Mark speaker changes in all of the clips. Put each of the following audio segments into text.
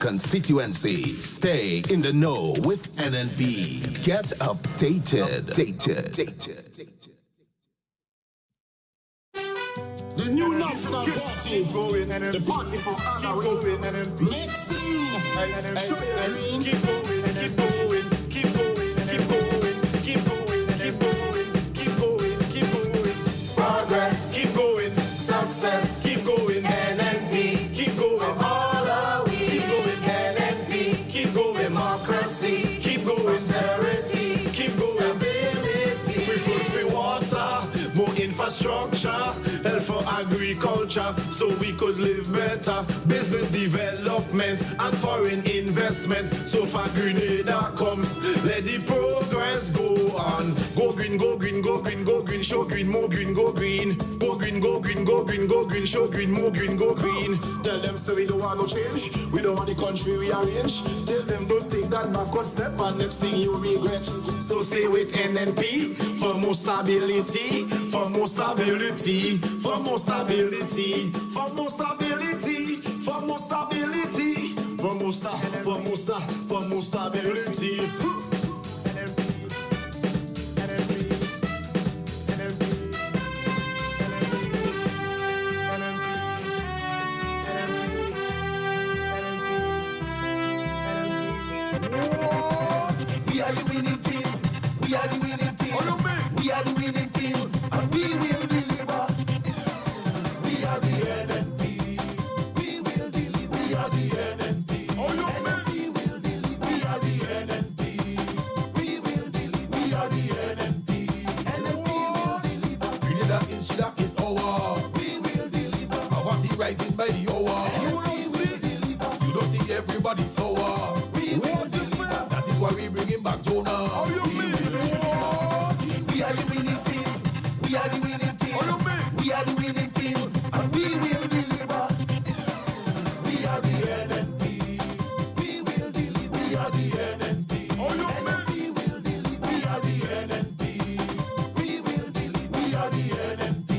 Speaker 1: Constituency. Stay in the know with NNP. Get updated.
Speaker 2: The new national party going, the party for Anna going, mixing, keep going, keep going, keep going, keep going, keep going, keep going, keep going, keep going, progress, keep going, success, keep going, NNP, keep going, all are we, keep going, NNP, keep going, democracy, keep going, prosperity, keep going, stability, free food, free water, more infrastructure, health for agriculture, so we could live better, business development and foreign investment, so far Grenada come, let the progress go on, go green, go green, go green, go green, show green, more green, go green, go green, go green, go green, go green, show green, more green, go green, tell them so we don't want no change, we don't want the country rearrange, tell them don't take that backward step and next thing you regret, so stay with NNP for more stability, for more stability, for more stability, for more stability, for more stability, for more stability.
Speaker 3: We are the winning team. We are the winning team. We are the winning team, and we will deliver. We are the NNP. We will deliver. We are the NNP. NNP will deliver. We are the NNP. We will deliver. We are the NNP. NNP will deliver.
Speaker 4: Grenada in Shida is our.
Speaker 3: We will deliver.
Speaker 4: Awati rising by the hour.
Speaker 3: NNP will deliver.
Speaker 4: You don't see everybody sour.
Speaker 3: We will deliver.
Speaker 4: That is why we bringing back Jonah.
Speaker 3: We are the winning team. We are the winning team. We are the winning team, and we will deliver. We are the NNP. We will deliver. We are the NNP. NNP will deliver. We are the NNP. We will deliver. We are the NNP.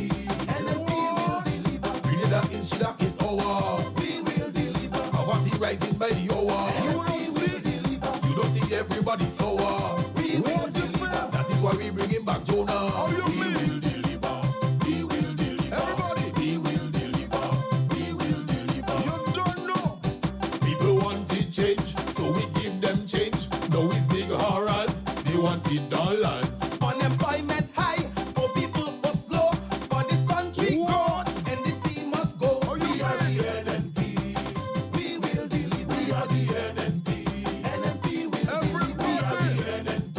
Speaker 3: NNP will deliver.
Speaker 4: Grenada in Shida is our.
Speaker 3: We will deliver.
Speaker 4: Awati rising by the hour.
Speaker 3: NNP will deliver.
Speaker 4: You don't see everybody sour.
Speaker 3: We will deliver.
Speaker 4: That is why we bringing back Jonah.
Speaker 3: We will
Speaker 4: deliver. We will deliver. Everybody. We will deliver. We will deliver.
Speaker 2: You don't know.
Speaker 4: People wanted change, so we give them change. Now it's big horrors. They wanted dollars.
Speaker 3: unemployment high, for people but slow, for this country growth, and the sea must go. We are the NNP. We will deliver. We are the NNP. NNP will deliver. We are the NNP.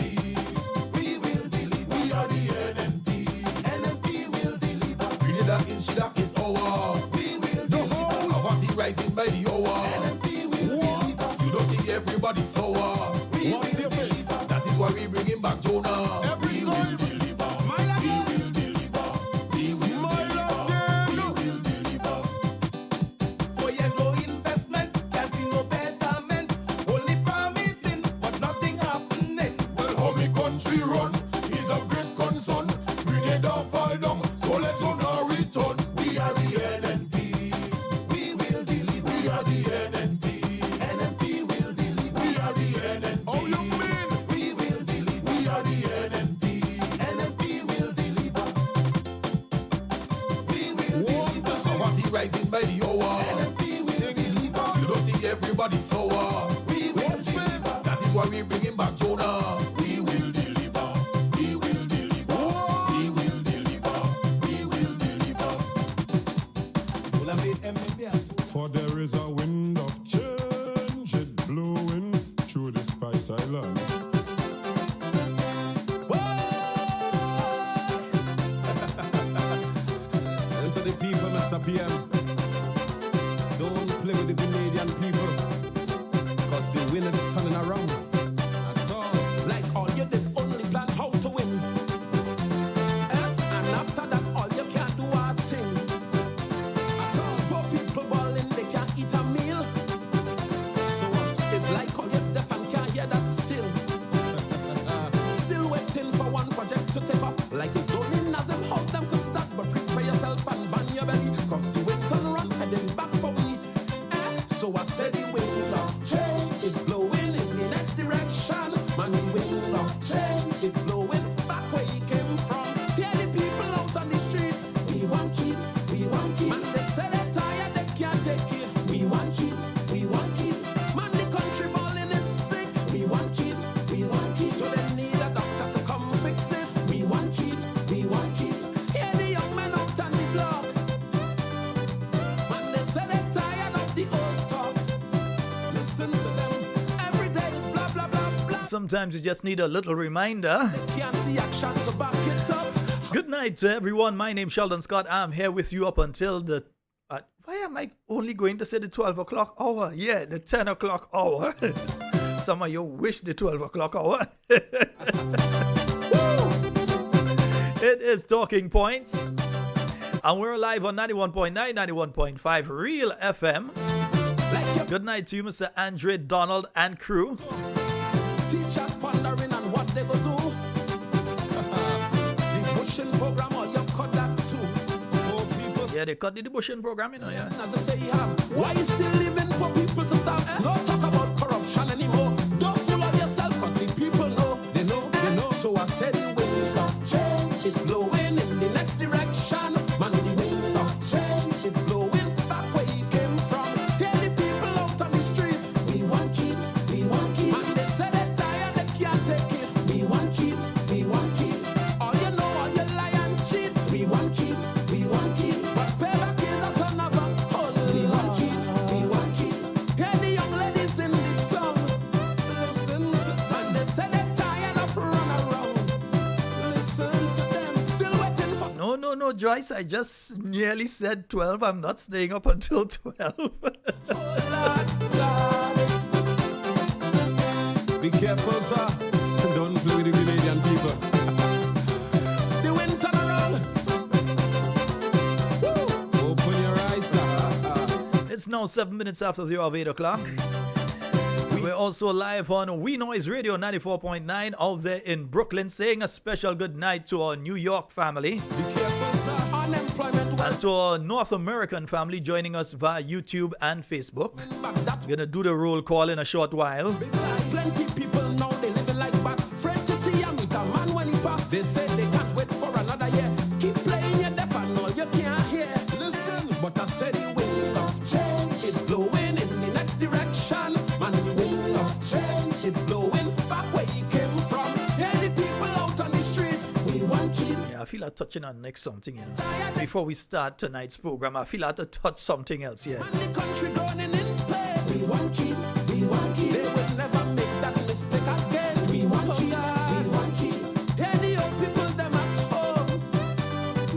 Speaker 3: We will deliver. We are the NNP. NNP will deliver.
Speaker 4: Grenada in Shida is our.
Speaker 3: We will deliver.
Speaker 4: Awati rising by the hour.
Speaker 3: NNP will deliver.
Speaker 4: You don't see everybody sour.
Speaker 3: We will deliver.
Speaker 4: That is why we bringing back Jonah.
Speaker 2: Every
Speaker 4: We
Speaker 2: time.
Speaker 4: will deliver.
Speaker 2: Smile
Speaker 4: We
Speaker 2: again.
Speaker 4: will deliver. We will
Speaker 2: Smile
Speaker 4: deliver.
Speaker 2: again.
Speaker 4: We will deliver.
Speaker 3: 4 years no investment, can't see no betterment. Only promising, but nothing happening.
Speaker 4: Well, how me country run is of great concern. Grenada fall down, so let Jonah return.
Speaker 3: We are the NNP. We will deliver. We are the NNP. NNP will deliver. We are the NNP.
Speaker 2: How you mean?
Speaker 3: We will deliver. We are the NNP. NNP will deliver. We will deliver.
Speaker 4: Awati rising by the hour.
Speaker 3: NNP will deliver.
Speaker 4: You don't see everybody sour.
Speaker 3: We will deliver.
Speaker 4: That is why we bringing back Jonah. We will deliver. We will deliver. We will deliver. We will deliver.
Speaker 5: For there is a wind of change, it blowing through the Spice Island.
Speaker 6: And to the people, Mr. PM, don't play with the Grenadian people, cause the win is turning around. That's all. Like all you did, only plan how to win. And after that, all you can't do a thing. At all, poor people balling, they can't eat a meal. So what? It's like all you deaf and can't hear that still. Still waiting for one project to take off. Like it's only Nazim, how them could start, but prepare yourself and bang your belly, cause the wind turn around, heading back for we. So I said the wind of
Speaker 7: sometimes you just need a little reminder.
Speaker 6: Can't see action to back it up.
Speaker 7: Good night to everyone. My name's Sheldon Scott. I'm here with you up until the... why am I only going to say the 12 o'clock hour? Yeah, the 10 o'clock hour. Some of you wish the 12 o'clock hour. It is Talking Points. And we're live on 91.9, 91.5 Real FM. Good night to you, Mr. Andre Donald and crew.
Speaker 6: Teachers pondering on what they go do. The bushing program, or you cut that too. Oh, people.
Speaker 7: Yeah, they cut the bushing program, you know, yeah.
Speaker 6: As they say, why you still living for people to stop? No talk about corruption anymore. Don't fool on yourself, cause the people know. They know, they know. So I said the wind of change is blowing in the next direction. Man, the wind of change is blowing back where you came from. Hear the people out on the streets. We want kids, we want kids. Man, they say they're tired, they can't take it. We want kids, we want kids. All you know, all you lie and cheat. We want kids, we want kids. But say the kids are son of a hole. We want kids, we want kids. Hear the young ladies in the town. Listen to them. And they say they're tired of run around. Listen to them. Still waiting for
Speaker 7: No, Joyce. I just nearly said 12. I'm not staying up until 12.
Speaker 6: Be careful, sir. Don't play with the Canadian people. The wind turn around. Woo. Open your eyes, sir.
Speaker 7: It's now 7 minutes after the hour of 8 o'clock. We're also live on We Noise Radio 94.9 out there in Brooklyn, saying a special good night to our New York family.
Speaker 6: Be careful, sir. Unemployment
Speaker 7: And to our North American family joining us via YouTube and Facebook. We're going to do the roll call in a short while.
Speaker 6: Plenty people now they living like back. Friend to see ya meet a man when he pass. They say they can't wait for another year. Keep playing your deaf and all you can't hear. Listen, but I said the wind of change is blowing in the next direction. Man, the wind of change is blowing back where you came from. Hear the people out on the streets. We want kids.
Speaker 7: Yeah, I feel like touching on next something, you know. Before we start tonight's program, I feel like to touch something else, yeah.
Speaker 6: And the country going in play. We want kids, we want kids. They will never make that mistake again. We want kids, we want kids. Hear the old people them at home.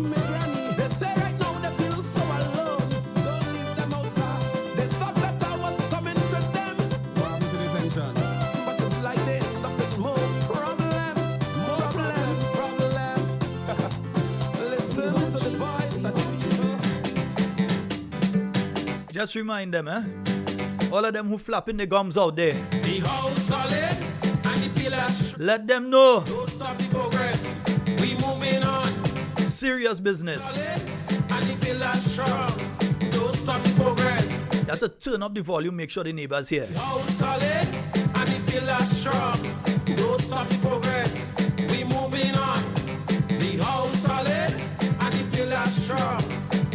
Speaker 6: Me granny, they say right now they feel so alone. Don't leave them outside. They thought better was coming to them. What happened to the pension? But it's like they end up with more problems. Listen to the voice of the people.
Speaker 7: Just remind them, all of them who flapping the gums out there,
Speaker 6: The house solid and the pillars.
Speaker 7: let them know.
Speaker 6: Don't stop the progress. We moving on.
Speaker 7: Serious business.
Speaker 6: Solid and the pillars strong. Don't stop the progress.
Speaker 7: You have to turn up the volume, make sure the neighbors hear.
Speaker 6: House solid and the pillars strong. Don't stop the progress. We moving on. The house solid and the pillars strong.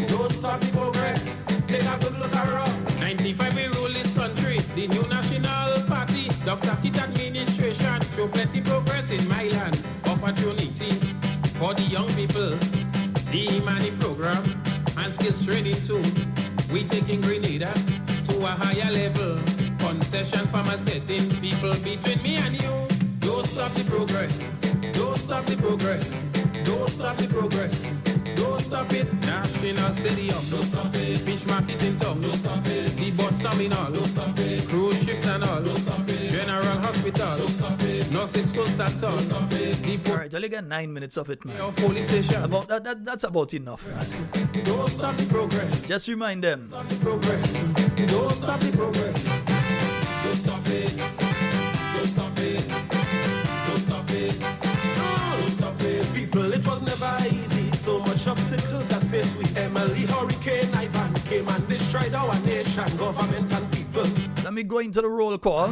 Speaker 6: Don't stop the progress. Take a good look around. 95 we rule this country. The new national party. Dr. Kit administration show plenty progress in my land. Opportunity for the young people. The money program and skills training too. We taking Grenada to a higher level. Concession farmers getting people between me and you. Don't stop the progress. Don't stop the progress. Don't stop the progress. Don't stop it. National Stadium. Don't stop it. Fish market in town. Don't stop it. The bus terminal. Don't stop it. Cruise ships and all. Don't stop it. General Hospital. Don't stop it. Nurses school start town. Don't stop it. The
Speaker 7: All right, I only get 9 minutes of it, man.
Speaker 6: police station.
Speaker 7: About that's about enough.
Speaker 6: Don't stop the progress.
Speaker 7: Just remind them.
Speaker 6: Stop the progress. Don't stop the progress. Don't stop it. Don't stop it. Don't stop it. Don't stop it. People, it was never easy. So much obstacles that face we. Emily, Hurricane Ivan came and destroyed our nation, government and people.
Speaker 7: Let me go into the roll call.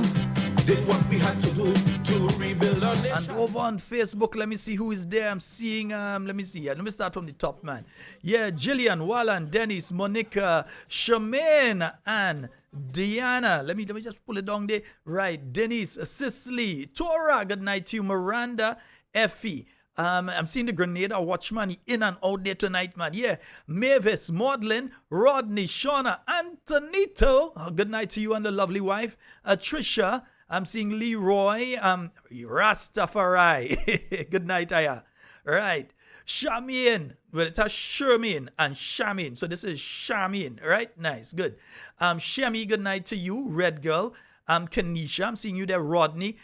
Speaker 6: Did what we had to do to rebuild our nation.
Speaker 7: And over on Facebook, let me see who is there. I'm seeing, let me see. Let me start from the top, man. Yeah, Jillian, Wallan, Dennis, Monica, Charmaine, and Diana. Let me just pull it down there. Right, Dennis, Cicely, Tora, good night to you, Miranda, Effie. I'm seeing the Grenada Watchman in and out there tonight, man. Yeah, Mavis, Maudlin, Rodney, Shauna, Antonito. Good night to you and the lovely wife, Trisha, I'm seeing Leroy. Rastafari. Good night, Aya. Right. Shamin. Well, it has Shermin and Shamin. So this is Shamin. Right? Nice. Good. Shemi, good night to you. Red Girl. Kanisha. I'm seeing you there. Rodney.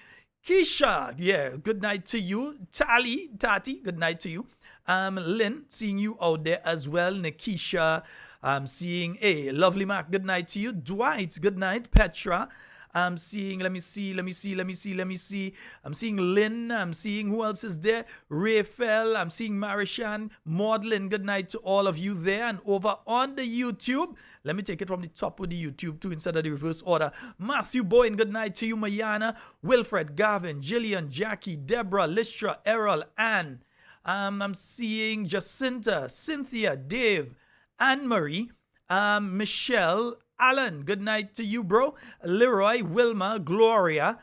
Speaker 7: Keisha. Yeah. Good night to you. Tati. Good night to you. Lynn. Seeing you out there as well. Nikisha. I'm seeing a lovely Mark. Good night to you. Dwight. Good night. Petra. I'm seeing, let me see. I'm seeing Lynn. I'm seeing who else is there? Raphael. I'm seeing Marishan. Maudlin. Good night to all of you there. And over on the YouTube, let me take it from the top with the YouTube too instead of the reverse order. Matthew Boyne. Good night to you. Mayana. Wilfred. Gavin. Jillian. Jackie. Deborah. Listra. Errol. Ann. I'm seeing Jacinta. Cynthia. Dave. Anne-Marie. Michelle. Alan, good night to you, bro. Leroy, Wilma, Gloria,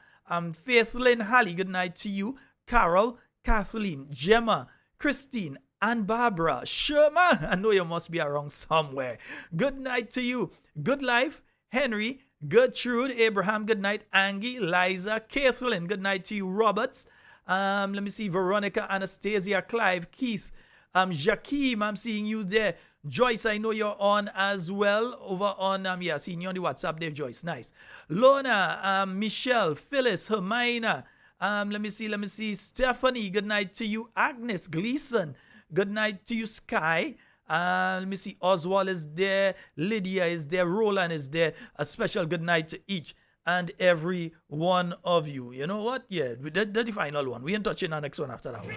Speaker 7: Faith Lynn Halley, good night to you. Carol, Kathleen, Gemma, Christine, and Barbara. Sherma, I know you must be around somewhere. Good night to you. Good life, Henry, Gertrude, Abraham, good night. Angie, Liza, Kathleen, good night to you. Roberts, let me see, Veronica, Anastasia, Clive, Keith, Jakeem, I'm seeing you there. Joyce, I know you're on as well. Over on, seeing you on the WhatsApp there, Joyce. Nice. Lorna, Michelle, Phyllis, Hermina. Let me see. Stephanie, good night to you. Agnes, Gleason, good night to you. Sky. Let me see. Oswald is there. Lydia is there. Roland is there. A special good night to each and every one of you. You know what? Yeah, that's the final one. We ain't touching our next one after that one.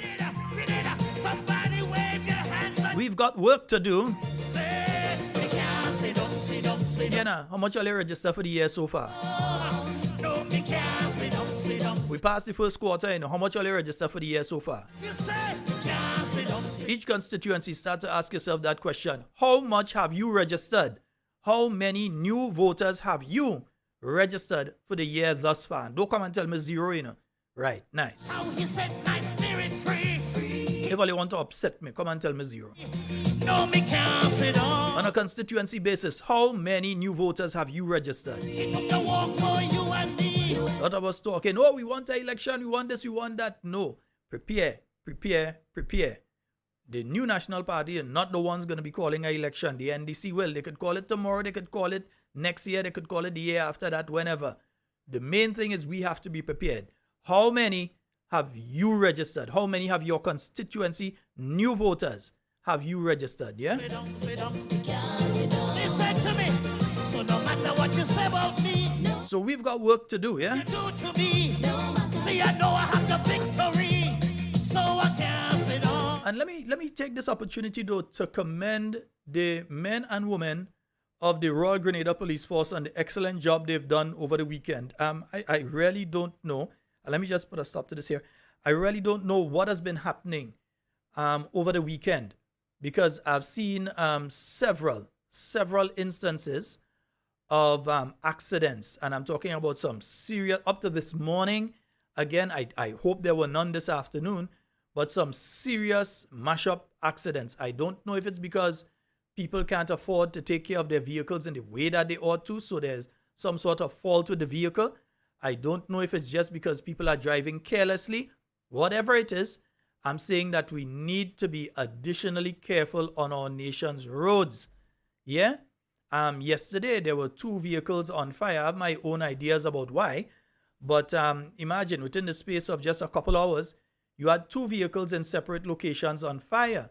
Speaker 7: We've got work to do. Yeah, how much are you register for the year so far? We passed the first quarter, you know. How much are you register for the year so far? Each constituency start to ask yourself that question. How much have you registered? How many new voters have you registered for the year thus far? Don't come and tell me zero, you know. Right, nice. If you want to upset me, come and tell me zero. On a constituency basis, how many new voters have you registered? A lot of us talking, oh, we want an election, we want this, we want that. No. Prepare. The new National Party are not the ones going to be calling an election. The NDC will. They could call it tomorrow, they could call it next year, they could call it the year after that, whenever. The main thing is we have to be prepared. How many have you registered? How many have your constituency new voters have you registered? Yeah?
Speaker 3: Listen to me. So no matter what you say about me,
Speaker 7: so we've got work to do, yeah?
Speaker 3: you do to me. See, I know I have the victory, so I can't sit on.
Speaker 7: And let me take this opportunity though to commend the men and women of the Royal Grenada Police Force on the excellent job they've done over the weekend. I really don't know. Let me just put a stop to this here. I really don't know what has been happening over the weekend, because I've seen several instances of accidents, and I'm talking about some serious, up to this morning. Again, I hope there were none this afternoon, but some serious mash-up accidents. I don't know if it's because people can't afford to take care of their vehicles in the way that they ought to, so there's some sort of fault with the vehicle. I don't know if it's just because people are driving carelessly. Whatever it is, I'm saying that we need to be additionally careful on our nation's roads. Yeah? Yesterday, there were 2 vehicles on fire. I have my own ideas about why. But imagine, within the space of just a couple hours, you had 2 vehicles in separate locations on fire.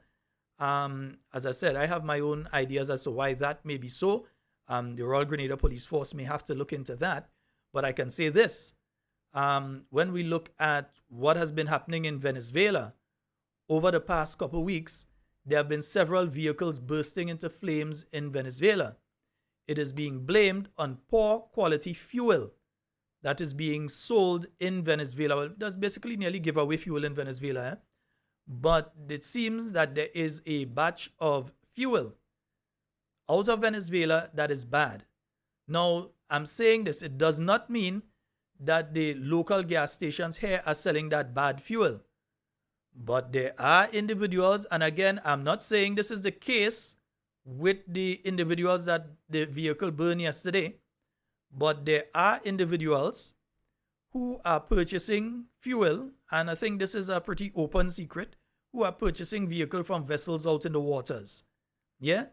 Speaker 7: As I said, I have my own ideas as to why that may be so. The Royal Grenada Police Force may have to look into that. But I can say this. When we look at what has been happening in Venezuela over the past couple of weeks, there have been several vehicles bursting into flames in Venezuela. It is being blamed on poor quality fuel that is being sold in Venezuela. Well, that's basically nearly giveaway fuel in Venezuela. Eh? But it seems that there is a batch of fuel out of Venezuela that is bad. Now, I'm saying this, it does not mean that the local gas stations here are selling that bad fuel. But there are individuals, and again, I'm not saying this is the case with the individuals that the vehicle burned yesterday, but there are individuals who are purchasing fuel, and I think this is a pretty open secret, who are purchasing vehicle from vessels out in the waters. Yeah?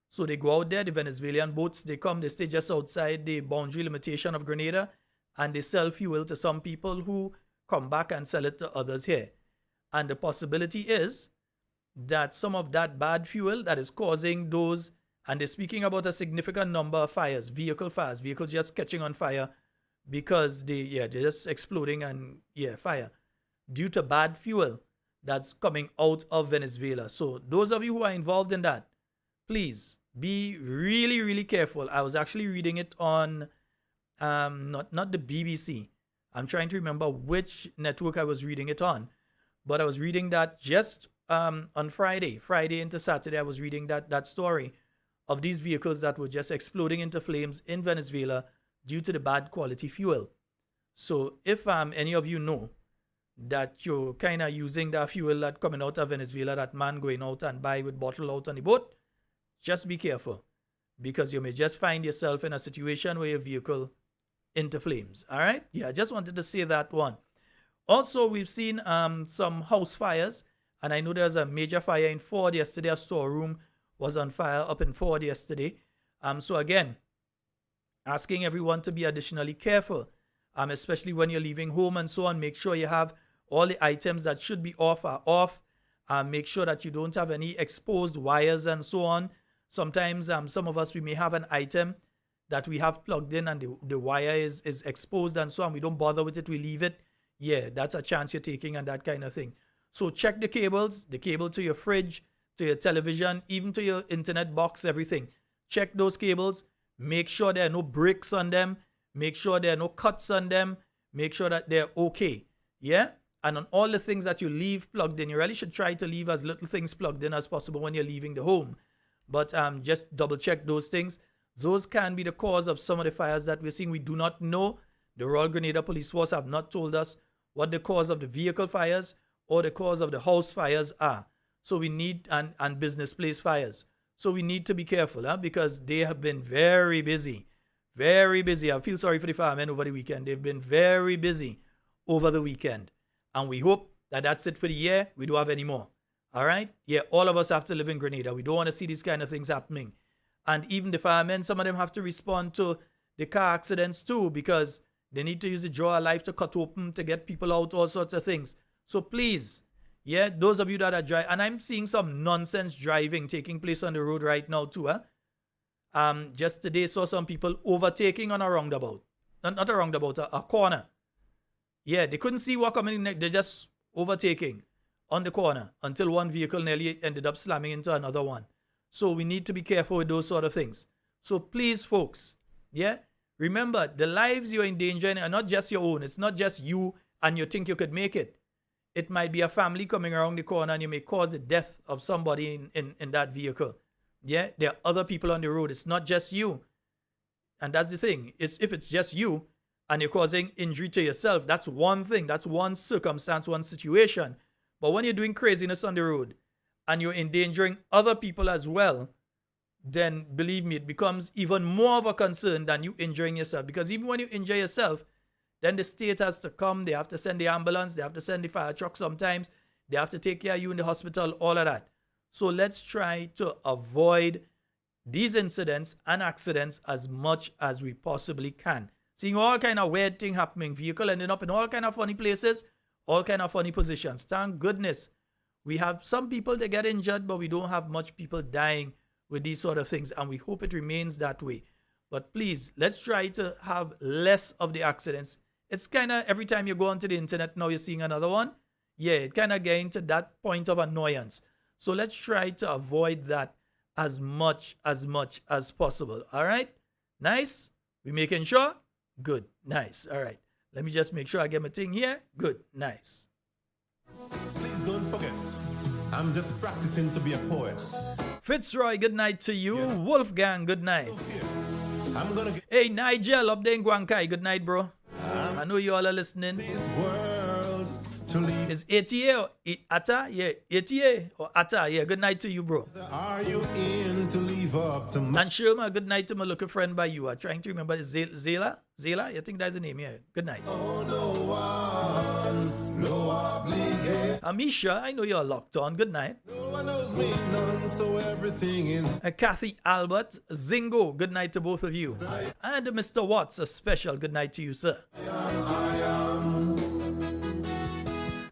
Speaker 7: So they go out there, the Venezuelan boats, they come, they stay just outside the boundary limitation of Grenada, and they sell fuel to some people who come back and sell it to others here. And the possibility is that some of that bad fuel that is causing those, and they're speaking about a significant number of fires, vehicles just catching on fire because they're just exploding and fire due to bad fuel that's coming out of Venezuela. So those of you who are involved in that, please be really, really careful. I was actually reading it on not the BBC. I'm trying to remember which network I was reading it on, but I was reading that just on Friday into Saturday. I was reading that story of these vehicles that were just exploding into flames in Venezuela due to the bad quality fuel. So if any of you know that you're kind of using that fuel that coming out of Venezuela, that man going out and buy with bottle out on the boat, just be careful, because you may just find yourself in a situation where your vehicle into flames. All right? Yeah, I just wanted to say that one. Also, we've seen some house fires, and I know there's a major fire in Ford yesterday. A storeroom was on fire up in Ford yesterday. So again, asking everyone to be additionally careful, especially when you're leaving home and so on. Make sure you have all the items that should be off are off. Make sure that you don't have any exposed wires and so on. Sometimes some of us, we may have an item that we have plugged in and the wire is exposed and so on. We don't bother with it, we leave it. Yeah, that's a chance you're taking and that kind of thing. So check the cables, the cable to your fridge, to your television, even to your internet box, everything. Check those cables. Make sure there are no breaks on them. Make sure there are no cuts on them. Make sure that they're okay. Yeah? And on all the things that you leave plugged in, you really should try to leave as little things plugged in as possible when you're leaving the home. But just double check those things. Those can be the cause of some of the fires that we're seeing. We do not know. The Royal Grenada Police Force have not told us what the cause of the vehicle fires or the cause of the house fires are. So we need, and business place fires. So we need to be careful, because they have been very busy. Very busy. I feel sorry for the firemen over the weekend. They've been very busy over the weekend. And we hope that that's it for the year. We don't have any more. All right? Yeah, all of us have to live in Grenada. We don't want to see these kind of things happening. And even the firemen, some of them have to respond to the car accidents too, because they need to use the jaw of life to cut open, to get people out, all sorts of things. So please, yeah, those of you that are driving, and I'm seeing some nonsense driving taking place on the road right now too. Just today saw some people overtaking on a roundabout. Not a roundabout, a corner. Yeah, they couldn't see what coming in. They're just overtaking on the corner until one vehicle nearly ended up slamming into another one. So we need to be careful with those sort of things. So please, folks, yeah, remember the lives you're endangering are not just your own. It's not just you and you think you could make it. It might be a family coming around the corner and you may cause the death of somebody in that vehicle. Yeah, there are other people on the road. It's not just you. And that's the thing. If it's just you and you're causing injury to yourself, that's one thing. That's one circumstance, one situation. But when you're doing craziness on the road and you're endangering other people as well, then believe me, it becomes even more of a concern than you injuring yourself. Because even when you injure yourself, then the state has to come. They have to send the ambulance. They have to send the fire truck sometimes. They have to take care of you in the hospital, all of that. So let's try to avoid these incidents and accidents as much as we possibly can. Seeing all kind of weird thing happening, vehicle ending up in all kind of funny places, all kind of funny positions. Thank goodness we have some people that get injured, but we don't have much people dying with these sort of things, and we hope it remains that way. But please, let's try to have less of the accidents. It's kind of every time you go onto the internet now, you're seeing another one. Yeah, it kind of getting to that point of annoyance. So let's try to avoid that as much as possible. All right? Nice? We making sure? Good. Nice. All right. Let me just make sure I get my thing here. Good. Nice.
Speaker 2: Please don't forget, I'm just practicing to be a poet.
Speaker 7: Fitzroy, good night to you. Yes. Wolfgang, good night.
Speaker 2: I'm gonna
Speaker 7: hey, Nigel, up there in Guankai, good night, bro. I know you all are listening.
Speaker 2: This world to leave?
Speaker 7: Is ATA or ATA? Yeah, ATA or ATA. Yeah, good night to you, bro.
Speaker 2: Are you in to leave up to my
Speaker 7: And Sherma, good night to my little friend by you. I'm trying to remember Zela. Zela? I think that's the name, yeah. Good night.
Speaker 2: no one, no obligation?
Speaker 7: Amisha, I know you're locked on. Good night.
Speaker 2: No one knows me, none, so everything is
Speaker 7: Kathy Albert, Zingo, good night to both of you. And Mr. Watts, a special good night to you, sir.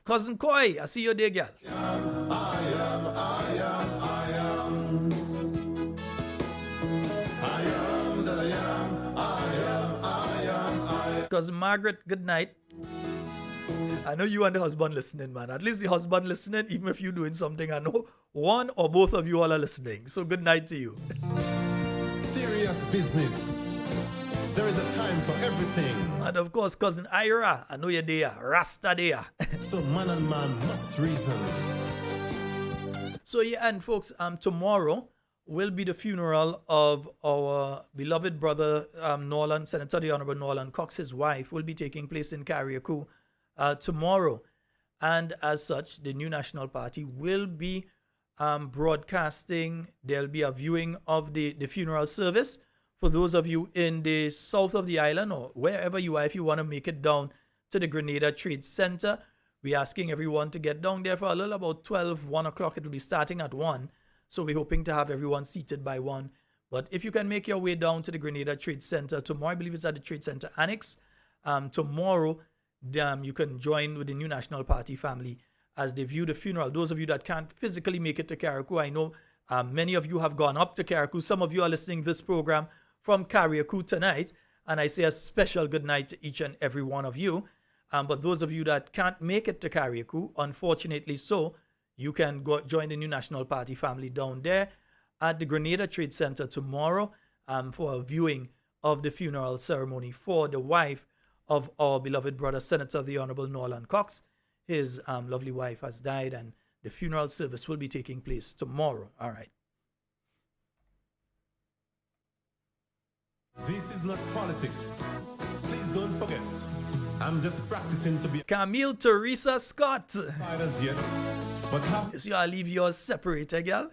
Speaker 7: Cousin Koi, I see you there, girl. Cousin Margaret, good night. I know you and the husband listening, man. At least the husband listening, even if you're doing something, I know one or both of you all are listening. So good night to you.
Speaker 2: serious business. There is a time for everything.
Speaker 7: And of course, cousin Ira, I know you're there. Rasta there.
Speaker 2: So man and man must reason.
Speaker 7: So yeah, and folks, tomorrow will be the funeral of our beloved brother, Norland, Senator the Honorable Norland Cox. His wife will be taking place in Carriacou tomorrow. And as such, the New National Party will be broadcasting. There'll be a viewing of the funeral service. For those of you in the south of the island or wherever you are, if you want to make it down to the Grenada Trade Center, we're asking everyone to get down there for a little about 1 o'clock. It will be starting at 1. So we're hoping to have everyone seated by 1. But if you can make your way down to the Grenada Trade Center tomorrow, I believe it's at the Trade Center Annex. Tomorrow, you can join with the New National Party family as they view the funeral. Those of you that can't physically make it to Carriacou, I know many of you have gone up to Carriacou. Some of you are listening to this program from Carriacou tonight. And I say a special good night to each and every one of you. But those of you that can't make it to Carriacou, unfortunately so, you can go join the New National Party family down there at the Grenada Trade Center tomorrow for a viewing of the funeral ceremony for the wife of our beloved brother, Senator the Honorable Norland Cox. His lovely wife has died, and the funeral service will be taking place tomorrow. All right.
Speaker 2: This is not politics. Please don't forget. I'm just practicing to be
Speaker 7: Camille Teresa Scott.
Speaker 2: as yet. But how
Speaker 7: You see, I'll leave yours separated, girl.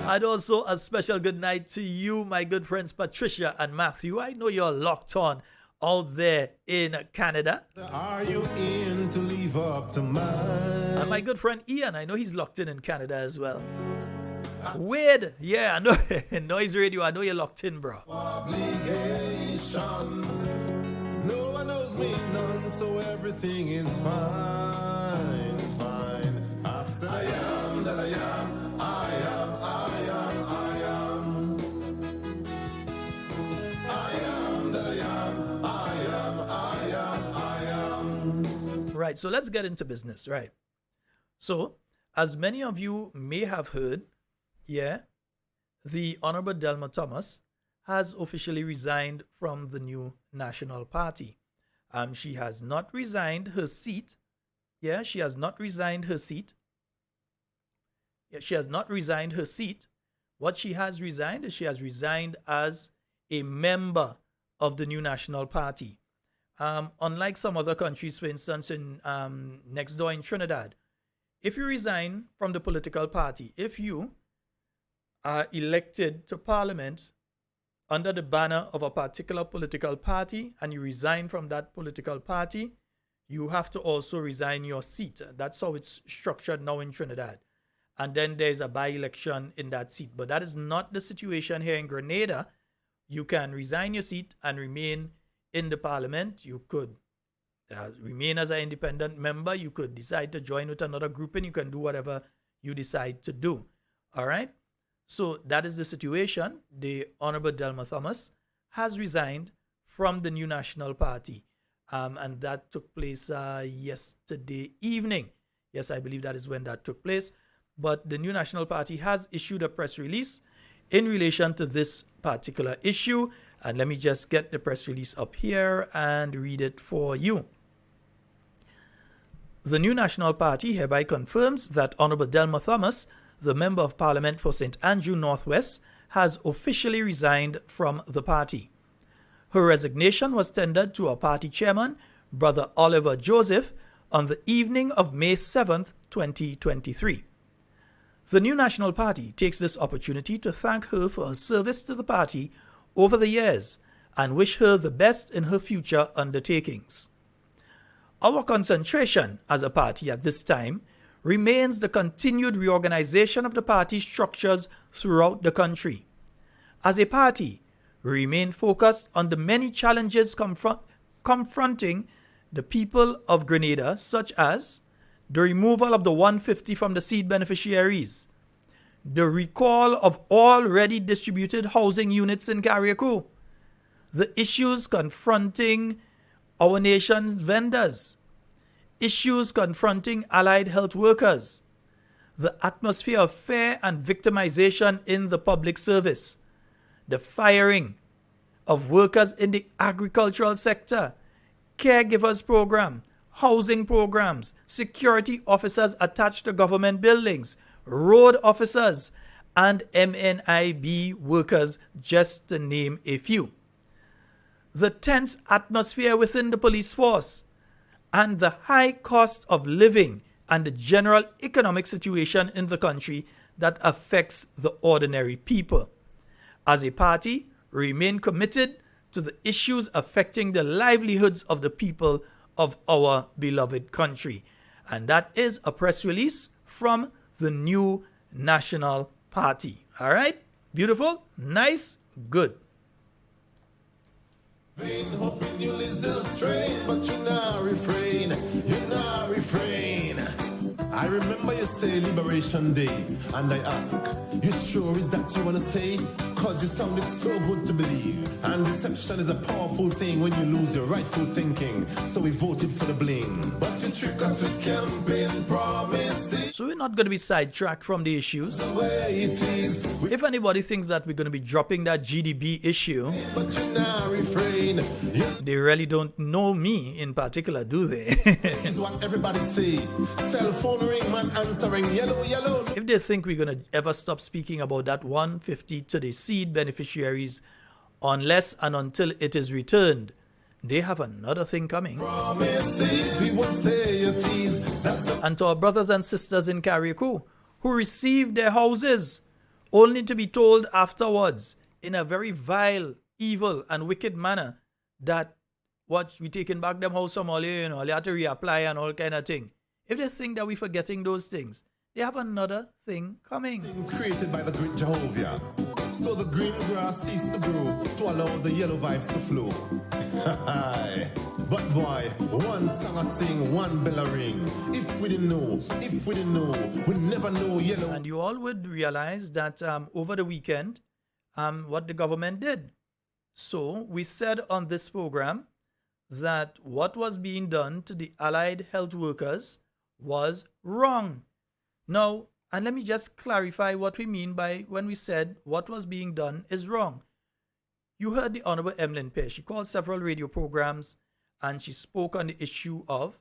Speaker 7: And also a special good night to you, my good friends Patricia and Matthew. I know you're locked on out there in Canada.
Speaker 2: are you in to leave up to mine?
Speaker 7: And my good friend Ian, I know he's locked in Canada as well. Wade, yeah, I know. Noise Radio, I know you're locked in, bro.
Speaker 2: Obligation. No one knows me, none, so everything is fine, fine. I say I am that I am, I am, I am, I am. I am that I am, I am, I am, I am.
Speaker 7: Right, so let's get into business, right? So, as many of you may have heard, yeah, the Honorable Delma Thomas has officially resigned from the New National Party. She has not resigned her seat. Yeah, she has not resigned her seat. Yeah, she has not resigned her seat. What she has resigned is she has resigned as a member of the New National Party. Unlike some other countries, for instance, in next door in Trinidad, if you resign from the political party, if you are elected to parliament under the banner of a particular political party and you resign from that political party, you have to also resign your seat. That's how it's structured now in Trinidad. And then there's a by-election in that seat. But that is not the situation here in Grenada. You can resign your seat and remain in the parliament. You could remain as an independent member. You could decide to join with another group and you can do whatever you decide to do. All right? So that is the situation. The Honorable Delma Thomas has resigned from the New National Party. And that took place yesterday evening. Yes, I believe that is when that took place. But the New National Party has issued a press release in relation to this particular issue. And let me just get the press release up here and read it for you. The New National Party hereby confirms that Honorable Delma Thomas, the Member of Parliament for St. Andrew Northwest, has officially resigned from the party. Her resignation was tendered to our party chairman, Brother Oliver Joseph, on the evening of May 7th, 2023. The New National Party takes this opportunity to thank her for her service to the party over the years and wish her the best in her future undertakings. Our concentration as a party at this time remains the continued reorganization of the party structures throughout the country. As a party, we remain focused on the many challenges confronting the people of Grenada, such as the removal of the 150 from the seed beneficiaries, the recall of already distributed housing units in Carriacou, the issues confronting our nation's vendors, issues confronting allied health workers, the atmosphere of fear and victimization in the public service, the firing of workers in the agricultural sector, caregivers program, housing programs, security officers attached to government buildings, road officers, and MNIB workers, just to name a few. The tense atmosphere within the police force, and the high cost of living and the general economic situation in the country that affects the ordinary people. As a party, we remain committed to the issues affecting the livelihoods of the people of our beloved country. And that is a press release from the New National Party. All right? Beautiful? Nice? Good.
Speaker 2: Hoping you listen straight, but you not refrain. You not refrain. I remember you say Liberation Day, and I ask, you sure is that you wanna say? Cause you sounded so good to believe. And deception is a powerful thing when you lose your rightful thinking. So we voted for the bling. But you trick us with campaign promises.
Speaker 7: So we're not going to be sidetracked from the issues.
Speaker 2: The way it is.
Speaker 7: If anybody thinks that we're going to be dropping that GDB issue,
Speaker 2: But you not refrain.
Speaker 7: they really don't know me in particular, do they?
Speaker 2: Is what everybody say. Cell phone ring, man answering yellow, yellow.
Speaker 7: If they think we're going to ever stop speaking about that 150 to the seed beneficiaries unless and until it is returned, they have another thing coming.
Speaker 2: Promises, we won't stay at ease. That's the
Speaker 7: And to our brothers and sisters in Carriacou who received their houses only to be told afterwards in a very vile, evil and wicked manner that what we taking back them house from all, you know, they have to reapply and all kind of thing. If they think that we're forgetting those things, they have another thing coming.
Speaker 2: things created by the great Jehovah. So the green grass ceased to grow to allow the yellow vibes to flow. But boy, one song I sing, one bell I ring. If we didn't know, we never know yellow.
Speaker 7: And you all would realize that over the weekend, what the government did. So we said on this program that what was being done to the allied health workers was wrong. Now, and let me just clarify what we mean by when we said what was being done is wrong. You heard the Honorable Emlyn Pear. She called several radio programs and she spoke on the issue of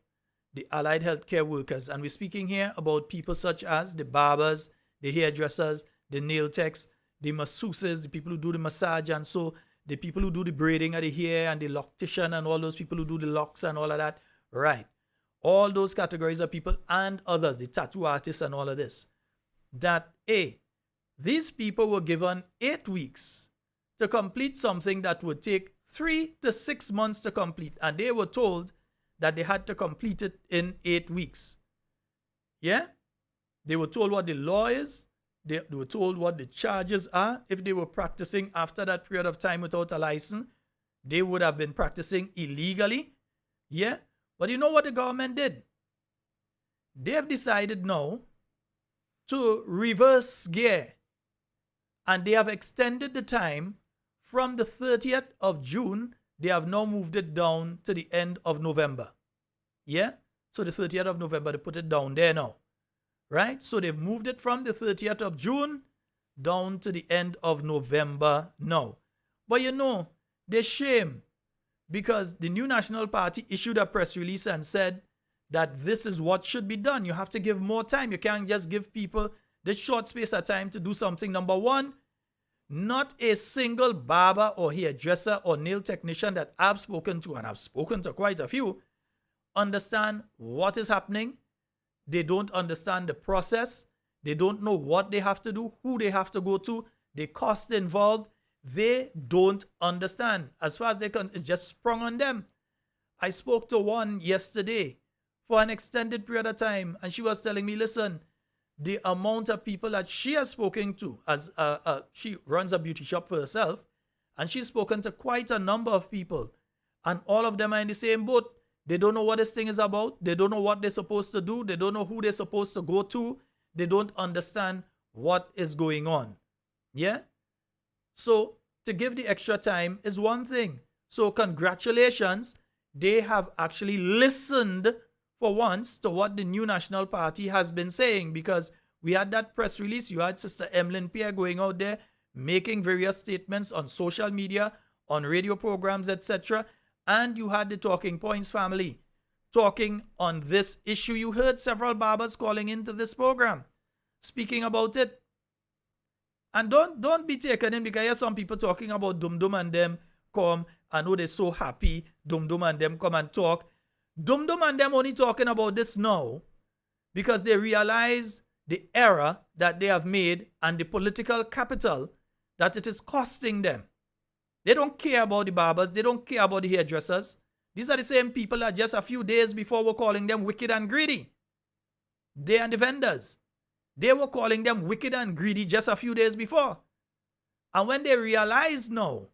Speaker 7: the allied healthcare workers. And we're speaking here about people such as the barbers, the hairdressers, the nail techs, the masseuses, the people who do the massage, and so the people who do the braiding of the hair, and the loctician, and all those people who do the locks and all of that. Right. All those categories of people and others, the tattoo artists and all of this. That these people were given 8 weeks to complete something that would take 3 to 6 months to complete. And they were told that they had to complete it in 8 weeks. Yeah? They were told what the law is. They were told what the charges are. If they were practicing after that period of time without a license, they would have been practicing illegally. Yeah? But you know what the government did? They have decided now to reverse gear. And they have extended the time from the 30th of June. They have now moved it down to the end of November. Yeah? So the 30th of November, they put it down there now. Right? So they've moved it from the 30th of June down to the end of November now. But you know, they're shame because the New National Party issued a press release and said that this is what should be done. You have to give more time. You can't just give people this short space of time to do something. Number one, not a single barber or hairdresser or nail technician that I've spoken to, and I've spoken to quite a few, understand what is happening. They don't understand the process. They don't know what they have to do, who they have to go to, the cost involved. They don't understand. As far as they can, it's just sprung on them. I spoke to one yesterday for an extended period of time, and she was telling me, listen, the amount of people that she has spoken to, as she runs a beauty shop for herself, and she's spoken to quite a number of people, and all of them are in the same boat. They don't know what this thing is about. They don't know what they're supposed to do. They don't know who they're supposed to go to. They don't understand what is going on. Yeah? So to give the extra time is one thing. So congratulations. They have actually listened for once to what the New National Party has been saying, because we had that press release. You had Sister Emlyn Pierre going out there making various statements on social media, on radio programs, etc. And you had the Talking Points family talking on this issue. You heard several barbers calling into this program, speaking about it. And don't be taken in, because I hear some people talking about Dum Dum and them come. I know they're so happy. Dum Dum and them come and talk. Dum Dum and them only talking about this now because they realize the error that they have made and the political capital that it is costing them. They don't care about the barbers. They don't care about the hairdressers. These are the same people that just a few days before were calling them wicked and greedy. They and the vendors. They were calling them wicked and greedy just a few days before. And when they realize now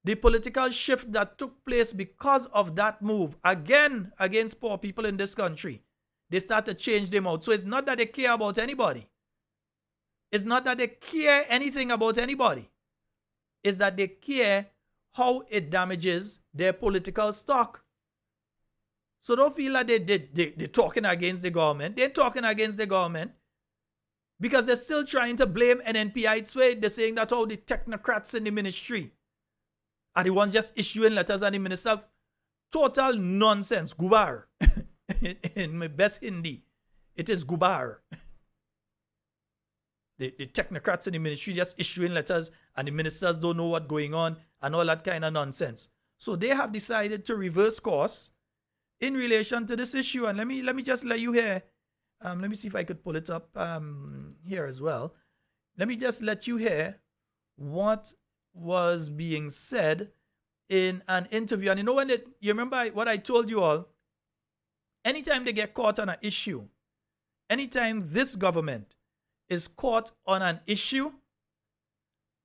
Speaker 7: the political shift that took place because of that move, again, against poor people in this country, they start to change them out. So it's not that they care about anybody. It's not that they care anything about anybody. It's that they care how it damages their political stock. So don't feel like they're talking against the government. They're talking against the government because they're still trying to blame NNPI's way. They're saying that all the technocrats in the ministry are the ones just issuing letters and the minister. Total nonsense. Gubar. In my best Hindi, it is gubar. The technocrats in the ministry just issuing letters and the ministers don't know what's going on and all that kind of nonsense. So they have decided to reverse course in relation to this issue. And let me just let you hear. Let me see if I could pull it up here as well. Let me just let you hear what was being said in an interview. And you know, you remember what I told you all? Anytime they get caught on an issue, anytime this government is caught on an issue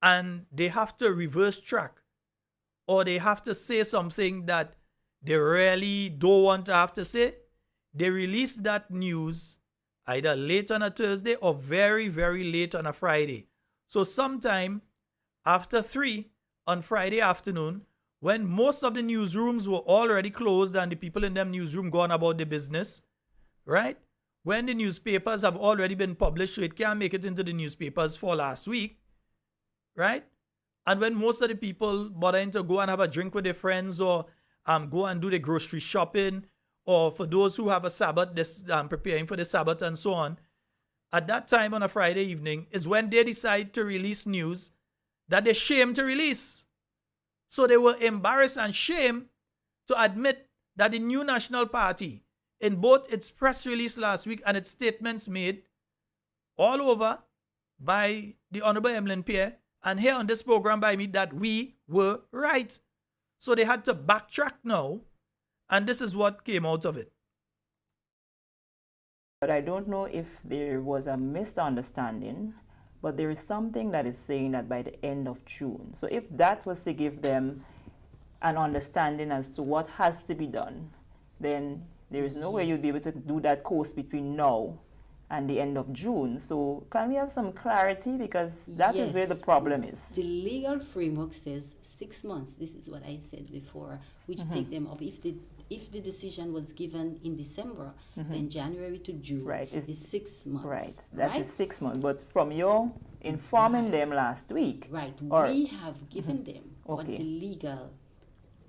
Speaker 7: and they have to reverse track or they have to say something that they really don't want to have to say, they release that news either late on a Thursday or very, very late on a Friday. So sometime after 3 on Friday afternoon, when most of the newsrooms were already closed and the people in them newsroom gone about their business, right? When the newspapers have already been published, so it can't make it into the newspapers for last week, right? And when most of the people bothering to go and have a drink with their friends or go and do the grocery shopping, or for those who have a Sabbath, preparing for the Sabbath and so on, at that time on a Friday evening is when they decide to release news that they're ashamed to release. So they were embarrassed and shamed to admit that the New National Party, in both its press release last week and its statements made all over by the Honorable Emlyn Pierre and here on this program by me, that we were right. So they had to backtrack now, and this is what came out of it.
Speaker 8: But I don't know if there was a misunderstanding, but there is something that is saying that by the end of June. So if that was to give them an understanding as to what has to be done, then there is no way you'd be able to do that course between now and the end of June. So can we have some clarity? Because that is where the problem is.
Speaker 9: The legal framework says 6 months. This is what I said before, which take them up. If the decision was given in December, then January to June is 6 months.
Speaker 8: Right, that is 6 months. But from your informing them last week.
Speaker 9: Right, we have given them what the legal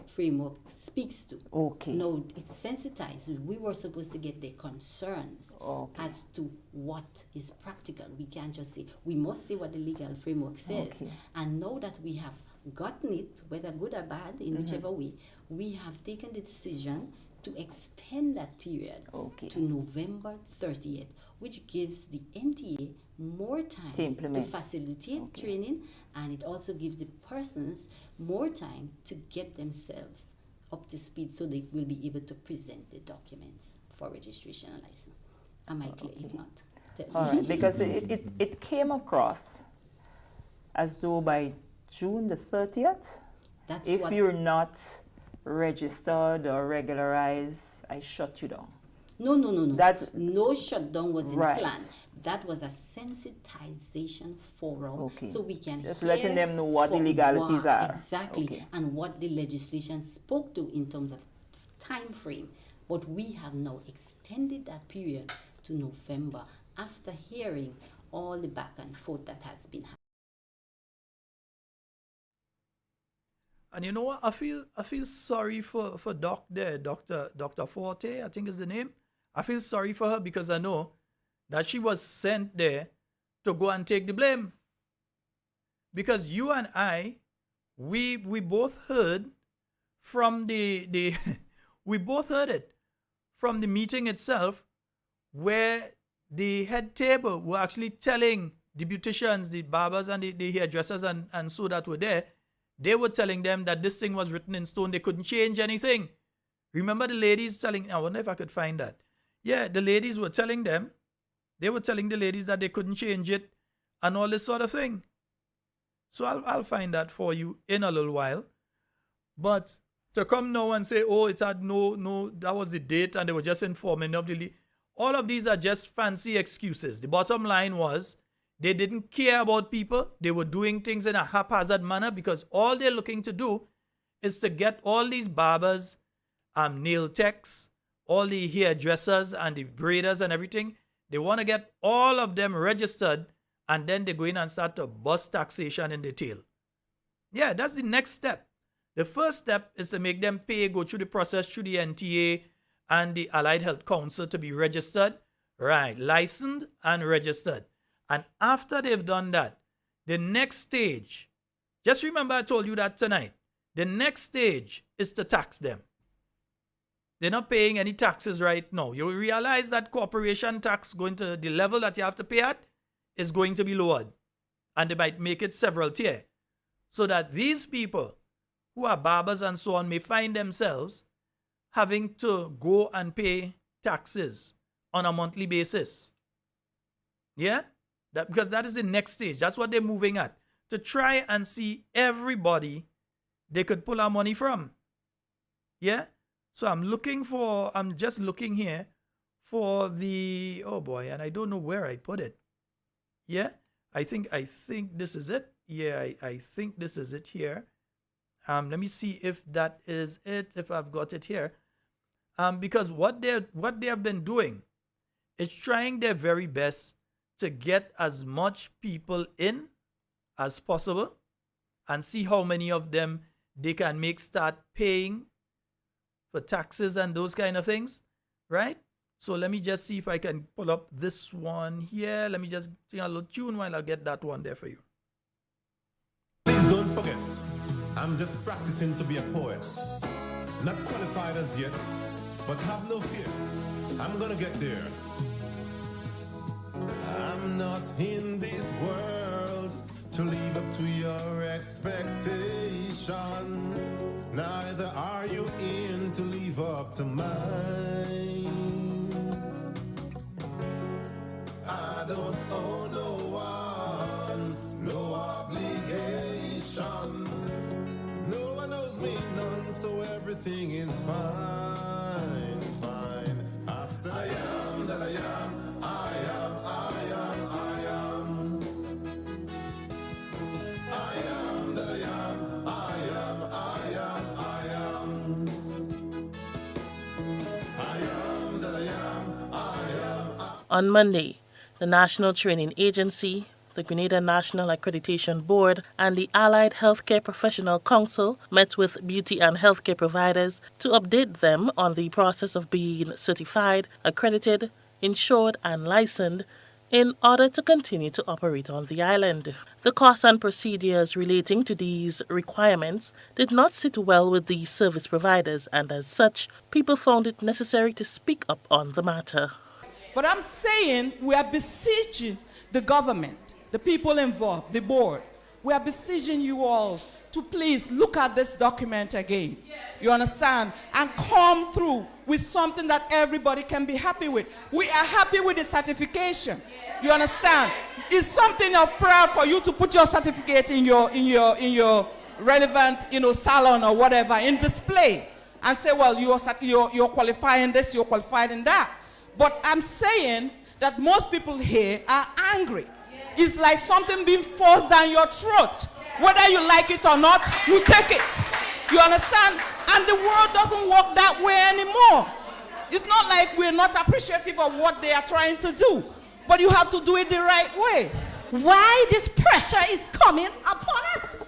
Speaker 9: framework speaks to.
Speaker 8: Okay.
Speaker 9: No, it's sensitized. We were supposed to get their concerns as to what is practical. We can't just say, we must say what the legal framework says. And now that we have gotten it, whether good or bad, in whichever way, we have taken the decision to extend that period
Speaker 8: Okay.
Speaker 9: to November 30th, which gives the NTA more time
Speaker 8: To implement.
Speaker 9: facilitate training, and it also gives the persons more time to get themselves up to speed so they will be able to present the documents for registration and license. Am I clear? If not, tell me.
Speaker 8: All right, because it came across as though by June the 30th,
Speaker 9: That's
Speaker 8: if
Speaker 9: what,
Speaker 8: you're not registered or regularized, I shut you down.
Speaker 9: no.
Speaker 8: That-
Speaker 9: no shutdown was in
Speaker 8: Right.
Speaker 9: plan. That was a sensitization forum,
Speaker 8: Okay.
Speaker 9: so we can
Speaker 8: Just
Speaker 9: hear
Speaker 8: letting them know what the
Speaker 9: from
Speaker 8: legalities are.
Speaker 9: exactly,
Speaker 8: Okay.
Speaker 9: and what the legislation spoke to in terms of time frame. But we have now extended that period to November after hearing all the back and forth that has been happening.
Speaker 7: And you know what? I feel sorry for Doc there, Dr. Forte, I think is the name. I feel sorry for her because I know that she was sent there to go and take the blame. Because you and I, we both heard from the we both heard it from the meeting itself, where the head table were actually telling the beauticians, the barbers and the hairdressers and so that were there, they were telling them that this thing was written in stone. They couldn't change anything. Remember the ladies telling, I wonder if I could find that. Yeah, the ladies were telling them, they were telling the ladies that they couldn't change it and all this sort of thing. So I'll find that for you in a little while. But to come now and say, oh, it had no, that was the date and they were just informing of the, all of these are just fancy excuses. The bottom line was they didn't care about people. They were doing things in a haphazard manner because all they're looking to do is to get all these barbers, nail techs, all the hairdressers and the braiders and everything. They want to get all of them registered and then they go in and start to bust taxation in the tail. Yeah, that's the next step. The first step is to make them pay, go through the process through the NTA and the Allied Health Council to be registered, right, licensed and registered. And after they've done that, the next stage, just remember I told you that tonight, the next stage is to tax them. They're not paying any taxes right now. You realize that corporation tax going to the level that you have to pay at is going to be lowered. And they might make it several tier. So that these people who are barbers and so on may find themselves having to go and pay taxes on a monthly basis. Yeah? Because that is the next stage. That's what they're moving at. To try and see everybody they could pull our money from. Yeah? So I'm just looking here for the, oh boy, and I don't know where I put it. Yeah? I think this is it. Yeah, I think this is it here. Let me see if that is it, if I've got it here. Because what they have been doing is trying their very best to get as much people in as possible and see how many of them they can make start paying for taxes and those kind of things, right? So let me just see if I can pull up this one here. Let me just sing a little tune while I get that one there for you.
Speaker 2: Please don't forget, I'm just practicing to be a poet. Not qualified as yet, but have no fear. I'm gonna get there. I'm not in this world to live up to your expectation. Neither are you in to live up to mine. I don't owe no one, no obligation. No one owes me none, so everything is fine, fine. I said I am that I am. I am, I am, I am. I am that I am. I am, I am, I am. I am that I am. I am.
Speaker 10: On Monday, the National Training Agency, the Grenada National Accreditation Board, and the Allied Healthcare Professional Council met with beauty and healthcare providers to update them on the process of being certified, accredited, insured, and licensed in order to continue to operate on the island. The costs and procedures relating to these requirements did not sit well with the service providers, and as such, people found it necessary to speak up on the matter.
Speaker 11: But I'm saying we are beseeching the government, the people involved, the board. We are beseeching you all to please look at this document again. You understand? And come through with something that everybody can be happy with. We are happy with the certification. You understand? It's something of proud for you to put your certificate in your relevant, salon or whatever, in display, and say, well, you're qualifying this, you're qualified in that. But I'm saying that most people here are angry. It's like something being forced down your throat. Whether you like it or not, you take it. You understand? And the world doesn't work that way anymore. It's not like we're not appreciative of what they are trying to do, but you have to do it the right way.
Speaker 12: Why this pressure is coming upon us?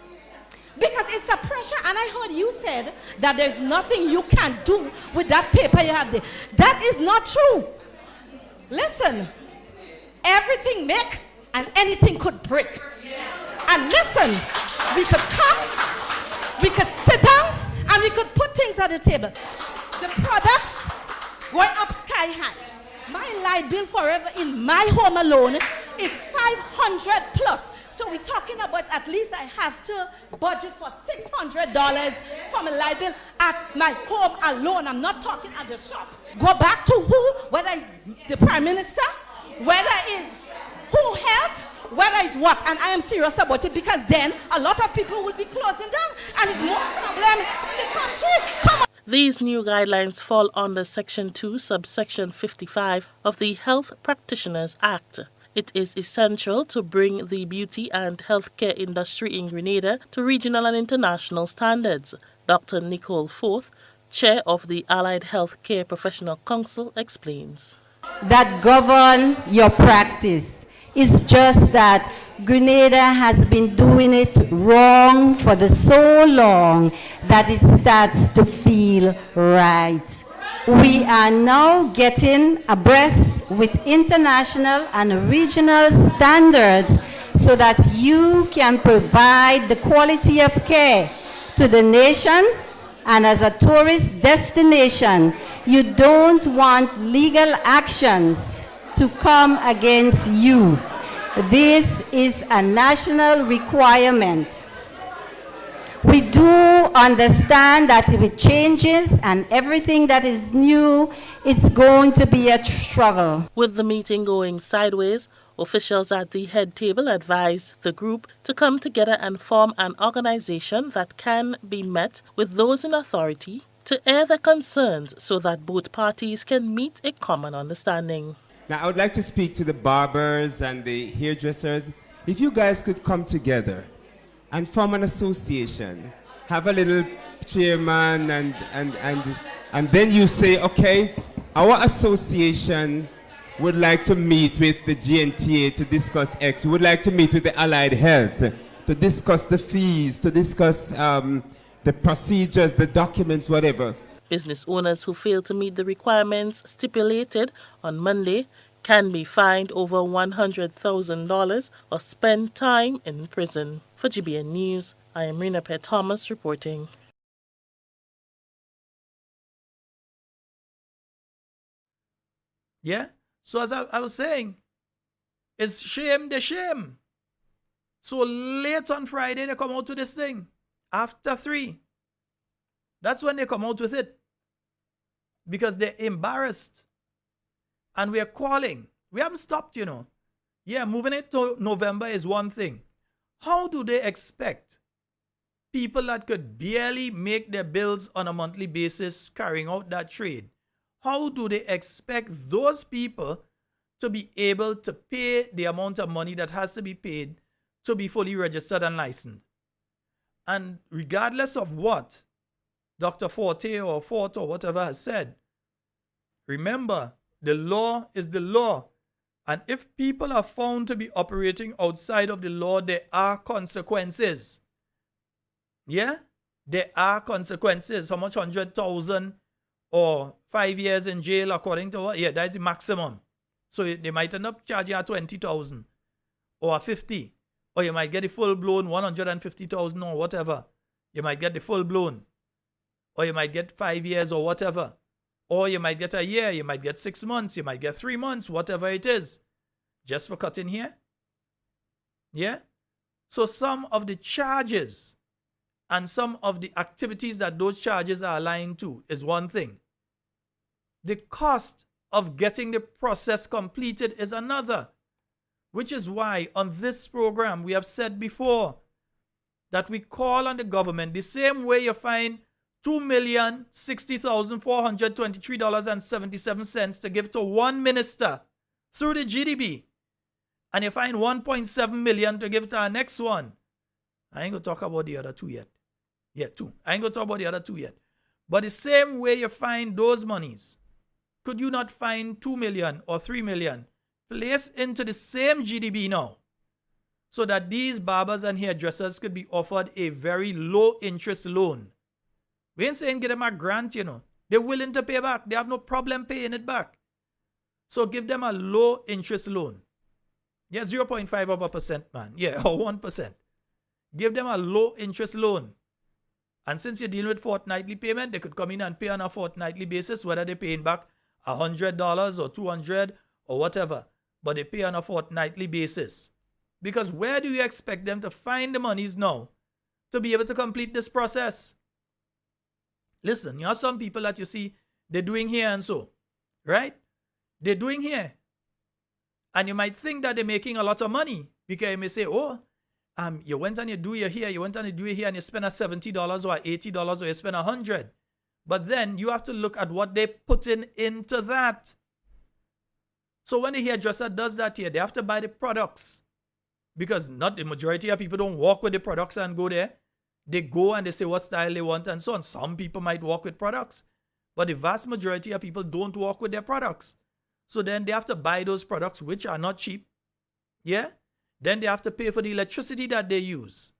Speaker 12: Because it's a pressure, and I heard you said that there's nothing you can do with that paper you have there. That is not true. Listen, everything make and anything could break. And listen, we could come, we could sit down, and we could put things on the table. The products going up sky high. My light bill forever in my home alone is $500 plus. So we're talking about at least I have to budget for $600 for my light bill at my home alone. I'm not talking at the shop. Go back to who? Whether it's the Prime Minister, whether it's who helped, whether it's what. And I am serious about it, because then a lot of people will be closing down and it's more problem in the country. Come on.
Speaker 10: These new guidelines fall under Section 2, subsection 55 of the Health Practitioners Act. It is essential to bring the beauty and healthcare industry in Grenada to regional and international standards. Dr. Nicole Forth, chair of the Allied Healthcare Professional Council, explains.
Speaker 13: That govern your practice. It's just that Grenada has been doing it wrong for so long that it starts to feel right. We are now getting abreast with international and regional standards so that you can provide the quality of care to the nation. And as a tourist destination, you don't want legal actions to come against you. This is a national requirement. We do understand that with changes and everything that is new, it's going to be a struggle.
Speaker 10: With the meeting going sideways, officials at the head table advised the group to come together and form an organization that can be met with those in authority to air their concerns so that both parties can meet a common understanding.
Speaker 14: Now, I would like to speak to the barbers and the hairdressers. If you guys could come together and form an association, have a little chairman, and then you say, okay, our association would like to meet with the GNTA to discuss X. We would like to meet with the Allied Health to discuss the fees, to discuss the procedures, the documents, whatever.
Speaker 10: Business owners who fail to meet the requirements stipulated on Monday can be fined over $100,000 or spend time in prison. For GBN News, I am Rena Pear Thomas reporting.
Speaker 7: Yeah? So as I was saying, it's shame the shame. So late on Friday, they come out with this thing. After 3. That's when they come out with it. Because they're embarrassed. And we're calling. We haven't stopped, you know. Yeah, moving it to November is one thing. How do they expect people that could barely make their bills on a monthly basis carrying out that trade? How do they expect those people to be able to pay the amount of money that has to be paid to be fully registered and licensed? And regardless of what Dr. Forte or Fort or whatever has said, remember, the law is the law. And if people are found to be operating outside of the law, there are consequences. Yeah? There are consequences. How much? 100,000 or 5 years in jail according to what? Yeah, that is the maximum. So they might end up charging you 20,000 or 50, or you might get a full blown 150,000 or whatever. You might get the full blown, or you might get 5 years or whatever, or you might get a year, you might get 6 months, you might get 3 months, whatever it is, just for cutting here. Yeah. So some of the charges and some of the activities that those charges are aligned to is one thing. The cost of getting the process completed is another, which is why on this program we have said before that we call on the government the same way you find $2,060,423.77 to give to one minister through the GDB, and you find 1.7 million to give to our next one. I ain't gonna talk about the other two yet. Yeah, two. I ain't gonna talk about the other two yet. But the same way you find those monies, could you not find 2 million or 3 million placed into the same GDB now, so that these barbers and hairdressers could be offered a very low interest loan? We ain't saying give them a grant, you know. They're willing to pay back. They have no problem paying it back. So give them a low interest loan. Yeah, 0.5%, man. Yeah, or 1%. Give them a low interest loan. And since you're dealing with fortnightly payment, they could come in and pay on a fortnightly basis, whether they're paying back $100 or $200 or whatever. But they pay on a fortnightly basis. Because where do you expect them to find the monies now to be able to complete this process? Listen, you have some people that you see, they're doing here and so, right? They're doing here. And you might think that they're making a lot of money, because you may say, oh, you went and you do your hair, you went and you do your hair and you spend $70 or $80 or you spend $100. But then you have to look at what they put into that. So when the hairdresser does that here, they have to buy the products, because not the majority of people don't walk with the products and go there. They go and they say what style they want and so on. Some people might walk with products, but the vast majority of people don't walk with their products. So then they have to buy those products, which are not cheap. Yeah? Then they have to pay for the electricity that they use,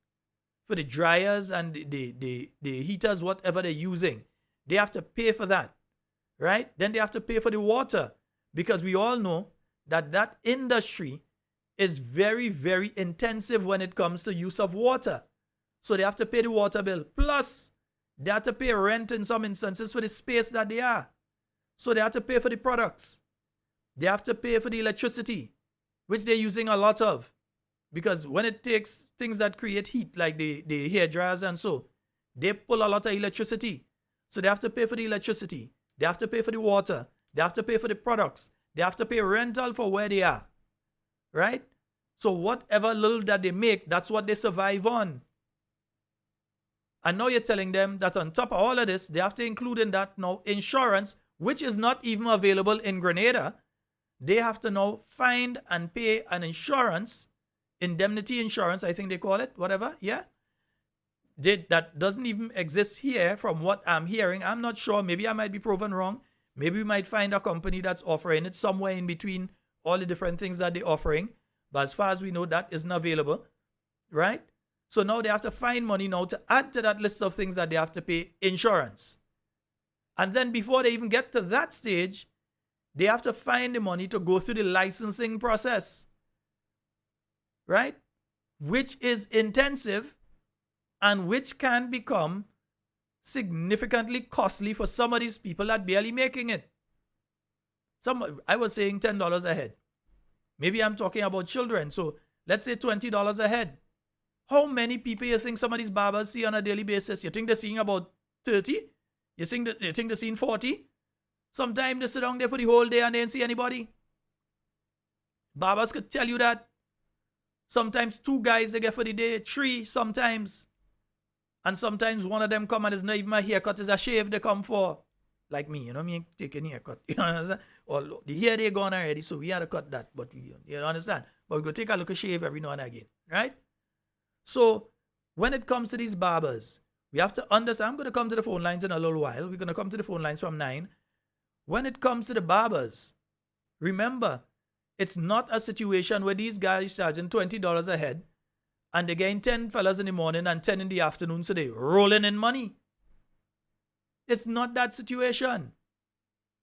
Speaker 7: for the dryers and the heaters, whatever they're using. They have to pay for that, right? Then they have to pay for the water, because we all know that that industry is very, very intensive when it comes to use of water. So they have to pay the water bill. Plus, they have to pay rent in some instances for the space that they are. So they have to pay for the products. They have to pay for the electricity, which they're using a lot of. Because when it takes things that create heat, like the hair dryers and so, they pull a lot of electricity. So they have to pay for the electricity. They have to pay for the water. They have to pay for the products. They have to pay rental for where they are. Right? So whatever little that they make, that's what they survive on. And now you're telling them that on top of all of this, they have to include in that now insurance, which is not even available in Grenada. They have to now find and pay an insurance, indemnity insurance, I think they call it, whatever, yeah? That doesn't even exist here from what I'm hearing. I'm not sure. Maybe I might be proven wrong. Maybe we might find a company that's offering it somewhere in between all the different things that they're offering. But as far as we know, that isn't available, right? So now they have to find money now to add to that list of things that they have to pay insurance. And then before they even get to that stage, they have to find the money to go through the licensing process, right? Which is intensive and which can become significantly costly for some of these people that barely making it. I was saying $10 a head. Maybe I'm talking about children. So let's say $20 a head. How many people you think some of these barbers see on a daily basis? You think they're seeing about 30? You think they're seeing 40? Sometimes they sit down there for the whole day and they ain't see anybody. Barbers could tell you that. Sometimes 2 guys they get for the day, 3 sometimes. And sometimes one of them come and it's not even a haircut, it's a shave they come for. Like me, you know me taking a haircut. You understand? Or the hair they gone already, so we had to cut that. But you understand? But we go take a look at shave every now and again. Right? So when it comes to these barbers, we have to understand. I'm going to come to the phone lines in a little while. We're going to come to the phone lines from 9. When it comes to the barbers, remember, it's not a situation where these guys charging $20 a head and they're getting 10 fellas in the morning and 10 in the afternoon, so they're rolling in money. It's not that situation.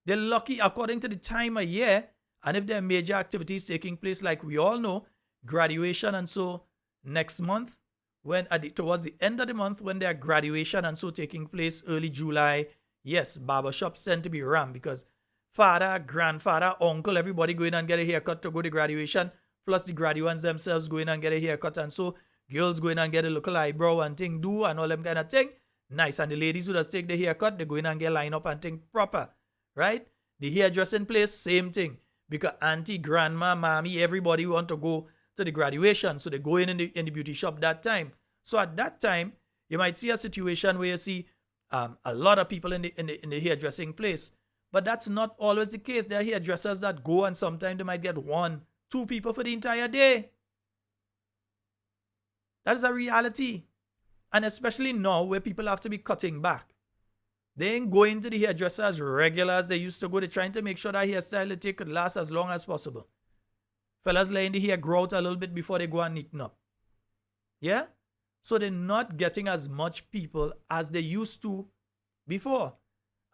Speaker 7: They're lucky according to the time of year And if there are major activities taking place, like we all know, graduation and so next month, when towards the end of the month, when there are graduation and so taking place early July, yes, barbershops tend to be rammed because father, grandfather, uncle, everybody going and get a haircut to go to graduation, plus the graduates themselves going and get a haircut, and so girls going and get a local eyebrow and thing do and all them kind of thing. Nice. And the ladies who just take the haircut, they go in and get line up and thing proper, right? The hairdressing place, same thing. Because auntie, grandma, mommy, everybody want to go to the graduation. So they go in the beauty shop that time. So at that time, you might see a situation where you see a lot of people in the hairdressing place. But that's not always the case. There are hairdressers that go and sometimes they might get 1, 2 people for the entire day. That is a reality. And especially now where people have to be cutting back. They ain't going to the hairdresser as regular as they used to go. They're trying to make sure that hairstyle they take could last as long as possible. Fellas letting the hair grow out a little bit before they go and neaten up. Yeah? So they're not getting as much people as they used to before.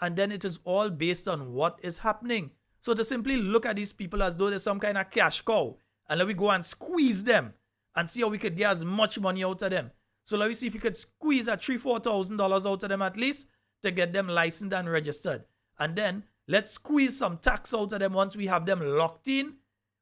Speaker 7: And then it is all based on what is happening. So to simply look at these people as though they're some kind of cash cow and let me go and squeeze them and see how we could get as much money out of them. So let me see if we could squeeze at $3,000-4,000 out of them at least to get them licensed and registered. And then let's squeeze some tax out of them once we have them locked in.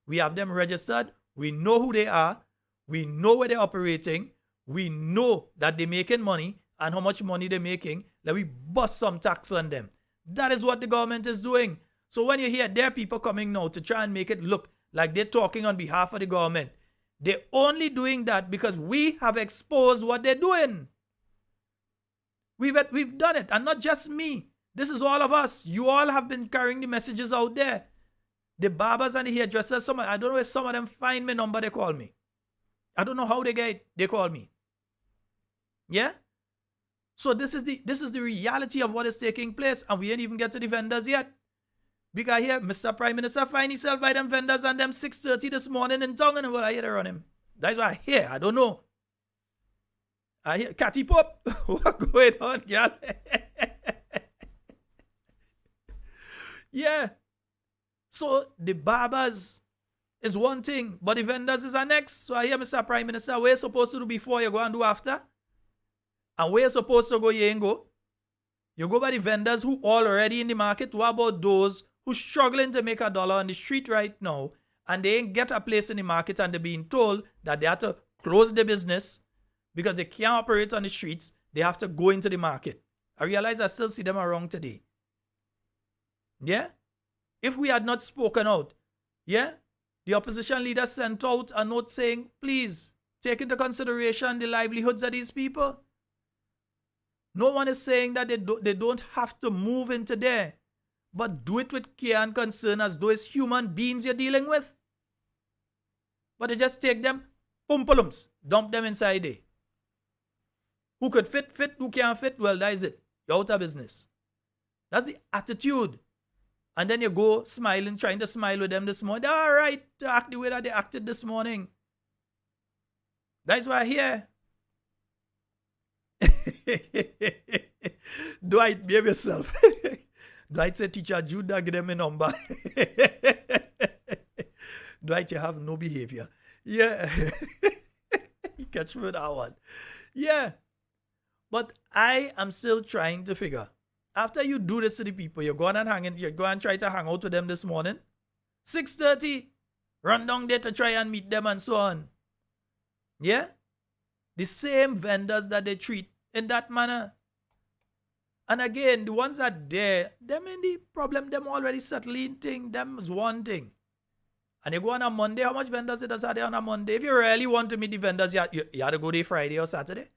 Speaker 7: We have them registered. We know who they are. We know where they're operating. We know that they're making money and how much money they're making. Let me bust some tax on them. That is what the government is doing. So when you hear there are people coming now to try and make it look like they're talking on behalf of the government, they're only doing that because we have exposed what they're doing. We've done it, and not just me. This is all of us. You all have been carrying the messages out there. The barbers and the hairdressers, I don't know if some of them find my number, they call me. I don't know how they get it, they call me. Yeah? So this is the reality of what is taking place, and we ain't even get to the vendors yet. Because here, Mr. Prime Minister find himself by them vendors and them 6:30 this morning in town, and what I hear they run him. That's what I hear. I don't know. I hear Catty Pop. What going on, girl? Yeah. So the barbers is one thing, but the vendors is the next. So I hear Mr. Prime Minister, where you supposed to do before, you go and do after? And where you supposed to go, you ain't go? You go by the vendors who already in the market. What about those who struggling to make $1 on the street right now, and they ain't get a place in the market, and they're being told that they have to close their business because they can't operate on the streets. They have to go into the market. I realize I still see them around today. Yeah? If we had not spoken out, yeah, the opposition leader sent out a note saying, please take into consideration the livelihoods of these people. No one is saying that they don't have to move into there, but do it with care and concern as though it's human beings you're dealing with. But they just take them, pumpalums, dump them inside there. Who could fit, who can't fit, well, that is it. You're out of business. That's the attitude. And then you go smiling, trying to smile with them this morning. They're all right to act the way that they acted this morning. That's why I hear. Dwight, behave yourself. Dwight said, Teacher Judah, give them a number. Dwight, you have no behavior. Yeah. You catch me with that one. Yeah. But I am still trying to figure. After you do this to the people, you're going and try to hang out with them this morning. 6:30. Run down there to try and meet them and so on. Yeah? The same vendors that they treat in that manner. And again, the ones that there, them in the problem, them already settling thing, them is one thing. And you go on a Monday, how much vendors it does are there on a Monday? If you really want to meet the vendors, you have to go there Friday or Saturday.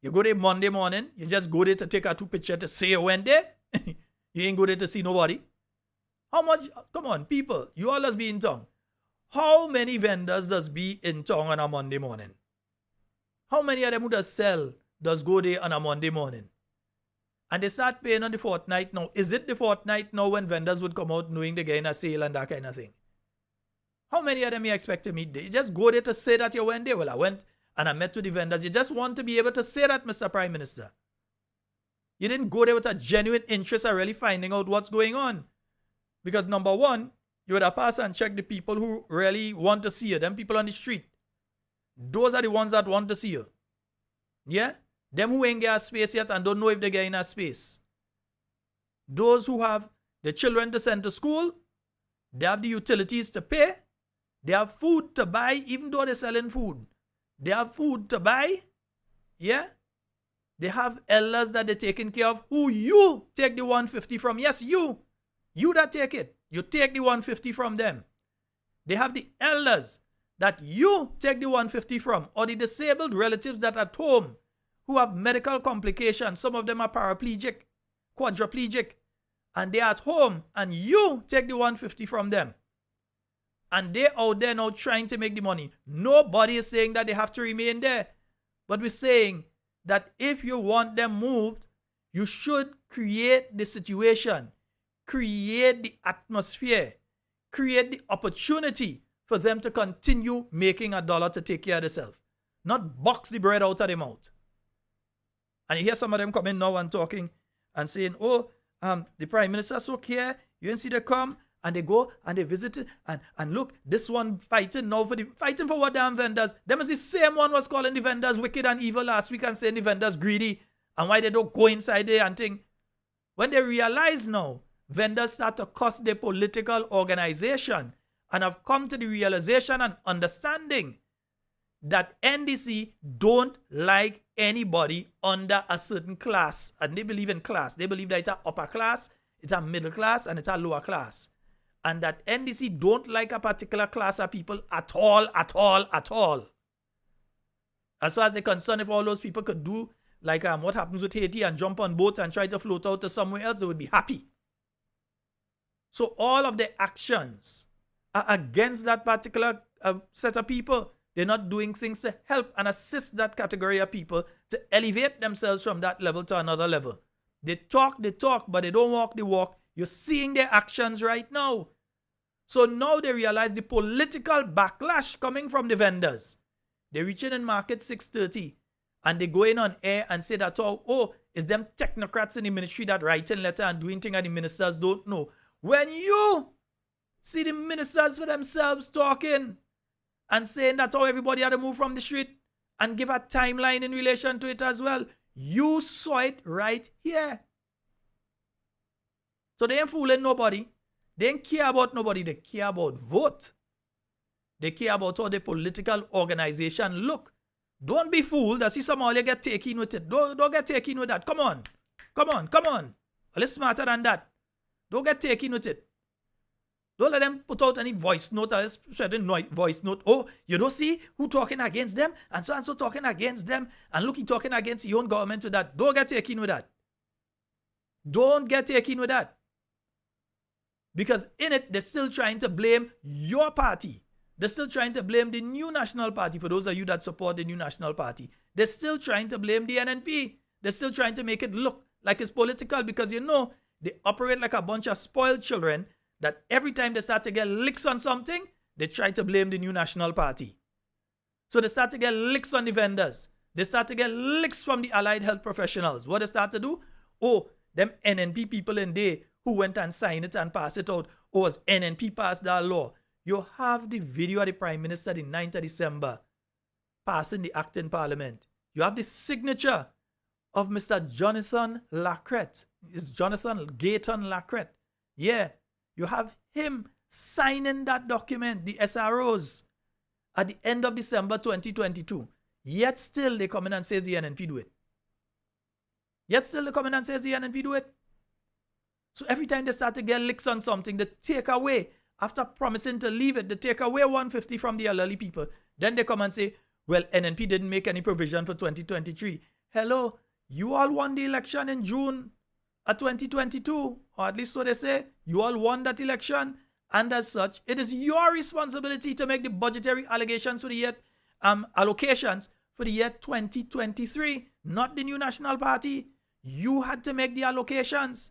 Speaker 7: You go there Monday morning, you just go there to take a 2 picture to say you went there. You ain't go there to see nobody. How much, come on, people, you all must be in town. How many vendors does be in town on a Monday morning? How many of them who does sell does go there on a Monday morning? And they start paying on the fortnight now. Is it the fortnight now when vendors would come out knowing they're getting a sale and that kind of thing? How many of them you expect to meet there? You just go there to say that you went there. Well, I went and I met with the vendors. You just want to be able to say that, Mr. Prime Minister. You didn't go there with a genuine interest of really finding out what's going on. Because number one, you would have passed and checked the people who really want to see you. Them people on the street. Those are the ones that want to see you. Yeah? Them who ain't get a space yet and don't know if they get in a space. Those who have the children to send to school, they have the utilities to pay, they have food to buy, even though they're selling food. They have food to buy. Yeah? They have elders that they're taking care of, who you take the 150 from. Yes, you. You that take it. You take the 150 from them. They have the elders that you take the 150 from, or the disabled relatives that are at home who have medical complications. Some of them are paraplegic, quadriplegic, and they're at home, and you take the 150 from them. And they're out there now trying to make the money. Nobody is saying that they have to remain there. But we're saying that if you want them moved, you should create the situation, create the atmosphere, create the opportunity for them to continue making a dollar to take care of themselves, not box the bread out of their mouth. And you hear some of them coming now and talking and saying, oh, the Prime Minister's so care, you didn't see they come, and they go and they visit it, and look, this one fighting now fighting for what damn vendors. Them is the same one was calling the vendors wicked and evil last week and saying the vendors greedy and why they don't go inside there and think. When they realize now, vendors start to cost their political organization and have come to the realization and understanding that NDC don't like anybody under a certain class. And they believe in class. They believe that it's an upper class, it's a middle class, and it's a lower class. And that NDC don't like a particular class of people at all. As far as they're concerned, if all those people could do like what happens with Haiti and jump on boats and try to float out to somewhere else, they would be happy. So all of their actions are against that particular set of people. They're not doing things to help and assist that category of people to elevate themselves from that level to another level. They talk, but they don't walk the walk. You're seeing their actions right now. So now they realize the political backlash coming from the vendors. They reach in market 6:30 and they go in on air and say that, oh, it's them technocrats in the ministry that writing letter and doing things and the ministers don't know. When you see the ministers for themselves talking and saying that everybody had to move from the street and give a timeline in relation to it as well, you saw it right here. So they ain't fooling nobody. They ain't care about nobody. They care about vote. They care about how the political organization look. Don't be fooled. I see some of you get taken with it. Don't get taken with that. Come on. A little smarter than that. Don't get taken with it. Don't let them put out any voice note or certain voice note. Oh, you don't see who talking against them and so talking against them and look, he talking against your own government with that. Don't get taken with that. Don't get taken with that. Because in it, they're still trying to blame your party. They're still trying to blame the New National Party. For those of you that support the New National Party, they're still trying to blame the NNP. They're still trying to make it look like it's political because, they operate like a bunch of spoiled children that every time they start to get licks on something, they try to blame the New National Party. So they start to get licks on the vendors. They start to get licks from the allied health professionals. What they start to do? Oh, them NNP people in there who went and signed it and passed it out. Oh, as NNP passed that law. You have the video of the Prime Minister the 9th of December passing the act in Parliament. You have the signature of Mr. Jonathan Lacrette. It's Jonathan Gayton Lacrette. Yeah, you have him signing that document, the SROs, at the end of December 2022. Yet still they come in and says the NNP do it. So every time they start to get licks on something, they take away, after promising to leave it, they take away 150 from the elderly people. Then they come and say, well, NNP didn't make any provision for 2023. Hello, you all won the election in June of 2022, or at least so they say. You all won that election, and as such, it is your responsibility to make the budgetary allocations for the year, allocations for the year 2023, not the New National Party. You had to make the allocations.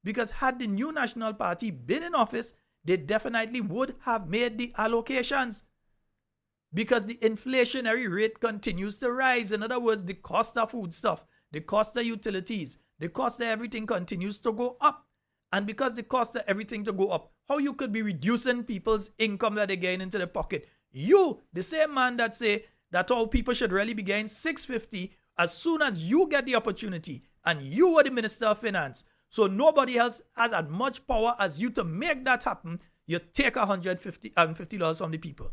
Speaker 7: Because had the New National Party been in office, they definitely would have made the allocations. Because the inflationary rate continues to rise. In other words, the cost of foodstuff, the cost of utilities, the cost of everything continues to go up. And because the cost of everything to go up, how you could be reducing people's income that they're getting into their pocket? You, the same man that say that all people should really be getting $650 as soon as you get the opportunity, and you were the Minister of Finance. So nobody else has as much power as you to make that happen. You take $150 from the people.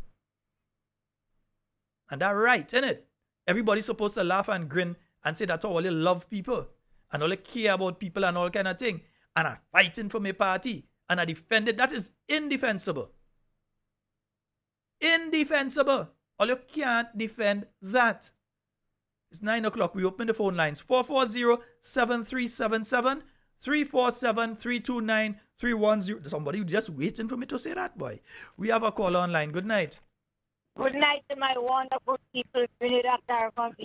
Speaker 7: And that's right, isn't it? Everybody's supposed to laugh and grin and say that all they love people and all they care about people and all kind of thing. And are fighting for my party and are defended. That is indefensible. Indefensible. All you can't defend that. It's 9 o'clock. We open the phone lines. 440-7377, 347-329-310. Somebody just waiting for me to say that, boy. We have a call online. Good night.
Speaker 15: Good night to my wonderful people. Trinidad Caravan,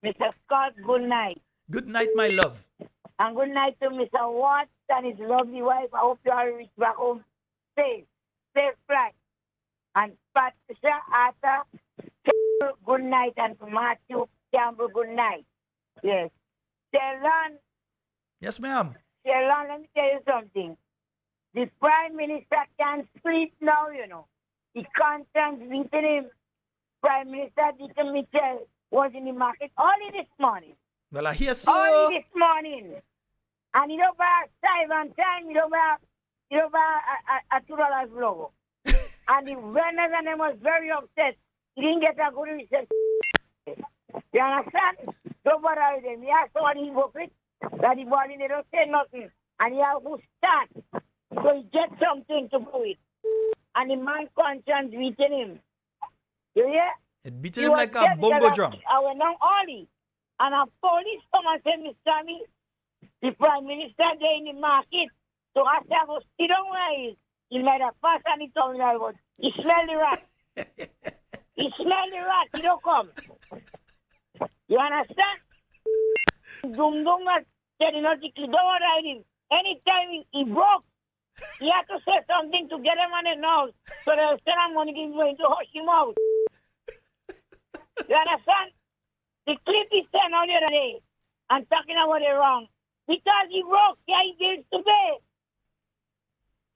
Speaker 15: Mr. Scott, good night.
Speaker 7: Good night, my love.
Speaker 15: And good night to Mr. Watts and his lovely wife. I hope you all reach back home safe. Safe flight. And Patricia Arthur, good night. And to Matthew Campbell, good night. Yes. Shalon.
Speaker 7: Yes, ma'am.
Speaker 15: Shalon, let me tell you something. The Prime Minister can't sleep now, you know. He conscience beating him. Prime Minister Dickie Mitchell was in the market only this morning.
Speaker 7: Well, I hear so.
Speaker 15: Only this morning. And you don't buy time and time, you don't buy a $2 logo. And the vendors and them was very upset. He didn't get a good research. You understand? Don't bother with them. He has somebody hypocrite that the body they don't say nothing. And he has to start. So he gets something to go with. And the man conscience beating him. You hear?
Speaker 7: It beating him like a bongo drum.
Speaker 15: I went down early. And a police come and say, Mr. Sammy, the Prime Minister there in the market. So after I go sit down where he is, he made a pass and he told me I was. He smelled the rat. He smelled the rat. He don't come. You understand? Dum Dum said, you know, don't ride him. Anytime he broke, he had to say something to get him on the nose. So they'll send him money to hush him out. You understand? The clip he sent on the other day and talking about it wrong. Because he broke, yeah, he bills to pay.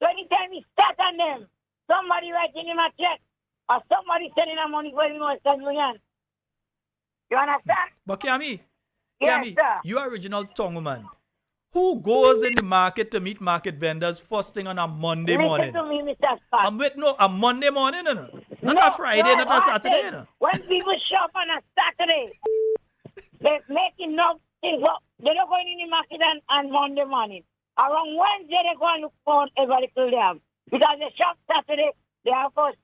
Speaker 15: So anytime he start on them, somebody writing him a check or somebody sending him money for him or $10 million. You understand?
Speaker 7: But Kiami,
Speaker 15: Yes, sir.
Speaker 7: you are original Tongue man. Who goes in the market to meet market vendors first thing on a Monday morning?
Speaker 15: Listen to me, Mr. Scott.
Speaker 7: I'm with a Monday morning, no? Not a Friday, not a Saturday, no?
Speaker 15: When people shop on a Saturday, they're making no things up. They don't go in the market on Monday morning. Around Wednesday, they go and look for everybody to them. Because they shop Saturday, they have for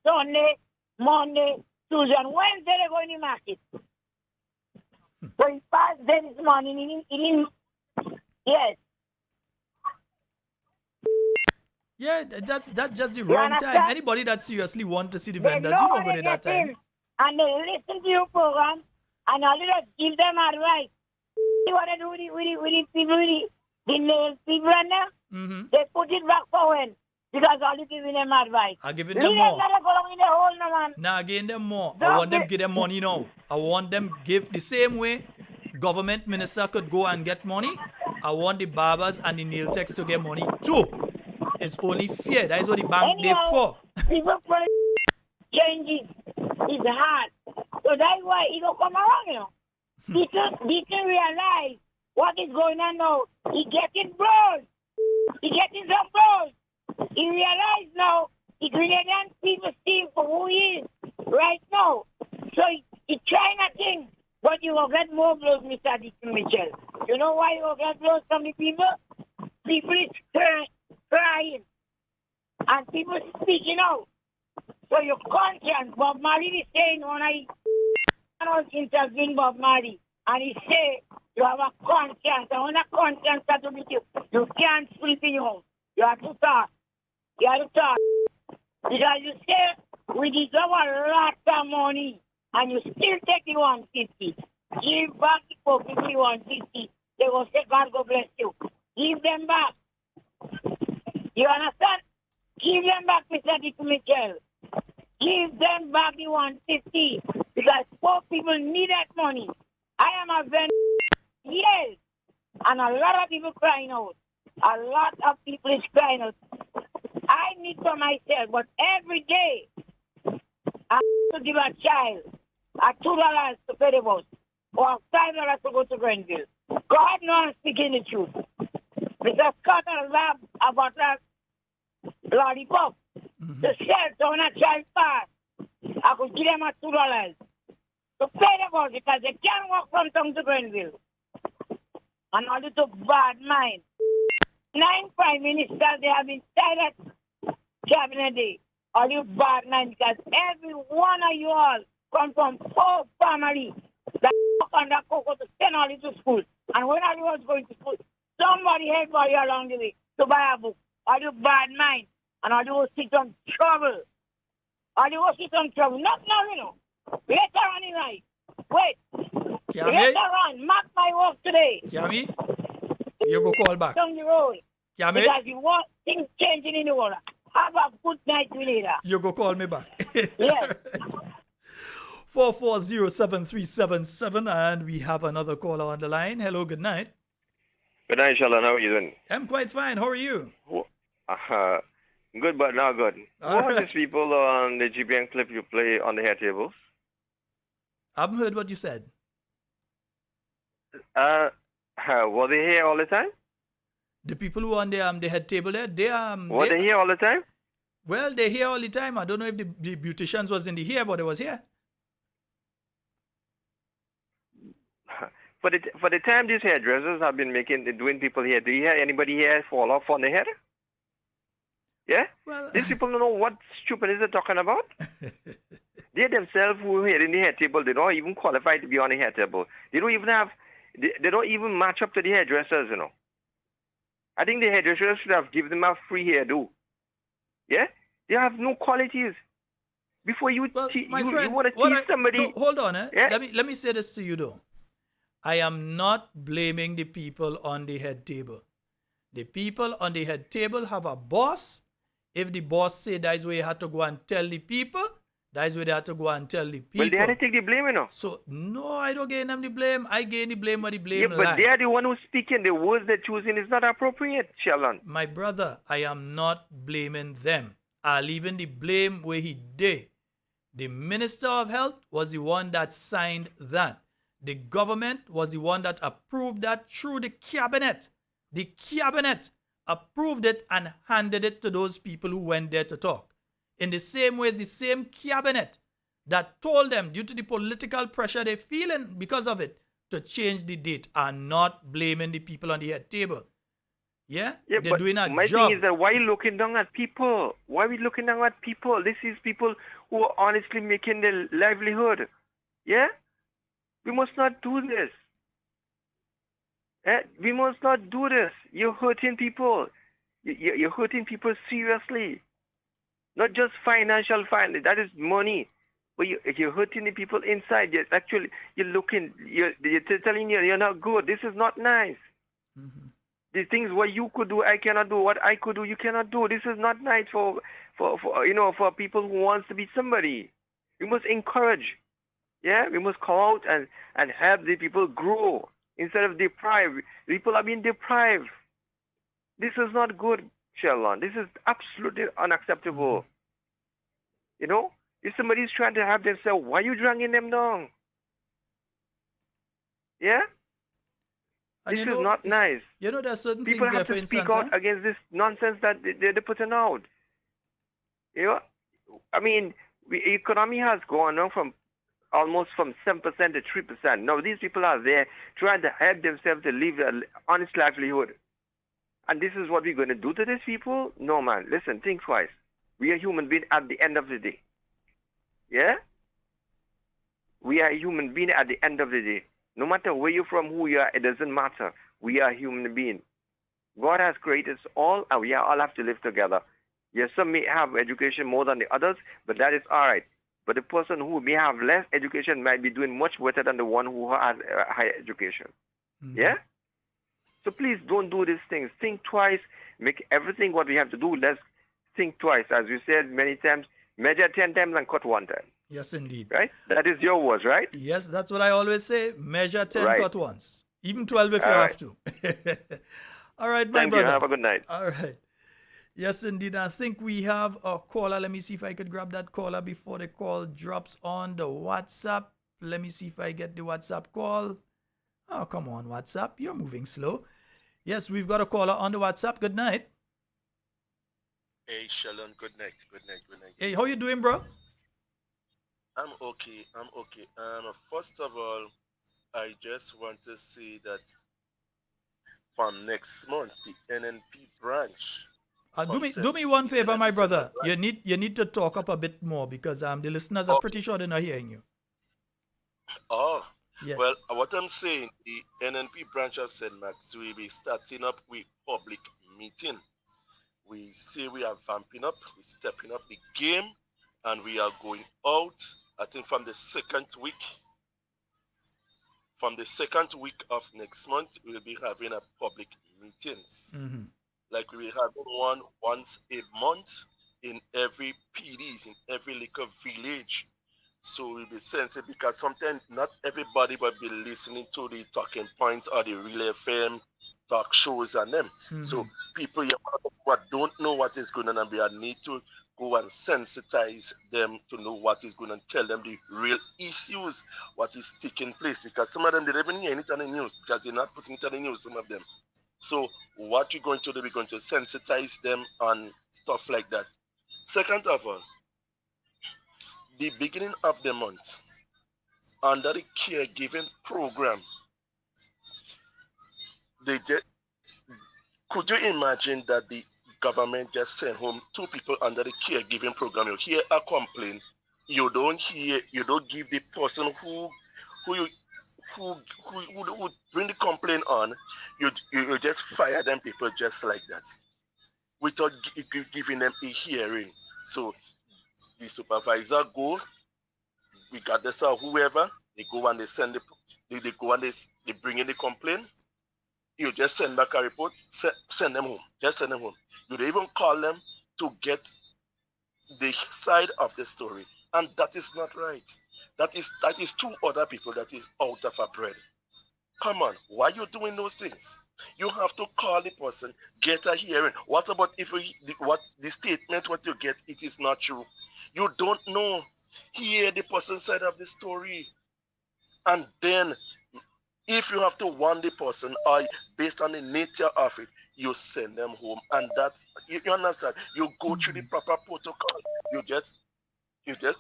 Speaker 15: Sunday, Monday, Tuesday, and Wednesday, they go in the market. So he passed there this morning, he didn't, yes.
Speaker 7: Yeah, that's just the wrong time. Anybody that seriously want to see the vendors, you don't go there that time.
Speaker 15: And they listen to your program, and all you just give them advice. See what they do with the people, the nail people and them?
Speaker 7: Mm-hmm.
Speaker 15: They put it back for when. Because all you giving them advice.
Speaker 7: I'm giving them more. Nah, giving them more. I want them give them money now. I want them give the same way government minister could go and get money. I want the barbers and the nail techs to get money too. It's only fair. That is what the bank they for.
Speaker 15: People changes is hard. So that's why he don't come around, you know. He can realize what is going on now. He getting broad. He getting some broad. He realized now the Grenadian people see him for who he is right now. So he trying a thing, but you will get more blows, Mr. Dickie Mitchell. You know why you will get blows from the people? People is crying. And people speaking out. So your conscience, Bob Marley is saying when I intervene Bob Marley, and he say you have a conscience, and when a conscience has to be you can't sleep in your house. You have to talk. You have to talk. Because you say we deserve a lot of money, and you still take the 150. Give back the poor people the 150. They will say, God go bless you. Give them back. You understand? Give them back, Mr. Dickie Mitchell. Give them back the 150. Because poor people need that money. I am a vendor. Yes. And a lot of people crying out. A lot of people is crying out. I need for myself, but every day I have to give a child $2 to pay the bus or $5 to go to Grenville. God knows I'm speaking the truth. Because Scott has about that lollipop. The shelter when a child pass, I could give them $2 to pay the bus because they can't walk from town to Grenville. And all the bad mind. 9 prime ministers, they have been silent cabinet day. All you bad mind because every one of you all come from poor family that work on that cocoa to send all you to school. And when all you was going to school, somebody help you along the way to buy a book. All you bad mind. And all you will sit on trouble. All you will sit on trouble. Not now, you know. Later on in life. Wait. Later on, mark my work today.
Speaker 7: Kiami, you go call back.
Speaker 15: Down the road.
Speaker 7: Kiami,
Speaker 15: because you want things changing in the world. Have a good night, later.
Speaker 7: You go call me back.
Speaker 15: Yes.
Speaker 7: 4407377 and we have another caller on the line. Hello, good night.
Speaker 16: Good night, Sheldon. How are you doing?
Speaker 7: I'm quite fine. How are you?
Speaker 16: Good, but not good.
Speaker 7: All
Speaker 16: Who are
Speaker 7: right.
Speaker 16: these people on the GBN clip you play on the hair tables?
Speaker 7: I haven't heard what you said.
Speaker 16: Were they here all the time?
Speaker 7: The people who are on the head table there,
Speaker 16: Were they here all the time?
Speaker 7: Well, they're here all the time. I don't know if the beauticians was in the here, but they was here.
Speaker 16: For the time these hairdressers have been doing people here, do you hear anybody here fall off on the head? Yeah?
Speaker 7: Well,
Speaker 16: these people don't know what stupidness they're talking about. They themselves who are here in the hair table, they don't even qualify to be on the hair table. They don't even have, they don't even match up to the hairdressers, you know. I think the hairdressers should have given them a free hairdo. Yeah? They have no qualities. Before you, you want to teach somebody.
Speaker 7: No, hold on,
Speaker 16: Yeah?
Speaker 7: Let me say this to you though. I am not blaming the people on the head table. The people on the head table have a boss. If the boss say that's where you have to go and tell the people, that's where they have to go and tell the people.
Speaker 16: Well, they had to take the blame, you know.
Speaker 7: So, no, I don't give them the blame. I give the blame where the blame
Speaker 16: Yeah, but
Speaker 7: lie.
Speaker 16: they are the one who's speaking. The words they're choosing is not appropriate, Sheldon.
Speaker 7: My brother, I am not blaming them. I leaving the blame where he did. The Minister of Health was the one that signed that. The government was the one that approved that through the cabinet. The cabinet approved it and handed it to those people who went there to talk. In the same way as the same cabinet that told them, due to the political pressure they're feeling because of it, to change the date, are not blaming the people on the head table. Yeah?
Speaker 16: Yeah,
Speaker 7: They're
Speaker 16: but
Speaker 7: doing a
Speaker 16: my
Speaker 7: job.
Speaker 16: thing is that why are you looking down at people? Why are we looking down at people? This is people who are honestly making their livelihood. Yeah? We must not do this. We must not do this. You're hurting people. You're hurting people seriously. Not just financial fine. That is money. But you're hurting the people inside. You're telling you you're not good. This is not nice.
Speaker 7: Mm-hmm.
Speaker 16: The things what you could do, I cannot do. What I could do, you cannot do. This is not nice for people who wants to be somebody. We must encourage. Yeah, we must come out and help the people grow instead of deprive. People are being deprived. This is not good, Sheldon. This is absolutely unacceptable. You know, if somebody is trying to help themselves, why are you dragging them down? Yeah? This is not nice.
Speaker 7: You know, there are certain
Speaker 16: people
Speaker 7: things
Speaker 16: have
Speaker 7: there,
Speaker 16: to
Speaker 7: for
Speaker 16: speak
Speaker 7: instance,
Speaker 16: out against this nonsense that they're putting out. You know, I mean, the economy has gone on from almost from 7% to 3%. Now these people are there trying to help themselves to live an honest livelihood. And this is what we're going to do to these people? No, man. Listen, think twice. We are human beings at the end of the day. Yeah? We are human beings at the end of the day. No matter where you're from, who you are, it doesn't matter. We are human beings. God has created us all, and we all have to live together. Yes, some may have education more than the others, but that is all right. But the person who may have less education might be doing much better than the one who has higher education.
Speaker 7: Mm-hmm.
Speaker 16: Yeah? So please don't do these things. Think twice. Make everything what we have to do. Let's think twice. As you said many times, measure 10 times and cut 1 time.
Speaker 7: Yes, indeed.
Speaker 16: Right? That is your words, right?
Speaker 7: Yes, that's what I always say. Measure 10,
Speaker 16: Right.
Speaker 7: cut once. Even 12 if you
Speaker 16: All
Speaker 7: have to. All right, my
Speaker 16: Thank
Speaker 7: brother.
Speaker 16: you. Have a good night.
Speaker 7: All right. Yes, indeed. I think we have a caller. Let me see if I could grab that caller before the call drops on the WhatsApp. Let me see if I get the WhatsApp call. Oh, come on, WhatsApp. You're moving slow. Yes, we've got a caller on the WhatsApp. Good night.
Speaker 17: Hey, Shalom. Good night. Good night. Good night.
Speaker 7: Hey, how you doing, bro?
Speaker 17: I'm okay. I'm okay. First of all, I just want to say that from next month, the NNP branch.
Speaker 7: Do me one favor, my brother. You need to talk up a bit more because the listeners are pretty sure they're not hearing you.
Speaker 17: Oh,
Speaker 7: Yeah.
Speaker 17: well, what I'm saying, the NNP branch of St. Max will be starting up with public meeting. We say we are vamping up, we're stepping up the game, and we are going out. I think from the second week of next month, we'll be having a public meetings.
Speaker 7: Mm-hmm.
Speaker 17: Like we will have one once a month in every PDs, in every little village. So we'll be sensitive because sometimes not everybody will be listening to the talking points or the Real FM talk shows and them.
Speaker 7: Mm-hmm.
Speaker 17: So people who don't know what is going on, and we need to go and sensitize them to know what is going on, tell them the real issues, what is taking place, because some of them, they don't even hear it on the news because they're not putting it on the news, some of them. So what we're going to do, we're going to sensitize them on stuff like that. Second of all, the beginning of the month, under the caregiving program, could you imagine that the government just sent home 2 people under the caregiving program? You hear a complaint, you don't give the person who bring the complaint on, you just fire them people just like that, without giving them a hearing. So the supervisor go, regardless of whoever, they go and they they bring in the complaint. You just send back a report, send them home. Just send them home. You don't even call them to get the side of the story. And that is not right. That is 2 other people that is out of a bread. Come on, why are you doing those things? You have to call the person, get a hearing. What about if the statement what you get, it is not true? You don't know. Hear the person's side of the story. And then if you have to warn the person, or based on the nature of it, you send them home. And that, you understand, you go through the proper protocol. You just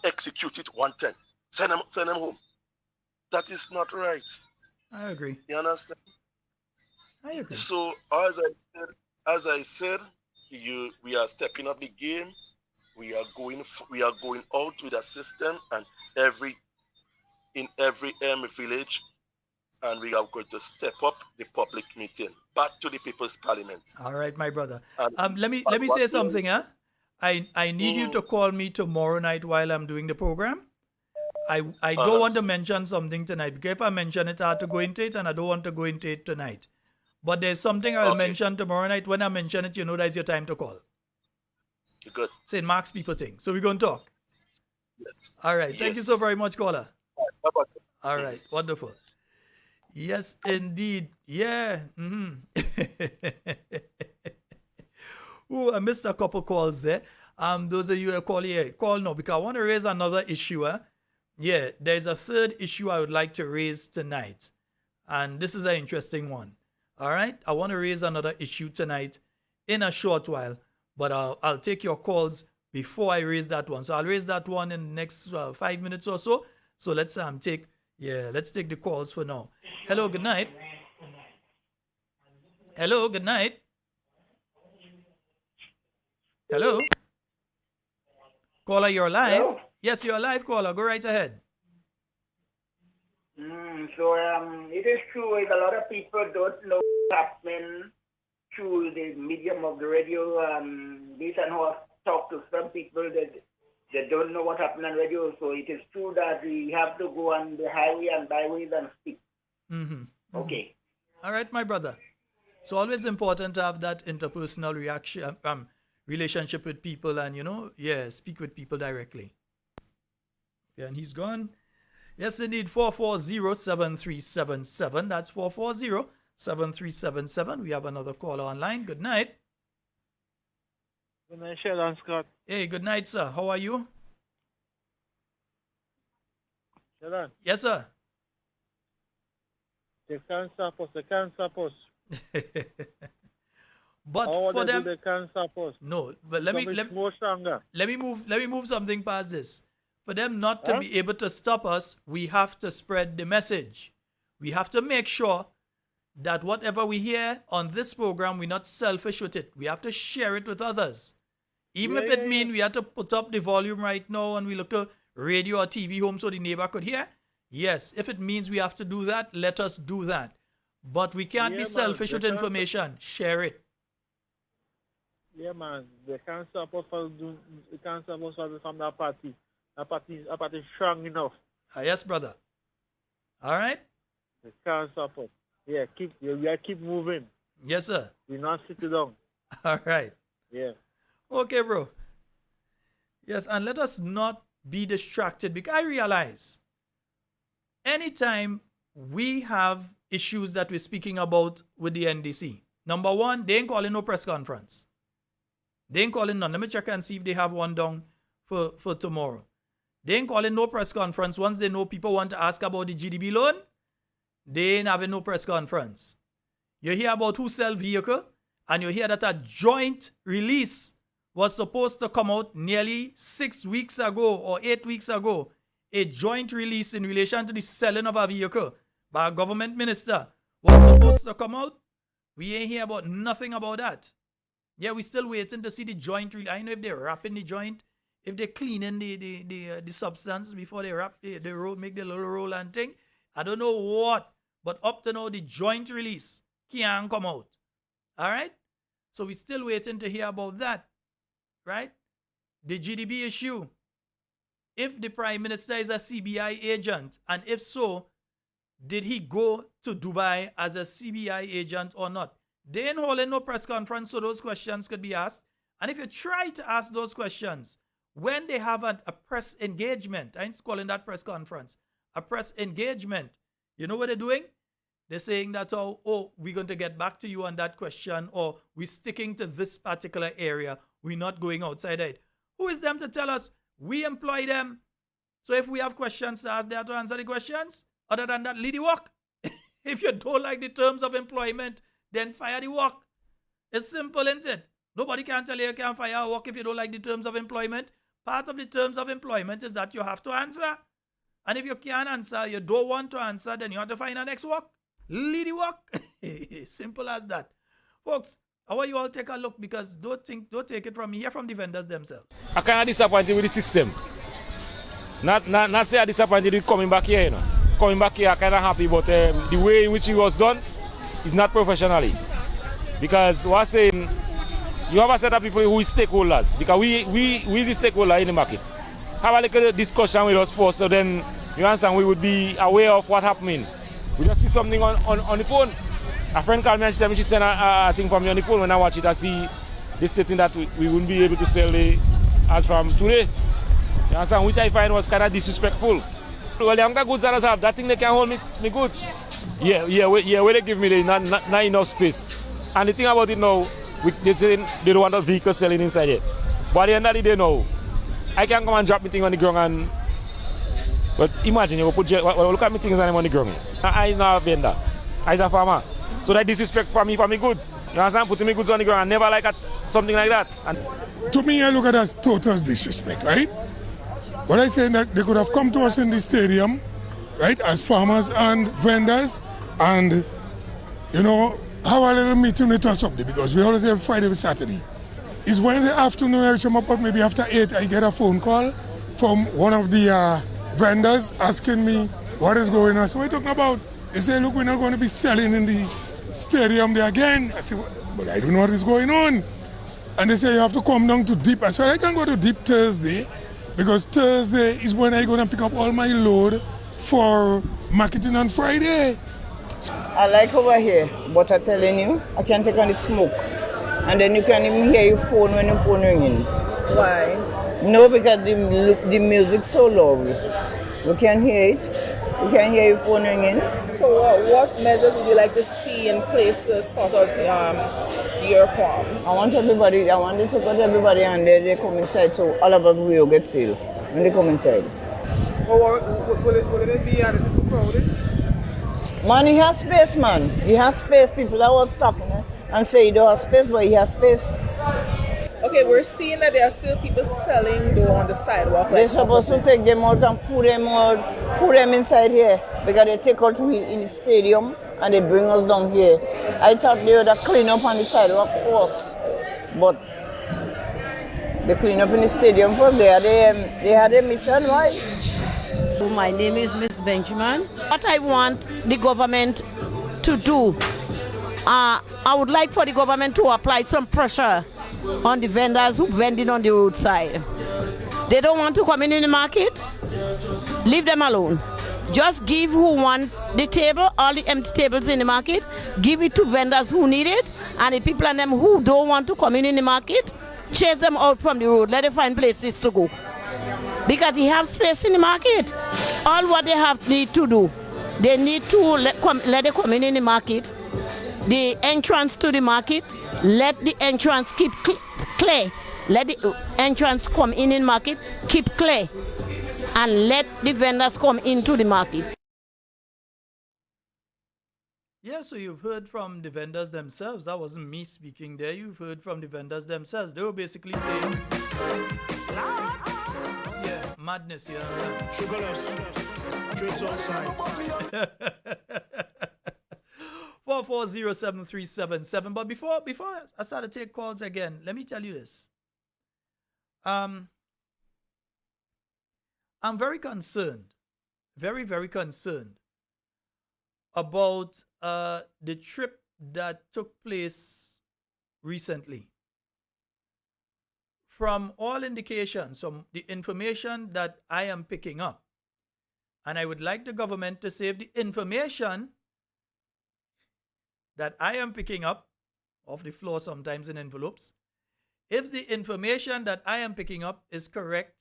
Speaker 17: execute it one time. Send them home. That is not right.
Speaker 7: I agree.
Speaker 17: You understand?
Speaker 7: I agree.
Speaker 17: So as I said, we are stepping up the game. We are going out with a system, and in every village, and we are going to step up the public meeting back to the People's Parliament.
Speaker 7: All right, my brother. Let me say something, huh? I need you to call me tomorrow night while I'm doing the program. I don't want to mention something tonight, because if I mention it, I have to go into it, and I don't want to go into it tonight. But there's something I'll mention tomorrow night. When I mention it, you know that's your time to call.
Speaker 17: Good.
Speaker 7: St. Mark's people thing. So we're going to talk.
Speaker 17: Yes.
Speaker 7: All right. Thank you so very much, caller.
Speaker 17: Bye-bye.
Speaker 7: All right. Wonderful. Yes, indeed. Yeah. Oh, I missed a couple calls there. Those of you that call here, call now, because I want to raise another issue. Yeah, there's a third issue I would like to raise tonight. And this is an interesting one. All right? I want to raise another issue tonight in a short while. But I'll take your calls before I raise that one. So I'll raise that one in the next 5 minutes or so. So let's take the calls for now. Hello, good night. Hello, good night. Hello. Caller, you're live.
Speaker 18: Hello?
Speaker 7: Yes, you're live, caller. Go right ahead.
Speaker 18: It is true that a lot of people don't know what's happening through the medium of the radio. Based on how I've talked to some people that they don't know what happened on radio. So it is true that we have to go on the highway and byways and speak. Okay.
Speaker 7: All right, my brother. So always important to have that interpersonal relationship with people, and speak with people directly. Okay, and he's gone. Yes, indeed, 440-7377. That's 440-7377. We have another caller online. Good night.
Speaker 19: Good night, Sheldon Scott.
Speaker 7: Hey, good night, sir. How are you?
Speaker 19: Sheldon.
Speaker 7: Yes, sir.
Speaker 19: They can't stop us. They can't stop us.
Speaker 7: But for them,
Speaker 19: they can't stop us.
Speaker 7: No, but let me move something past this. For them not to be able to stop us, we have to spread the message. We have to make sure that whatever we hear on this program, we're not selfish with it. We have to share it with others. Even if it means we have to put up the volume right now and we look at radio or TV home so the neighbor could hear. Yes, if it means we have to do that, let us do that. But we can't be selfish with information. Share it.
Speaker 19: Yeah, man. They can't stop us from that party. That party is strong enough.
Speaker 7: Yes, brother. All right?
Speaker 19: They can't stop us. Yeah, keep moving.
Speaker 7: Yes, sir.
Speaker 19: We're not sitting down.
Speaker 7: All right.
Speaker 19: Yeah.
Speaker 7: Okay, bro. Yes, and let us not be distracted because I realize anytime we have issues that we're speaking about with the NDC, number one, they ain't calling no press conference. They ain't calling none. Let me check and see if they have one down for tomorrow. They ain't calling no press conference. Once they know people want to ask about the GDB loan, they ain't having no press conference. You hear about who sell vehicle, and you hear that a joint release was supposed to come out nearly 6 weeks ago or 8 weeks ago. A joint release in relation to the selling of a vehicle by a government minister was supposed to come out. We ain't hear about nothing about that. Yeah, we still waiting to see the joint release. I know if they're wrapping the joint, if they're cleaning the substance before they wrap the roll, make the little roll and thing. I don't know what, but up to now the joint release can't come out. All right? So we're still waiting to hear about that. Right? The GDB issue. If the Prime Minister is a CBI agent, and if so, did he go to Dubai as a CBI agent or not? They ain't holding no press conference so those questions could be asked. And if you try to ask those questions, when they have a press engagement, I ain't calling that press conference, a press engagement, you know what they're doing? They're saying that, oh, we're going to get back to you on that question, or we're sticking to this particular area. We're not going outside it. Who is them to tell us? We employ them. So if we have questions to ask, they have to answer the questions. Other than that, lead the work. If you don't like the terms of employment, then fire the work. It's simple, isn't it? Nobody can tell you can't fire a work if you don't like the terms of employment. Part of the terms of employment is that you have to answer. And if you can't answer, you don't want to answer, then you have to find a next work. Lead the work. Simple as that. Folks, I want you all take a look because don't take it from me. Hear from the vendors themselves.
Speaker 20: I kind of disappointed with the system. Not say I'm disappointed with coming back here, you know. Coming back here, I'm kind of happy, but the way in which it was done is not professionally. Because we're saying, you have a set of people who is stakeholders. Because we is the stakeholder in the market. Have a little discussion with us first, so then you understand we would be aware of what happening. We just see something on the phone. A friend called me and she sent a thing from me on the phone. When I watch it, I see this stating that we wouldn't be able to sell it as from today. You understand? Which I find was kind of disrespectful. Well, the younger goods that I have, that thing they can hold me goods. Yeah, where they give me not enough space. And the thing about it now, they don't want a vehicle selling inside it. But at the end of the day now, I can come and drop my thing on the ground and... But imagine, you look at me things and I'm on the ground. I am not a vendor. I am a farmer. So that disrespect for me goods. You understand? Putting me goods on the ground. I never like something like that. And
Speaker 21: to me, I look at that as total disrespect, right? But I say that they could have come to us in the stadium, right, as farmers and vendors, and, you know, have a little meeting with us up there, because we always have Friday and Saturday. It's Wednesday afternoon, I come up, maybe after 8, I get a phone call from one of the vendors asking me what is going on. So what are you talking about? They say, look, we're not going to be selling in the stadium there again. I say, well, but I don't know what is going on. And they say, you have to come down to Deep. I said, I can go to Deep Thursday, because Thursday is when I'm going to pick up all my load for marketing on Friday.
Speaker 22: I like over here, but I'm telling you, I can take on the smoke. And then you can't even hear your phone when your phone ringing.
Speaker 23: Why?
Speaker 22: No, because the music's so loud. You can't hear it. We can hear your phone ringing.
Speaker 1: So what measures would you like to see in place to sort out your qualms?
Speaker 22: I want to support everybody and they come inside so all of us will get sealed when they come inside.
Speaker 1: Or will it be a little crowded?
Speaker 22: Man, he has space, man. He has space. People that was talking and say he don't have space, but he has space.
Speaker 1: Okay, we're seeing that there are still people selling though on the sidewalk.
Speaker 22: They're supposed to take them out and put them inside here because they take out we in the stadium and they bring us down here. I thought they would clean up on the sidewalk first, but they clean up in the stadium first. They had a mission, right?
Speaker 4: My name is Miss Benjamin. What I want the government to do, I would like for the government to apply some pressure on the vendors who vending on the roadside. They don't want to come in the market, leave them alone. Just give who want the table, all the empty tables in the market, give it to vendors who need it, and the people and them who don't want to come in the market, chase them out from the road, let them find places to go. Because they have space in the market. All what they need to do, they need to let them come in the market. The entrance to the market, let the entrance keep clear. Let the entrance come in the market, keep clear. And let the vendors come into the market.
Speaker 7: Yeah, so you've heard from the vendors themselves. That wasn't me speaking there. You've heard from the vendors themselves. They were basically saying, yeah, madness, yeah.
Speaker 2: Triple S. Trips outside.
Speaker 7: 4407377. But before I start to take calls again, let me tell you this. I'm very concerned, very, very concerned about the trip that took place recently. From all indications, from the information that I am picking up, and I would like the government to save the information that I am picking up off the floor sometimes in envelopes. If the information that I am picking up is correct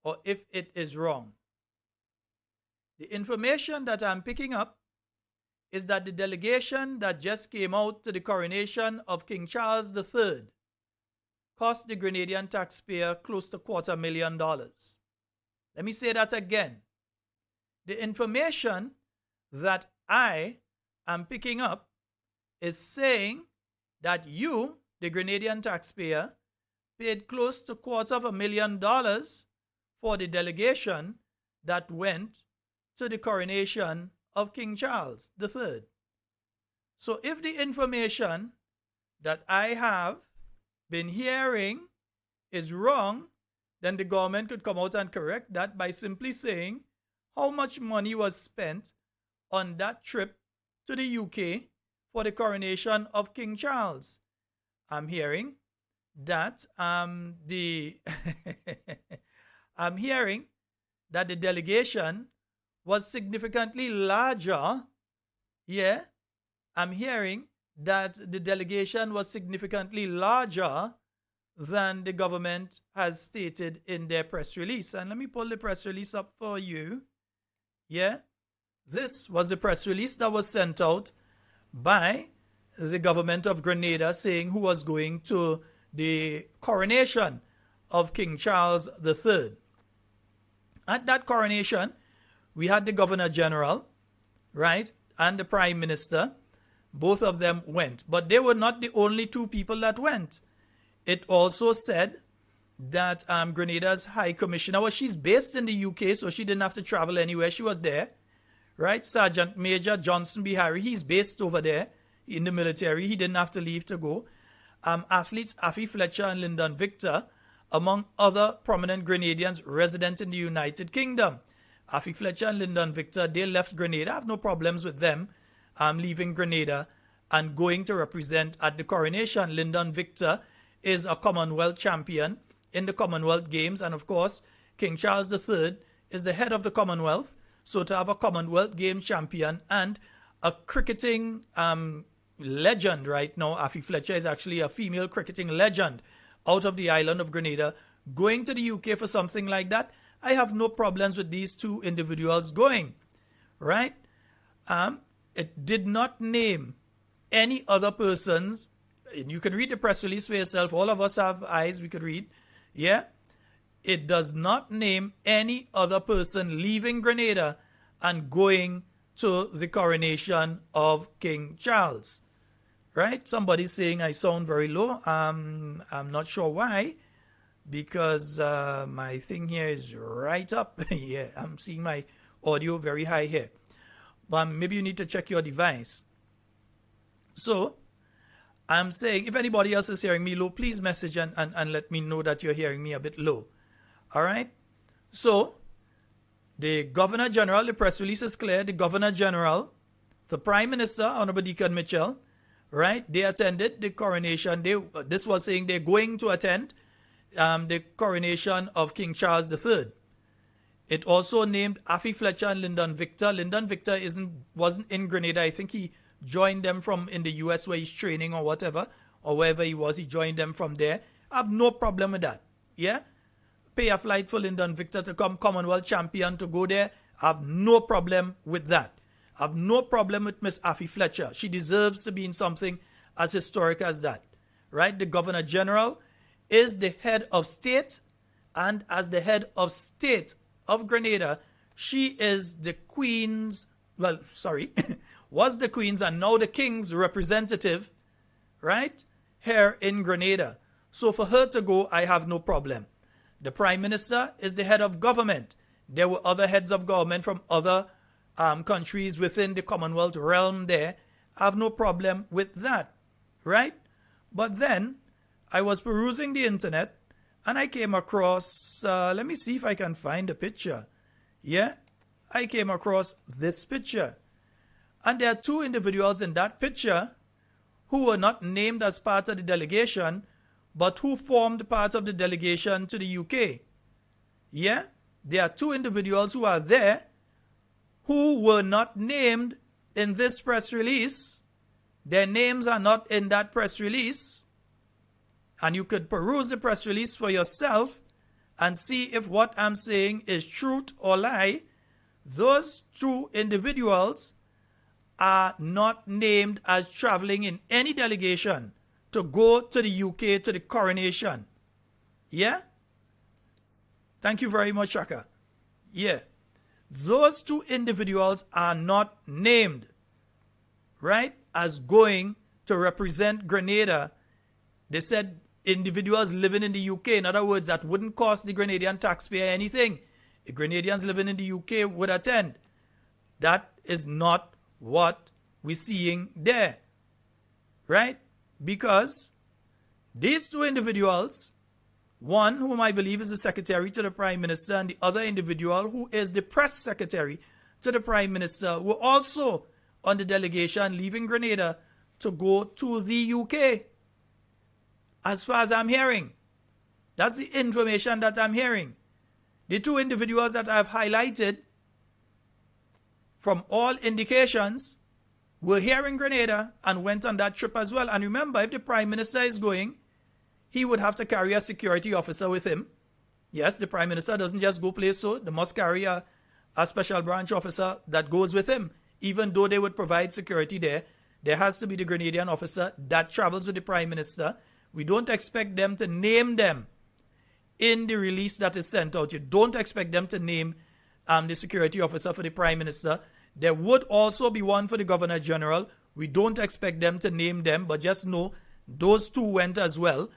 Speaker 7: or if it is wrong. The information that I'm picking up is that the delegation that just came out to the coronation of King Charles III cost the Grenadian taxpayer close to $250,000. Let me say that again. The information that I am picking up is saying that you, the Grenadian taxpayer, paid close to $250,000 for the delegation that went to the coronation of King Charles III. So if the information that I have been hearing is wrong, then the government could come out and correct that by simply saying how much money was spent on that trip to the UK for the coronation of King Charles. I'm hearing that the delegation was significantly larger. Yeah, I'm hearing that the delegation was significantly larger than the government has stated in their press release. And let me pull the press release up for you. Yeah, this was the press release that was sent out by the government of Grenada saying who was going to the coronation of King Charles III. At that coronation, we had the Governor General, right, and the Prime Minister. Both of them went, but they were not the only two people that went. It also said that Grenada's High Commissioner, well, she's based in the UK, so she didn't have to travel anywhere. She was there, right? Sergeant Major Johnson Bihari, he's based over there in the military. He didn't have to leave to go. Athletes Afi Fletcher and Lyndon Victor, among other prominent Grenadians resident in the United Kingdom. Afi Fletcher and Lyndon Victor, they left Grenada. I have no problems with them leaving Grenada and going to represent at the coronation. Lyndon Victor is a Commonwealth champion in the Commonwealth Games, and of course, King Charles III is the head of the Commonwealth. So to have a Commonwealth Games champion and a cricketing legend right now, Afi Fletcher is actually a female cricketing legend out of the island of Grenada, going to the UK for something like that, I have no problems with these two individuals going. right? It did not name any other persons. And you can read the press release for yourself. All of us have eyes, we could read. Yeah? It does not name any other person leaving Grenada and going to the coronation of King Charles. Right? Somebody's saying I sound very low. I'm not sure why. Because my thing here is right up. Yeah, I'm seeing my audio very high here. But maybe you need to check your device. So, I'm saying, if anybody else is hearing me low, please message and let me know that you're hearing me a bit low. All right? So, the Governor General, the press release is clear. The Governor General, the Prime Minister, Honorable Deacon Mitchell, right? They attended the coronation. This was saying they're going to attend the coronation of King Charles III. It also named Afi Fletcher and Lyndon Victor. Lyndon Victor wasn't in Grenada. I think he joined them from in the US where he's training or whatever, or wherever he was. He joined them from there. I have no problem with that. Yeah? Pay a flight for Lyndon Victor to come Commonwealth champion to go there. I have no problem with that. I have no problem with Miss Afi Fletcher. She deserves to be in something as historic as that. Right? The Governor General is the head of state, and as the head of state of Grenada, she is the Queen's, was the Queen's and now the King's representative, right, here in Grenada. So for her to go, I have no problem. The Prime Minister is the head of government. There were other heads of government from other countries within the Commonwealth realm there. I have no problem with that, right? But then I was perusing the internet and I came across, let me see if I can find a picture. Yeah, I came across this picture. And there are two individuals in that picture who were not named as part of the delegation, but who formed part of the delegation to the UK. Yeah, there are two individuals who are there who were not named in this press release. Their names are not in that press release. And you could peruse the press release for yourself and see if what I'm saying is truth or lie. Those two individuals are not named as traveling in any delegation to go to the UK to the coronation. Yeah? Thank you very much, Shaka. Yeah. Those two individuals are not named, right, as going to represent Grenada. They said individuals living in the UK. In other words, that wouldn't cost the Grenadian taxpayer anything. The Grenadians living in the UK would attend. That is not what we're seeing there, right? Because these two individuals, one whom I believe is the secretary to the Prime Minister and the other individual who is the press secretary to the Prime Minister, were also on the delegation leaving Grenada to go to the UK. As far as I'm hearing, that's the information that I'm hearing. The two individuals that I've highlighted, from all indications, were here in Grenada and went on that trip as well. And remember, if the Prime Minister is going, he would have to carry a security officer with him. Yes, the Prime Minister doesn't just go place so. They must carry a special branch officer that goes with him. Even though they would provide security there, there has to be the Grenadian officer that travels with the Prime Minister. We don't expect them to name them in the release that is sent out. You don't expect them to name the security officer for the Prime Minister. There would also be one for the Governor General. We don't expect them to name them, but just know those two went as well.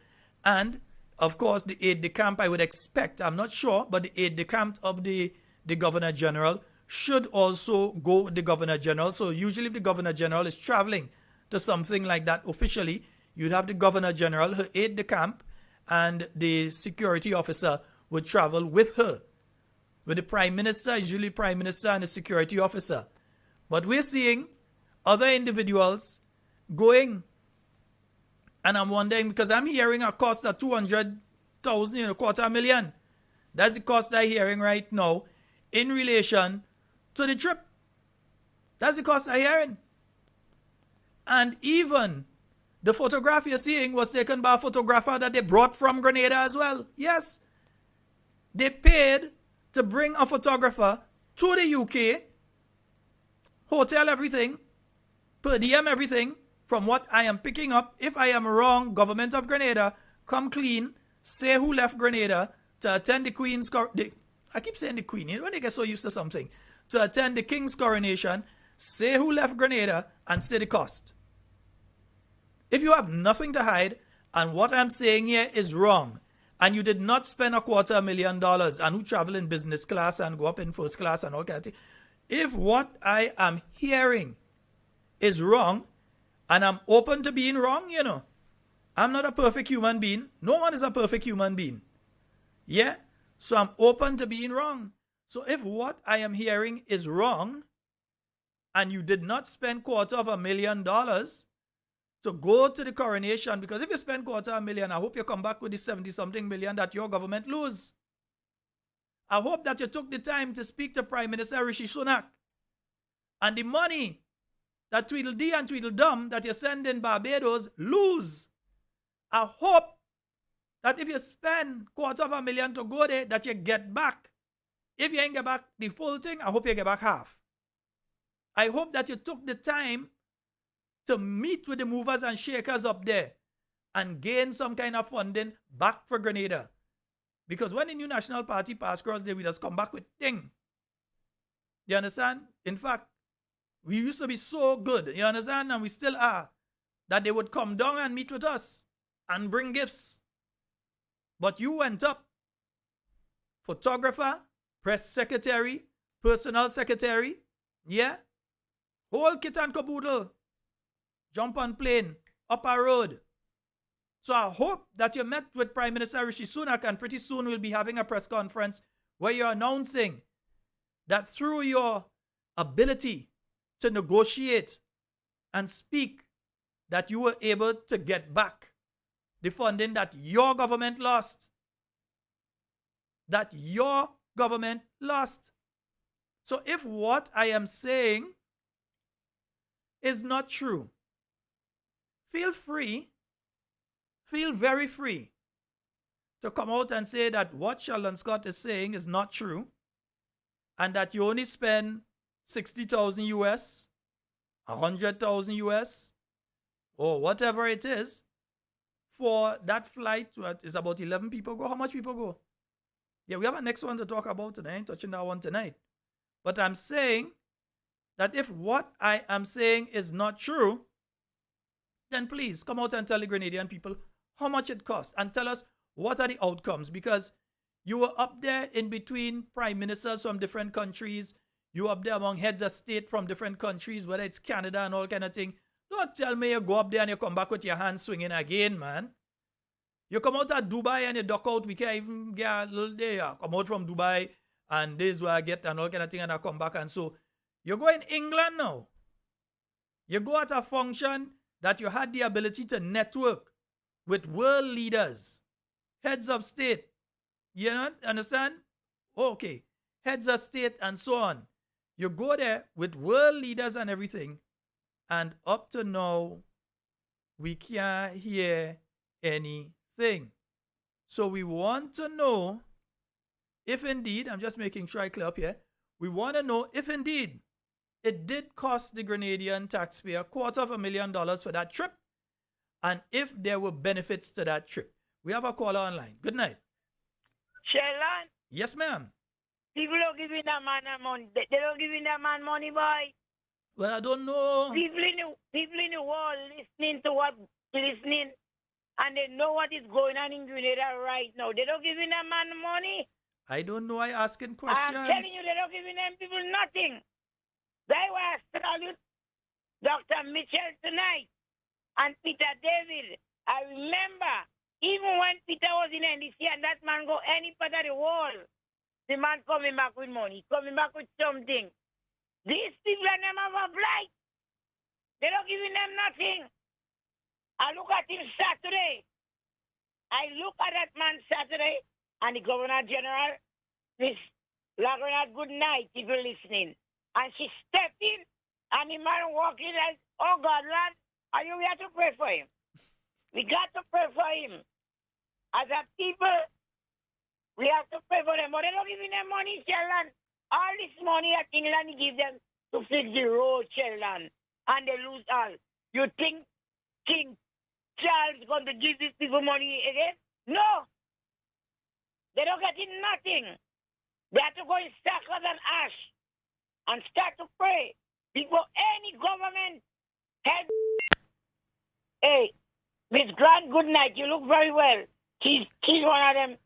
Speaker 7: And, of course, the aide-de-camp, I would expect, I'm not sure, but the aide-de-camp of the Governor General should also go with the Governor General. So usually if the Governor General is traveling to something like that officially, you'd have the Governor General, her aide-de-camp, and the security officer would travel with her. With the Prime Minister, usually Prime Minister and the security officer. But we're seeing other individuals going. And I'm wondering, because I'm hearing a cost of 200,000, $250,000. That's the cost I'm hearing right now in relation to the trip. That's the cost I'm hearing. And even the photograph you're seeing was taken by a photographer that they brought from Grenada as well. Yes. They paid to bring a photographer to the UK hotel everything, per diem everything, from what I am picking up. If I am wrong, government of Grenada, come clean, say who left Grenada to attend the Queen's I keep saying the Queen, when they get so used to something, to attend the King's coronation, say who left Grenada and say the cost. If you have nothing to hide and what I'm saying here is wrong, and you did not spend $250,000 and who travel in business class and go up in first class and all kind of thing, if what I am hearing is wrong, and I'm open to being wrong, you know, I'm not a perfect human being. No one is a perfect human being. Yeah? So I'm open to being wrong. So if what I am hearing is wrong, and you did not spend $250,000 to go to the coronation, because if you spend $250,000, I hope you come back with the 70-something million that your government lose. I hope that you took the time to speak to Prime Minister Rishi Sunak. And the money that Tweedledee and Tweedledum that you send in Barbados lose. I hope that if you spend $250,000 to go there, that you get back. If you ain't get back the full thing, I hope you get back half. I hope that you took the time to meet with the movers and shakers up there and gain some kind of funding back for Grenada. Because when the new National Party passed across there, we just come back with thing. You understand? In fact, we used to be so good, you understand? And we still are. That they would come down and meet with us and bring gifts. But you went up. Photographer, press secretary, personal secretary, yeah? Whole kit and caboodle. Jump on plane, up a road. So I hope that you met with Prime Minister Rishi Sunak, and pretty soon we'll be having a press conference where you're announcing that through your ability to negotiate and speak, that you were able to get back the funding that your government lost. That your government lost. So if what I am saying is not true, feel free, feel very free to come out and say that what Sheldon Scott is saying is not true, and that you only spend 60,000 US, 100,000 US, or whatever it is for that flight. Is about 11 people go. How much people go? Yeah, we have a next one to talk about tonight. I ain't touching that one tonight. But I'm saying that if what I am saying is not true, then please come out and tell the Grenadian people how much it costs and tell us what are the outcomes. Because you were up there in between prime ministers from different countries. You were up there among heads of state from different countries, whether it's Canada and all kind of thing. Don't tell me you go up there and you come back with your hands swinging again, man. You come out of Dubai and you duck out. We can't even get a little day. Come out from Dubai and this is where I get and all kind of thing, and I come back. And so you go in England now. You go at a function that you had the ability to network with world leaders, heads of state. You know, understand? Okay. Heads of state and so on. You go there with world leaders and everything, and up to now, we can't hear anything. So we want to know if indeed, I'm just making sure I clear up here, we want to know if indeed it did cost the Grenadian taxpayer $250,000 for that trip, and if there were benefits to that trip. We have a caller online. Good night.
Speaker 15: Sheldon?
Speaker 7: Yes, ma'am.
Speaker 15: People don't give that man money. They don't give that man money, boy.
Speaker 7: Well, I don't know.
Speaker 15: People in the world listening to and they know what is going on in Grenada right now. They don't give that man money.
Speaker 7: I don't know. I asking questions.
Speaker 15: I'm telling you, they don't give them people nothing. That's why I salute Dr. Mitchell tonight and Peter David. I remember, even when Peter was in NDC and that man go any part of the world, the man coming back with money, coming back with something. These people are never have a flight. They don't give them nothing. I look at him Saturday. I look at that man Saturday and the Governor General, Miss Lagranat, good night if you're listening. And she stepped in and the man walked in like, oh God, lad, we have to pray for him. We got to pray for him. As a people, we have to pray for them. But they don't give them money, Sheldon. All this money that England give them, to fix the road, Sheldon, and they lose all. You think King Charles is going to give these people money again? No. They don't get in nothing. They have to go in sackcloth and ash and start to pray before any government head. Hey, Miss Grant, good night. You look very well. She's one of them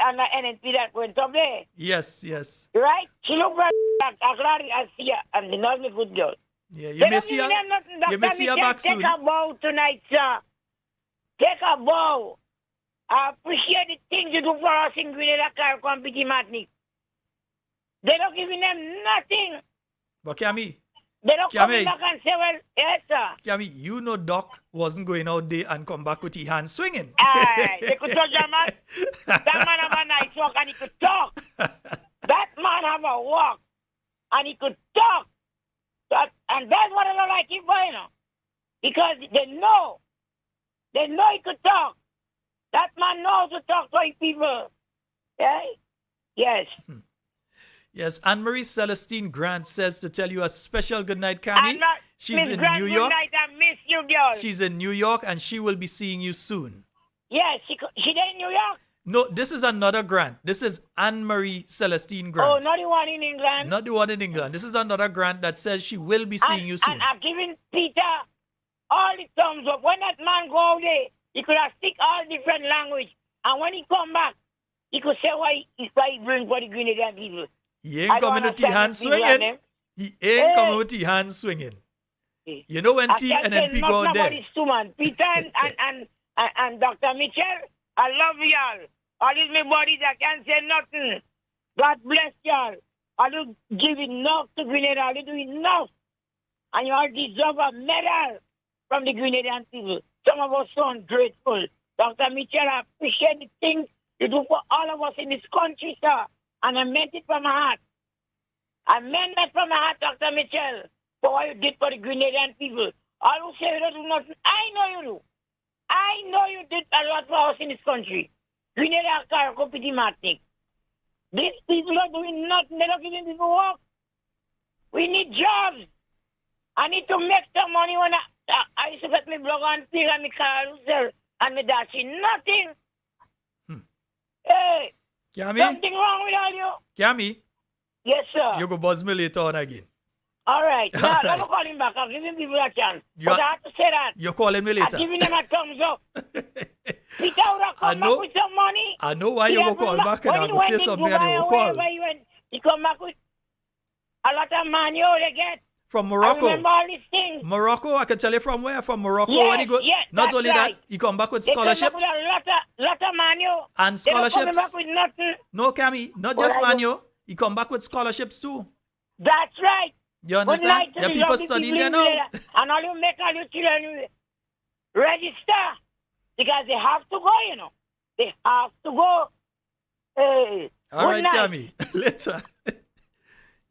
Speaker 15: on the NNP that went up there.
Speaker 7: Yes, yes.
Speaker 15: Right? She look very I'm glad I see her, and she's not a good girl.
Speaker 7: Yeah,
Speaker 15: They don't give them nothing. Dr. Mitchell,
Speaker 7: back
Speaker 15: take
Speaker 7: soon.
Speaker 15: a bow tonight, sir. Take a bow. I appreciate the things you do for us in Grenada, Caricom, Pity Matnik. They don't give them nothing.
Speaker 7: But Kami,
Speaker 15: They don't come
Speaker 7: Kiame.
Speaker 15: back and say, well, yes, sir.
Speaker 7: Kami, you know Doc wasn't going out there and come back with his hands swinging.
Speaker 15: Aye, they could touch a man. That man have a nice walk and he could talk. That man have a walk and he could talk. And that's what I don't like him for, you know. Because they know he could talk. That man knows to talk to his people. Yeah? Yes.
Speaker 7: Yes, Anne-Marie Celestine Grant says to tell you a special good night, Kami. She's
Speaker 15: Miss
Speaker 7: in
Speaker 15: Grant,
Speaker 7: New
Speaker 15: good
Speaker 7: York.
Speaker 15: night, I miss you, girl.
Speaker 7: She's in New York and she will be seeing you soon.
Speaker 15: Yes, she there in New York?
Speaker 7: No, this is another Grant. This is Anne-Marie Celestine
Speaker 15: Oh,
Speaker 7: Grant.
Speaker 15: not the one in England?
Speaker 7: Not the one in England. This is another Grant that says she will be seeing you soon.
Speaker 15: And I've given Peter all the thumbs up. When that man go out there, he could have speak all different language. And when he come back, he could say why he bring for the Grenadian people.
Speaker 7: He ain't coming with the hands swinging. He ain't coming with the hands swinging. You know when TNNP go out there.
Speaker 15: Two, man. Peter and Dr. Mitchell, I love y'all. All these my buddies, I can't say nothing. God bless y'all. I do give enough to Grenada. I do enough. And you all deserve a medal from the Grenadian people. Some of us so ungrateful. Dr. Mitchell, I appreciate the things you do for all of us in this country, sir. And I meant it from my heart. I meant that from my heart, Dr. Mitchell, for what you did for the Grenadian people. All who say you don't do nothing, I know you do. I know you did a lot for us in this country. Grenada, Carriacou, Pity Martinique. These people are doing nothing. They're not giving people work. We need jobs. I need to make some money when I used to get my blog on Pig and my carousel and my dashi. Nothing. Hey,
Speaker 7: Kami?
Speaker 15: something wrong with all you?
Speaker 7: Kami,
Speaker 15: Yes, sir.
Speaker 7: you go buzz me later on again.
Speaker 15: All right. Now,
Speaker 7: All
Speaker 15: let me
Speaker 7: right.
Speaker 15: call him back. I'm giving people a chance.
Speaker 7: You
Speaker 15: But
Speaker 7: are-
Speaker 15: I have to say that.
Speaker 7: You're calling me
Speaker 15: I'm
Speaker 7: later.
Speaker 15: giving them a thumbs up. Peter would have come
Speaker 7: know-
Speaker 15: back with some money.
Speaker 7: I know why you
Speaker 15: He
Speaker 7: go
Speaker 15: hasn't
Speaker 7: call
Speaker 15: ma-
Speaker 7: back and
Speaker 15: when
Speaker 7: I
Speaker 15: he
Speaker 7: go
Speaker 15: went
Speaker 7: say
Speaker 15: in
Speaker 7: something and
Speaker 15: Dubai
Speaker 7: you
Speaker 15: or
Speaker 7: go call.
Speaker 15: wherever he went, he come back with a lot of money. Oh, they get.
Speaker 7: From
Speaker 15: I
Speaker 7: Morocco.
Speaker 15: remember all these things.
Speaker 7: Morocco, I can tell you from where? From Morocco.
Speaker 15: Yes,
Speaker 7: when he go,
Speaker 15: yes,
Speaker 7: not
Speaker 15: that's
Speaker 7: only
Speaker 15: right.
Speaker 7: that, he come back with
Speaker 15: They come back
Speaker 7: scholarships.
Speaker 15: with a lot of money.
Speaker 7: And
Speaker 15: They don't
Speaker 7: scholarships.
Speaker 15: come back with nothing.
Speaker 7: No, Kami, not
Speaker 15: What
Speaker 7: just
Speaker 15: I do-
Speaker 7: Manio. He come back with scholarships too.
Speaker 15: That's right.
Speaker 7: You
Speaker 15: Good
Speaker 7: understand?
Speaker 15: night to
Speaker 7: The
Speaker 15: the
Speaker 7: people
Speaker 15: lovely
Speaker 7: studying
Speaker 15: people
Speaker 7: there
Speaker 15: in
Speaker 7: now.
Speaker 15: Grenada. And all you make all your children register because they have to go, you know. They have to go. Hey,
Speaker 7: All
Speaker 15: good
Speaker 7: right,
Speaker 15: night.
Speaker 7: Kami. Later.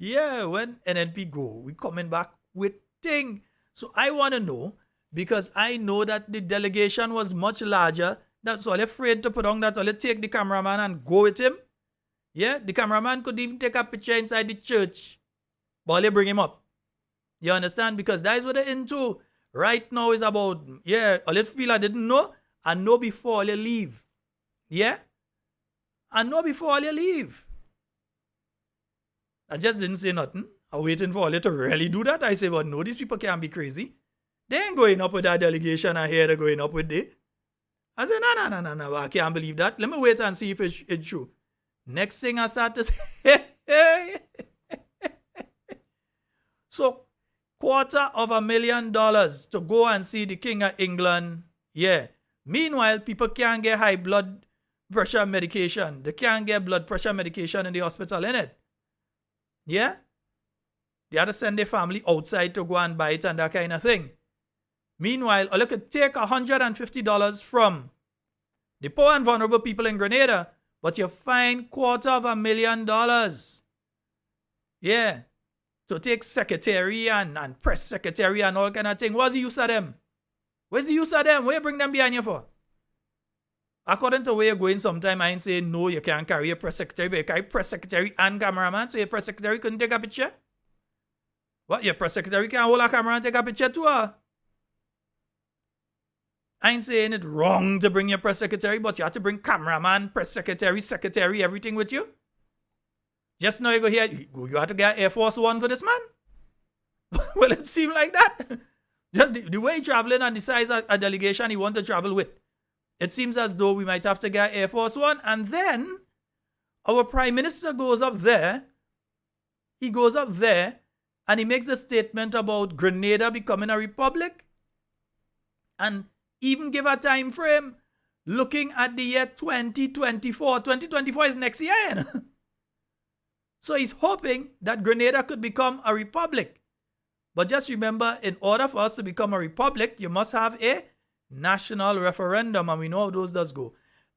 Speaker 7: Yeah, when NNP go, we coming back with thing. So I want to know, because I know that the delegation was much larger. That's all afraid to put on that. All take the cameraman and go with him. Yeah, the cameraman could even take a picture inside the church. But they bring him up. You understand? Because that's what they're into. Right now is about, yeah, all it feel I didn't know. I know before they leave. Yeah? I know before they leave. I just didn't say nothing. I'm waiting for all to really do that. I say, well, no, these people can't be crazy. They ain't going up with that delegation I hear they're going up with they. I said, no, I can't believe that. Let me wait and see if it's true. Next thing I start to say, so $250,000 to go and see the King of England. Yeah. Meanwhile, people can't get high blood pressure medication. They can't get blood pressure medication in the hospital, innit? Yeah? They have to send their family outside to go and buy it and that kind of thing. Meanwhile, you could take $150 from the poor and vulnerable people in Grenada, but you find $250,000. Yeah. To take secretary and press secretary and all kind of thing. What's the use of them? Where's the use of them? Where you bring them behind you for? According to where you're going sometime, I ain't saying no, you can't carry a press secretary, but you carry press secretary and cameraman, so your press secretary couldn't take a picture. What, your press secretary can't hold a camera and take a picture to her? I ain't saying it wrong to bring your press secretary, but you have to bring cameraman, press secretary, everything with you. Just now you go here, you have to get Air Force One for this man. Well, it seemed like that. Just the way he traveling and the size of a delegation he want to travel with. It seems as though we might have to get Air Force One. And then our Prime Minister goes up there. He goes up there and he makes a statement about Grenada becoming a republic. And even give a time frame looking at the year 2024. 2024 is next year. You know? So he's hoping that Grenada could become a republic. But just remember, in order for us to become a republic, you must have a national referendum. And we know how those does go.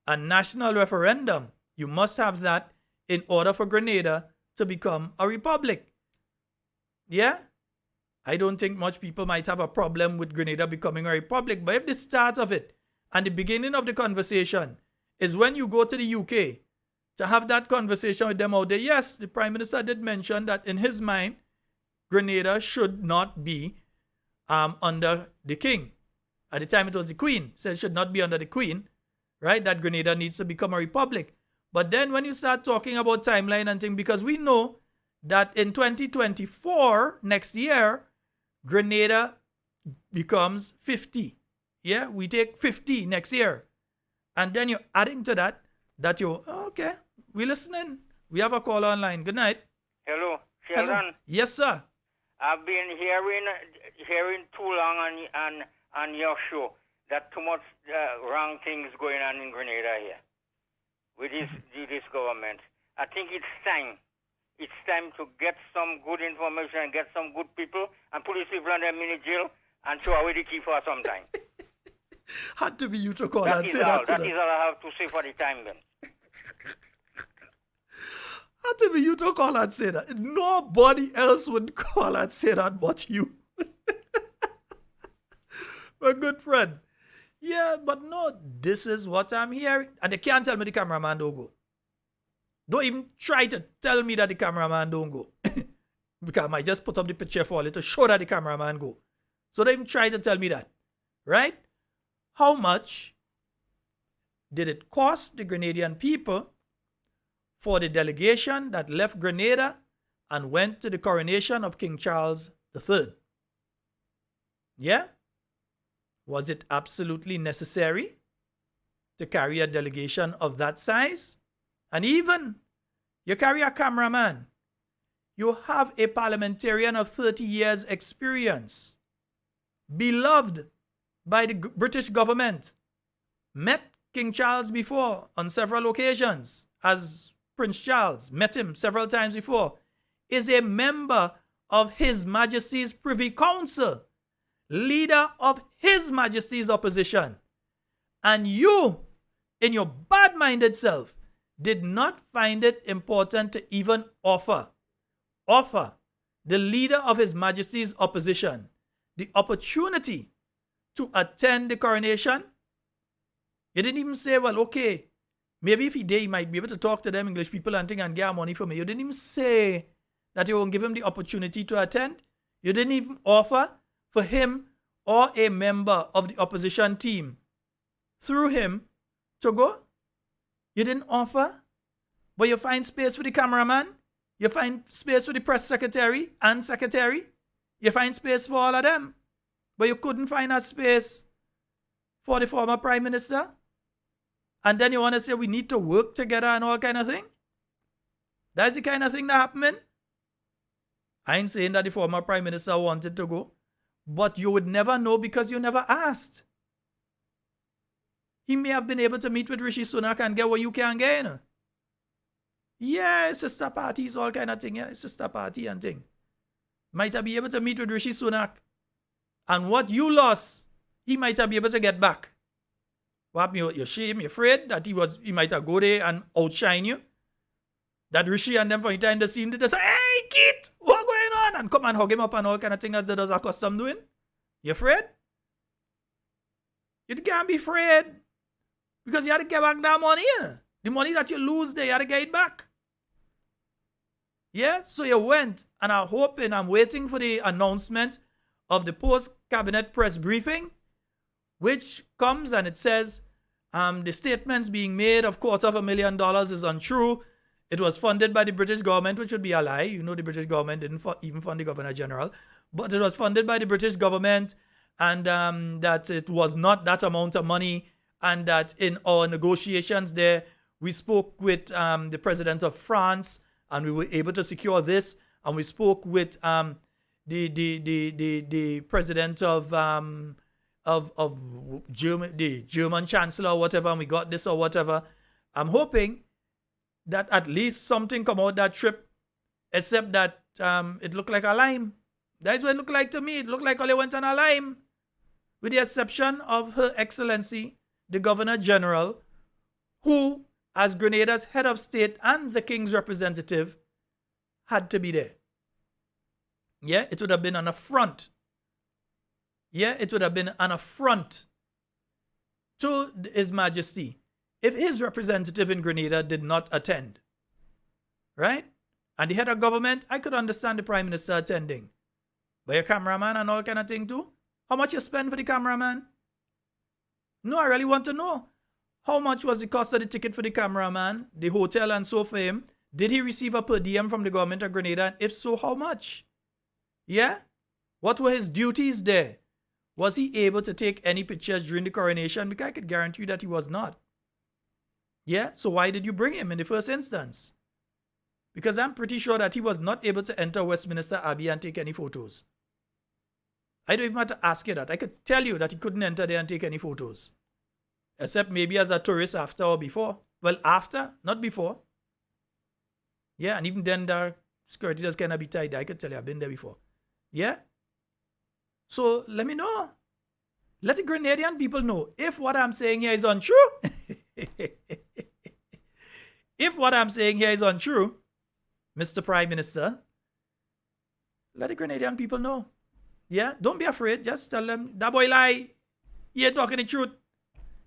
Speaker 7: A national referendum, you must have that in order for Grenada to become a republic. Yeah? I don't think much people might have a problem with Grenada becoming a republic. But if the start of it and the beginning of the conversation is when you go to the UK to have that conversation with them out there, yes, the Prime Minister did mention that in his mind, Grenada should not be under the king. At the time it was the Queen. Said it should not be under the Queen, right? That Grenada needs to become a republic. But then when you start talking about timeline and things, because we know that in 2024, next year, Grenada becomes 50. Yeah, we take 50 next year. And then you're adding to that okay, we're listening. We have a call online. Good night.
Speaker 5: Hello, Sheldon.
Speaker 7: Hello. Yes, sir.
Speaker 5: I've been hearing too long on your show that too much wrong things going on in Grenada here with this government. I think it's time. It's time to get some good information and get some good people and put these people in the jail and throw away the key for some time.
Speaker 7: Had to be you to call and say that to them.
Speaker 5: That is all I have to say for the time then.
Speaker 7: Had to be you to call and say that. Nobody else would call and say that but you. My good friend. Yeah, but no, this is what I'm hearing. And they can't tell me the cameraman don't go. Don't even try to tell me that the cameraman don't go. Because I might just put up the picture for you to show that the cameraman go. So don't even try to tell me that. Right? How much did it cost the Grenadian people for the delegation that left Grenada and went to the coronation of King Charles III? Yeah? Was it absolutely necessary to carry a delegation of that size? And even you carry a cameraman, you have a parliamentarian of 30 years experience, beloved by the British government, met King Charles before on several occasions as Prince Charles, met him several times before, is a member of His Majesty's Privy Council, leader of His Majesty's opposition. And you, in your bad-minded self, did not find it important to even offer the leader of His Majesty's opposition the opportunity to attend the coronation. You didn't even say, well, okay, maybe if he did, he might be able to talk to them English people and think and get money from me. You didn't even say that you won't give him the opportunity to attend. You didn't even offer for him or a member of the opposition team through him to go. You didn't offer, but you find space for the cameraman. You find space for the press secretary and secretary. You find space for all of them. But you couldn't find a space for the former prime minister. And then you want to say we need to work together and all kind of thing. That's the kind of thing that happening. I ain't saying that the former prime minister wanted to go. But you would never know because you never asked. He may have been able to meet with Rishi Sunak and get what you can get. You know? Yeah, sister parties, all kind of thing. Yeah, sister party and thing. Might have been able to meet with Rishi Sunak. And what you lost, he might have been able to get back. What happened? You're ashamed, you're afraid that he might have go there and outshine you. That Rishi and them from the time they see him, they say, hey, Kit, what's going on? And come and hug him up and all kind of things as they does accustomed doing. You afraid? You can't be afraid. Because you have to get back that money. You know? The money that you lose there, you have to get it back. Yeah, so you went, and I'm waiting for the announcement of the post-cabinet press briefing, which comes and it says the statements being made of $250,000 is untrue. It was funded by the British government, which would be a lie. You know, the British government didn't even fund the Governor General, but it was funded by the British government, and that it was not that amount of money, and that in our negotiations there, we spoke with the President of France, and we were able to secure this, and we spoke with the President of German, the German Chancellor or whatever, and we got this or whatever. I'm hoping that at least something come out that trip, except that it looked like a lime. That's what it looked like to me. It looked like Ole went on a lime, with the exception of Her Excellency, the Governor General, who, as Grenada's head of state and the King's representative, had to be there. Yeah, it would have been an affront. Yeah, it would have been an affront to His Majesty if his representative in Grenada did not attend. Right? And the head of government, I could understand the Prime Minister attending. But your cameraman and all kind of thing too? How much you spend for the cameraman? No, I really want to know. How much was the cost of the ticket for the cameraman, the hotel and so for him? Did he receive a per diem from the government of Grenada? And if so, how much? Yeah? What were his duties there? Was he able to take any pictures during the coronation? Because I could guarantee you that he was not. Yeah? So why did you bring him in the first instance? Because I'm pretty sure that he was not able to enter Westminster Abbey and take any photos. I don't even have to ask you that. I could tell you that he couldn't enter there and take any photos. Except maybe as a tourist after or before. Well, after, not before. Yeah, and even then the security does kind of be tight. I could tell you I've been there before. Yeah? So let me know. Let the Grenadian people know if what I'm saying here is untrue. If what I'm saying here is untrue, Mr. Prime Minister, let the Grenadian people know. Yeah? Don't be afraid. Just tell them, that boy lie. He ain't talking the truth.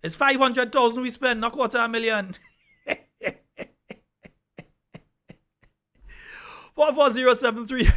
Speaker 7: It's 500,000 we spend, not $250,000. 44073.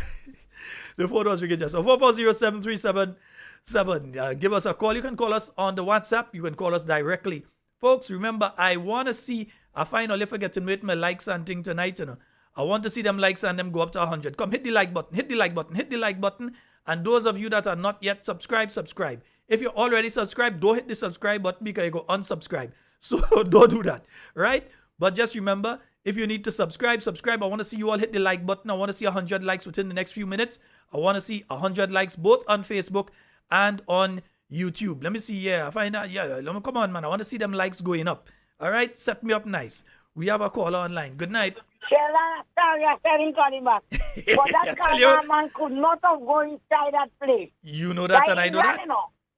Speaker 7: The photo was ridiculous. So 4407377. Give us a call. You can call us on the WhatsApp. You can call us directly. Folks, remember, I want to see, I finally forget to make my likes and thing tonight, you know. I want to see them likes and them go up to 100. Come, hit the like button, hit the like button, hit the like button. And those of you that are not yet subscribed, subscribe. If you're already subscribed, don't hit the subscribe button because you go unsubscribe. So don't do that, right? But just remember, if you need to subscribe, subscribe. I want to see you all hit the like button. I want to see 100 likes within the next few minutes. I want to see 100 likes both on Facebook and on YouTube. Let me see. Yeah, I find out. Yeah, let me come on, man. I want to see them likes going up. All right, set me up nice. We have a caller online. Good night.
Speaker 15: Sheila, sorry, I said him calling back. But that cameraman could not have gone inside that place.
Speaker 7: You know that, and I know that.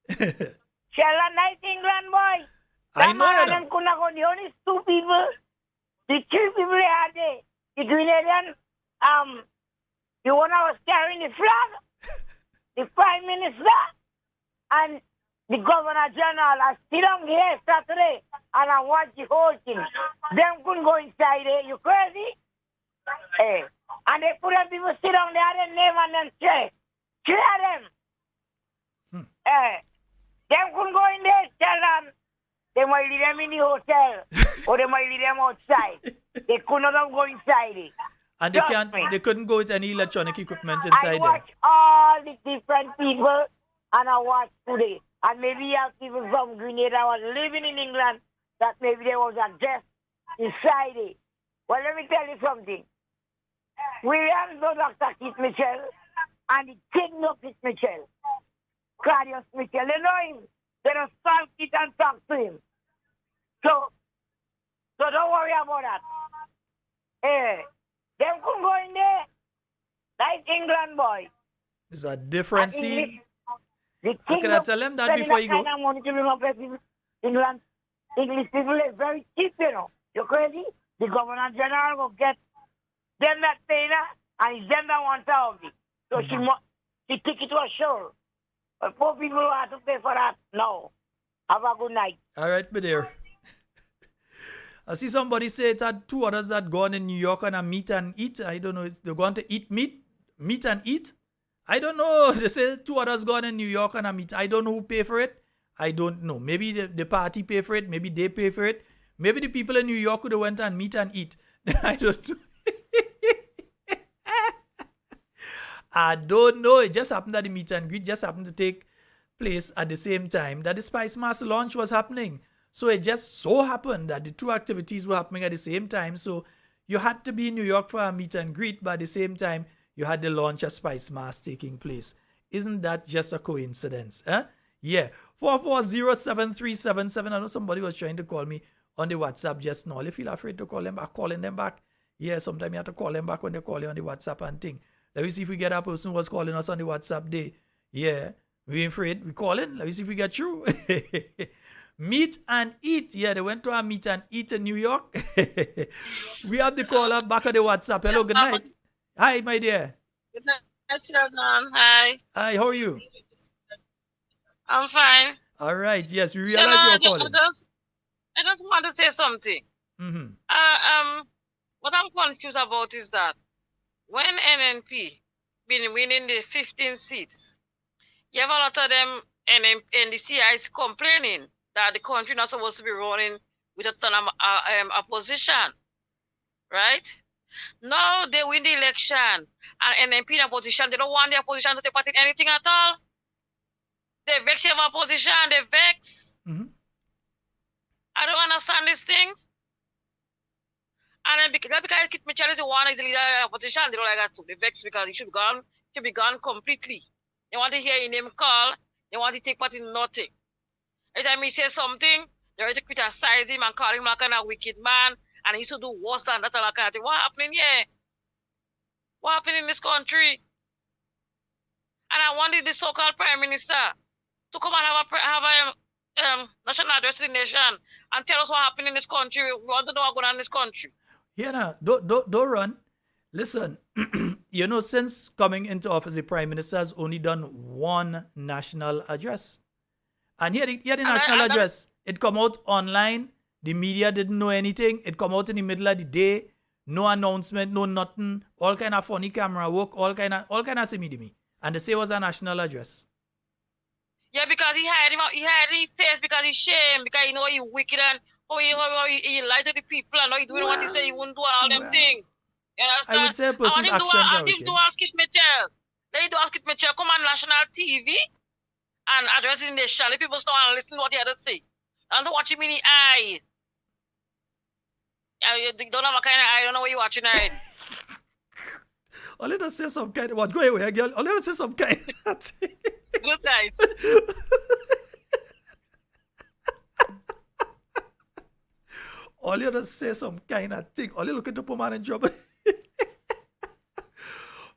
Speaker 15: Sheila, nice England boy.
Speaker 7: I know that.
Speaker 15: Them could not go. The only two people, the three people they had there, the Grenadian, the one that was carrying the flag, the Prime Minister, and the Governor General. I sit down here Saturday and I watch the whole thing. Them couldn't go inside there. You crazy? Hey. And they put them people sit down there, their name and then say, clear them. Hey. Them couldn't go in there, tell them. They might leave them in the hotel or they might leave them outside. They could not have go inside it.
Speaker 7: And they couldn't go with any electronic equipment inside
Speaker 15: I watch all the different people and I watch today. And maybe you have people from Grenada was living in England that maybe there was a guest inside it. Well, let me tell you something. Williams know Dr. Keith Mitchell and the king know Keith Mitchell. Claudius Mitchell. They know him. They don't stand Keith and talk to him. So don't worry about that. Hey, them couldn't go in there. Like England boy.
Speaker 7: It's a different scene.
Speaker 15: How
Speaker 7: can I tell them that before you go?
Speaker 15: England, English people is very cheap, you know. You crazy? The Governor General will get them that pay that, and it's them that want out of it. So she take it to a show. But poor people who have to pay for that, no. Have a good night.
Speaker 7: All right, my dear. I see somebody say it had two others that gone in New York on a meet and eat. I don't know. They're going to eat meet and eat. I don't know. They say two others gone in New York on a meet. I don't know who pay for it. I don't know. Maybe the party pay for it. Maybe they pay for it. Maybe the people in New York could have went and meet and eat. I don't know. I don't know. It just happened that the meet and greet just happened to take place at the same time that the Spice Master launch was happening. So it just so happened that the two activities were happening at the same time. So you had to be in New York for a meet and greet, but at the same time, you had the launch of Spice Master taking place. Isn't that just a coincidence? Huh? Yeah. 4407377. I know somebody was trying to call me on the WhatsApp just now. If you feel afraid to call them back, calling them back. Yeah, sometimes you have to call them back when they call you on the WhatsApp and thing. Let me see if we get a person who was calling us on the WhatsApp day. Yeah, we ain't afraid. We calling. Let me see if we get through. Meet and eat. Yeah, they went to a meet and eat in New York. We have the caller back on the WhatsApp. Hello, good night. Hi, my dear.
Speaker 3: Good night, Sheldon. Hi.
Speaker 7: Hi, how are you?
Speaker 3: I'm fine.
Speaker 7: All right. Yes, we realize you're calling.
Speaker 3: I just want to say something. What I'm confused about is that when NNP been winning the 15 seats, you have a lot of them NDCIs complaining that the country not supposed to be running with a ton of opposition, right? Now they win the election and NNP in opposition, they don't want the opposition to take part in anything at all. They vex the opposition, they vex. I don't understand these things. And then because Kit Mitchell is the one who is the leader of the opposition, they don't like that too. They vex because he should be gone completely. They want to hear his name call, they want to take part in nothing. Every time he says something, they want to criticize him and call him like a wicked man, and he used to do worse than that and that kind of thing. What happening here? What happened in this country? And I wanted the so-called Prime Minister to come and have a national address to the nation and tell us what happened in this country. We want to know what's going on in this country.
Speaker 7: Yeah, nah, don't run. Listen, you know, since coming into office, the Prime Minister has only done one national address. And here the national address, it come out online. The media didn't know anything. It come out in the middle of the day. No announcement, no nothing. All kind of funny camera work, all kind of semi-demi. And they say it was a national address.
Speaker 3: Yeah, because he had his face because he's shame, because you know he wicked and how he lied to the people and how he doing what he said he wouldn't do all them things. You understand?
Speaker 7: I would say a person's actions are wicked.
Speaker 3: To ask Kit Mitchell. They need to ask Kit Mitchell come on national TV and address the nation. The people start and listen to what he had to say. And to watch him in the eye. You don't have a kind of eye, I don't know what you're watching eye.
Speaker 7: All you to say some kind of what? Go away, girl. All you to say some kind of thing.
Speaker 3: Good night.
Speaker 7: All you to say some kind of thing. All you looking to put man in trouble.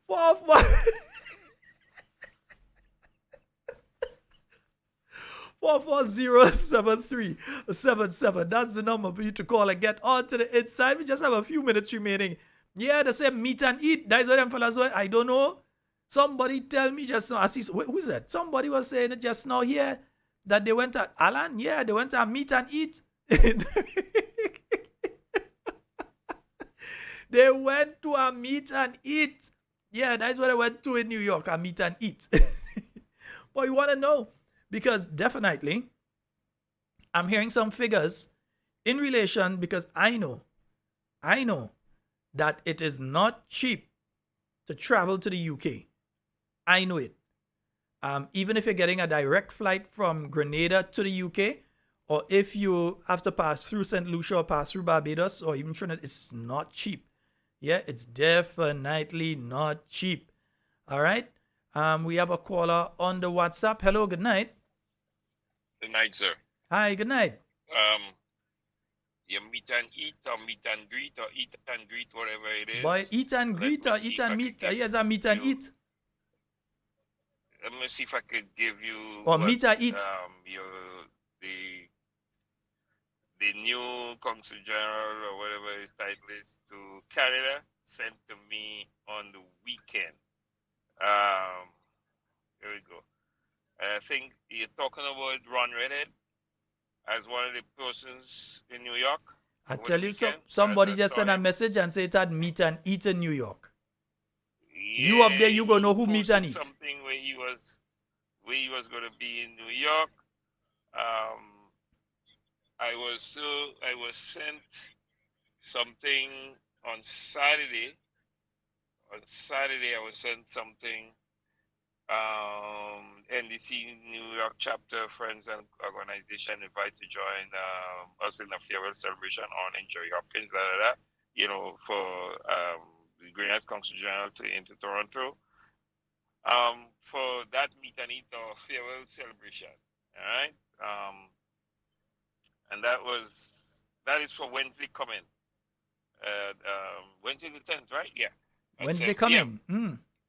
Speaker 7: 4407377. That's the number for you to call and get on to the inside. We just have a few minutes remaining. Yeah, they say meet and eat. That's what them fellas were. I don't know. Somebody tell me just now. Who is that? Somebody was saying it just now here that they went to Alan. Yeah, they went to meet and eat. They went to a meet and eat. Yeah, that's what I went to in New York, a meet and eat. But you want to know? Because definitely, I'm hearing some figures in relation, because I know that it is not cheap to travel to the UK. I know it. Even if you're getting a direct flight from Grenada to the UK, or if you have to pass through St. Lucia or pass through Barbados or even Trinidad, it's not cheap. Yeah, it's definitely not cheap. All right. We have a caller on the WhatsApp. Hello, good night.
Speaker 6: Good night, sir.
Speaker 7: Hi, good night.
Speaker 6: You meet and eat or meet and greet or eat and greet, whatever it is.
Speaker 7: Boy, eat and greet or eat and meet. Yes, a meet and eat.
Speaker 6: Let me see if I could give you.
Speaker 7: Or meet or eat.
Speaker 6: The new Consul General or whatever his title is to Canada sent to me on the weekend. Here we go. I think you're talking about Ron Redhead as one of the persons in New York.
Speaker 7: I tell you, somebody just sent a message and said it had meet and eat in New York. You up there, you gonna know who meet and eat.
Speaker 6: Something where he was gonna be in New York. I was sent something on Saturday. On Saturday, I was sent something. NDC New York chapter friends and organization invited to join us in a farewell celebration on Jerry Hopkins, for the Greenhouse Council General into Toronto. For that meet and eat or farewell celebration. All right. And that is for Wednesday coming. Wednesday the 10th, right? Yeah.
Speaker 7: Wednesday coming.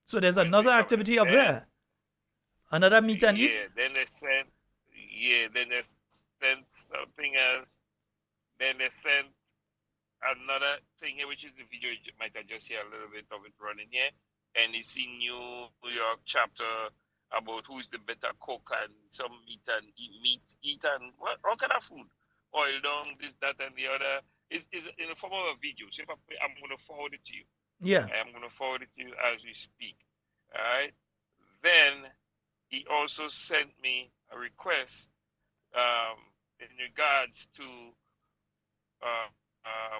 Speaker 7: So there's another activity up there. Another meet and eat.
Speaker 6: Yeah. Then they sent something else. Then they sent another thing here, which is the video. You might have just hear a little bit of it running here. NEC New York chapter about who is the better cook and some meat and what all kind of food, oil down, this, that, and the other. Is in the form of a video. So if I'm going to forward it to you.
Speaker 7: Yeah.
Speaker 6: I'm going to forward it to you as we speak. All right. Then he also sent me a request in regards to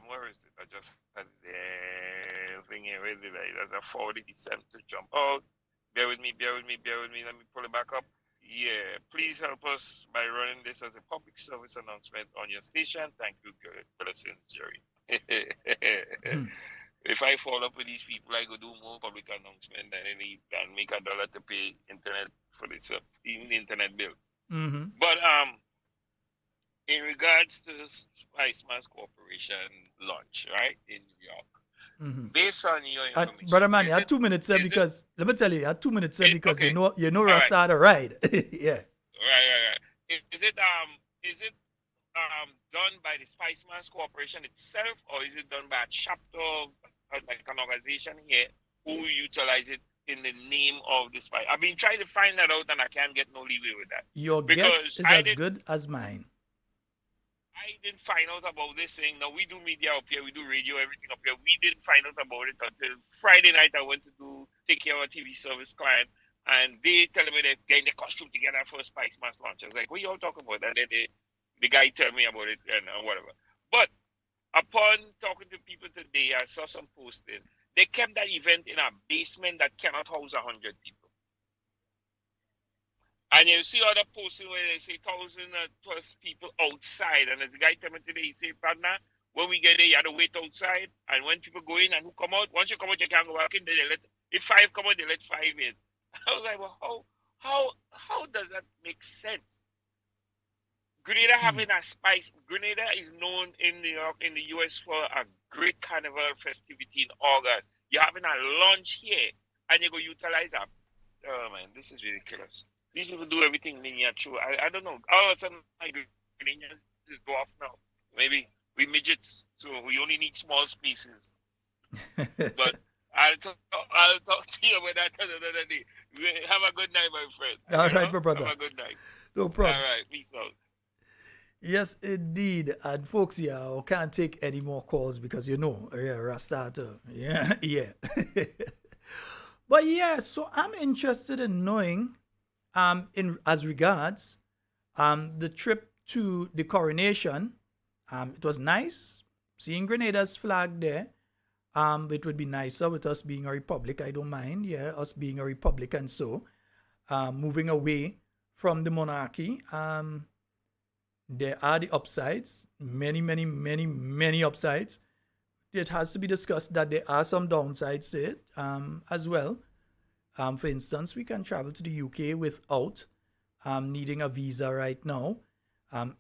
Speaker 6: where is it? I just had the thing here. Where did I? There's a forward he sent to jump out. Bear with me. Let me pull it back up. Yeah, please help us by running this as a public service announcement on your station. Thank you, blessings, Jerry. If I follow up with these people, I go do more public announcement than make $1 to pay internet for this, even the internet bill. But in regards to Spicemas Corporation launch, right, in New York, based on your information,
Speaker 7: Brother Man, you had 2 minutes, sir, because let me tell you, you had 2 minutes, sir, because you know Rasta had a ride. Yeah. Right.
Speaker 6: Is it done by the Spicemas Corporation itself, or is it done by a chapter, like an organization here, who utilize it in the name of the Spice? I've been trying to find that out, and I can't get no leeway with that.
Speaker 7: Your guess is as good as mine.
Speaker 6: I didn't find out about this thing. Now, we do media up here, we do radio, everything up here. We didn't find out about it until Friday night. I went to take care of a TV service client, and they telling me they're getting the costume together for a Spicemas launch. I was like, what you all talking about? And then the guy tell me about it and whatever. But upon talking to people today, I saw some posting. They kept that event in a basement that cannot house 100 people. And you see other posting where they say 1,000 plus people outside. And as the guy tell me today, he said, partner, when we get there, you have to wait outside. And when people go in and who come out, once you come out, you can't go back in. Then if 5 come out, they let 5 in. I was like, well, how does that make sense? Grenada having a spice. Grenada is known in New York, in the US, for a great carnival festivity in August. You're having a lunch here, and you go utilize a. Oh man, this is ridiculous. These people do everything miniature. I don't know. All of a sudden, my Grenadians just go off now. Maybe we midgets, so we only need small spaces. But I'll talk to you about that another day. Have a good night, my friend.
Speaker 7: All right, my brother.
Speaker 6: Have a good night.
Speaker 7: No problem.
Speaker 6: All right, peace out.
Speaker 7: Yes, indeed. And folks, I can't take any more calls because Rasta. Yeah. But yeah, so I'm interested in knowing, as regards, the trip to the coronation. It was nice seeing Grenada's flag there. It would be nicer with us being a republic. I don't mind. Yeah, us being a republic and so moving away from the monarchy. There are the upsides, many upsides. It has to be discussed that there are some downsides to it as well. For instance, we can travel to the UK without needing a visa right now.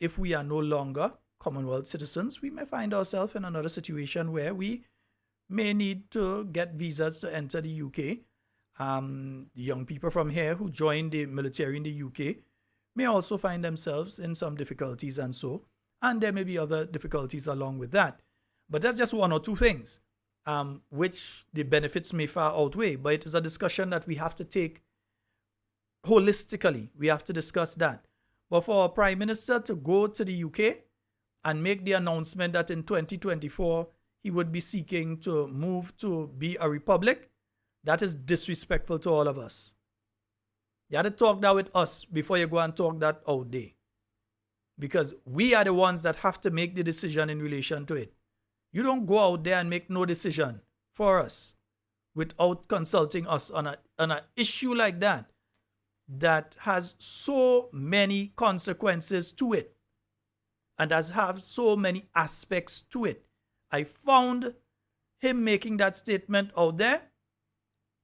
Speaker 7: If we are no longer Commonwealth citizens, we may find ourselves in another situation where we may need to get visas to enter the UK. The young people from here who join the military in the UK may also find themselves in some difficulties and there may be other difficulties along with that. But that's just one or two things, which the benefits may far outweigh. But it is a discussion that we have to take holistically. We have to discuss that. But for our Prime Minister to go to the UK and make the announcement that in 2024 he would be seeking to move to be a republic, that is disrespectful to all of us. You had to talk that with us before you go and talk that out there. Because we are the ones that have to make the decision in relation to it. You don't go out there and make no decision for us without consulting us on an issue like that has so many consequences to it and has have so many aspects to it. I found him making that statement out there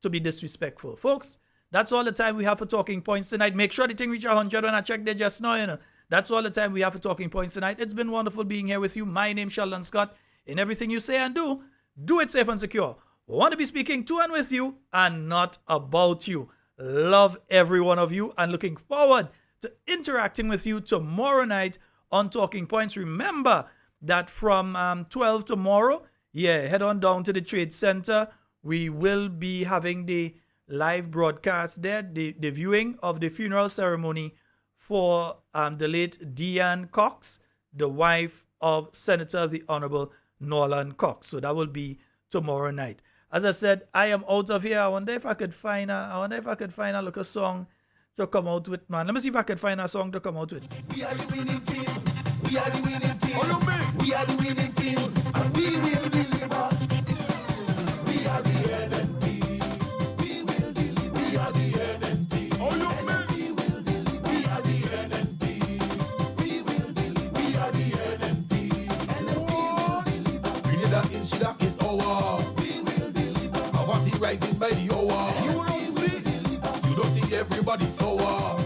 Speaker 7: to be disrespectful. Folks, that's all the time we have for Talking Points tonight. Make sure the thing reach 100 when I check there just now, you know. That's all the time we have for Talking Points tonight. It's been wonderful being here with you. My name's Sheldon Scott. In everything you say and do it safe and secure. Want to be speaking to and with you and not about you. Love every one of you and looking forward to interacting with you tomorrow night on Talking Points. Remember that from 12 tomorrow, head on down to the Trade Center. We will be having the live broadcast there, the viewing of the funeral ceremony for the late Deanne Cox, the wife of Senator the Honorable Norland Cox. So that will be tomorrow night. As I said, I am out of here. I wonder if I could find a local song to come out with, man. Let me see if I could find a song to come out with.
Speaker 2: We are the winning team. We are the winning team. We are the winning team. And we will deliver. We are the NNP. We will deliver. We are the NNP. We will deliver. We are the NNP. We will deliver. We are the NNP. Grenada in Shida is our. We will deliver. Poverty rising by the hour. You don't see everybody sour.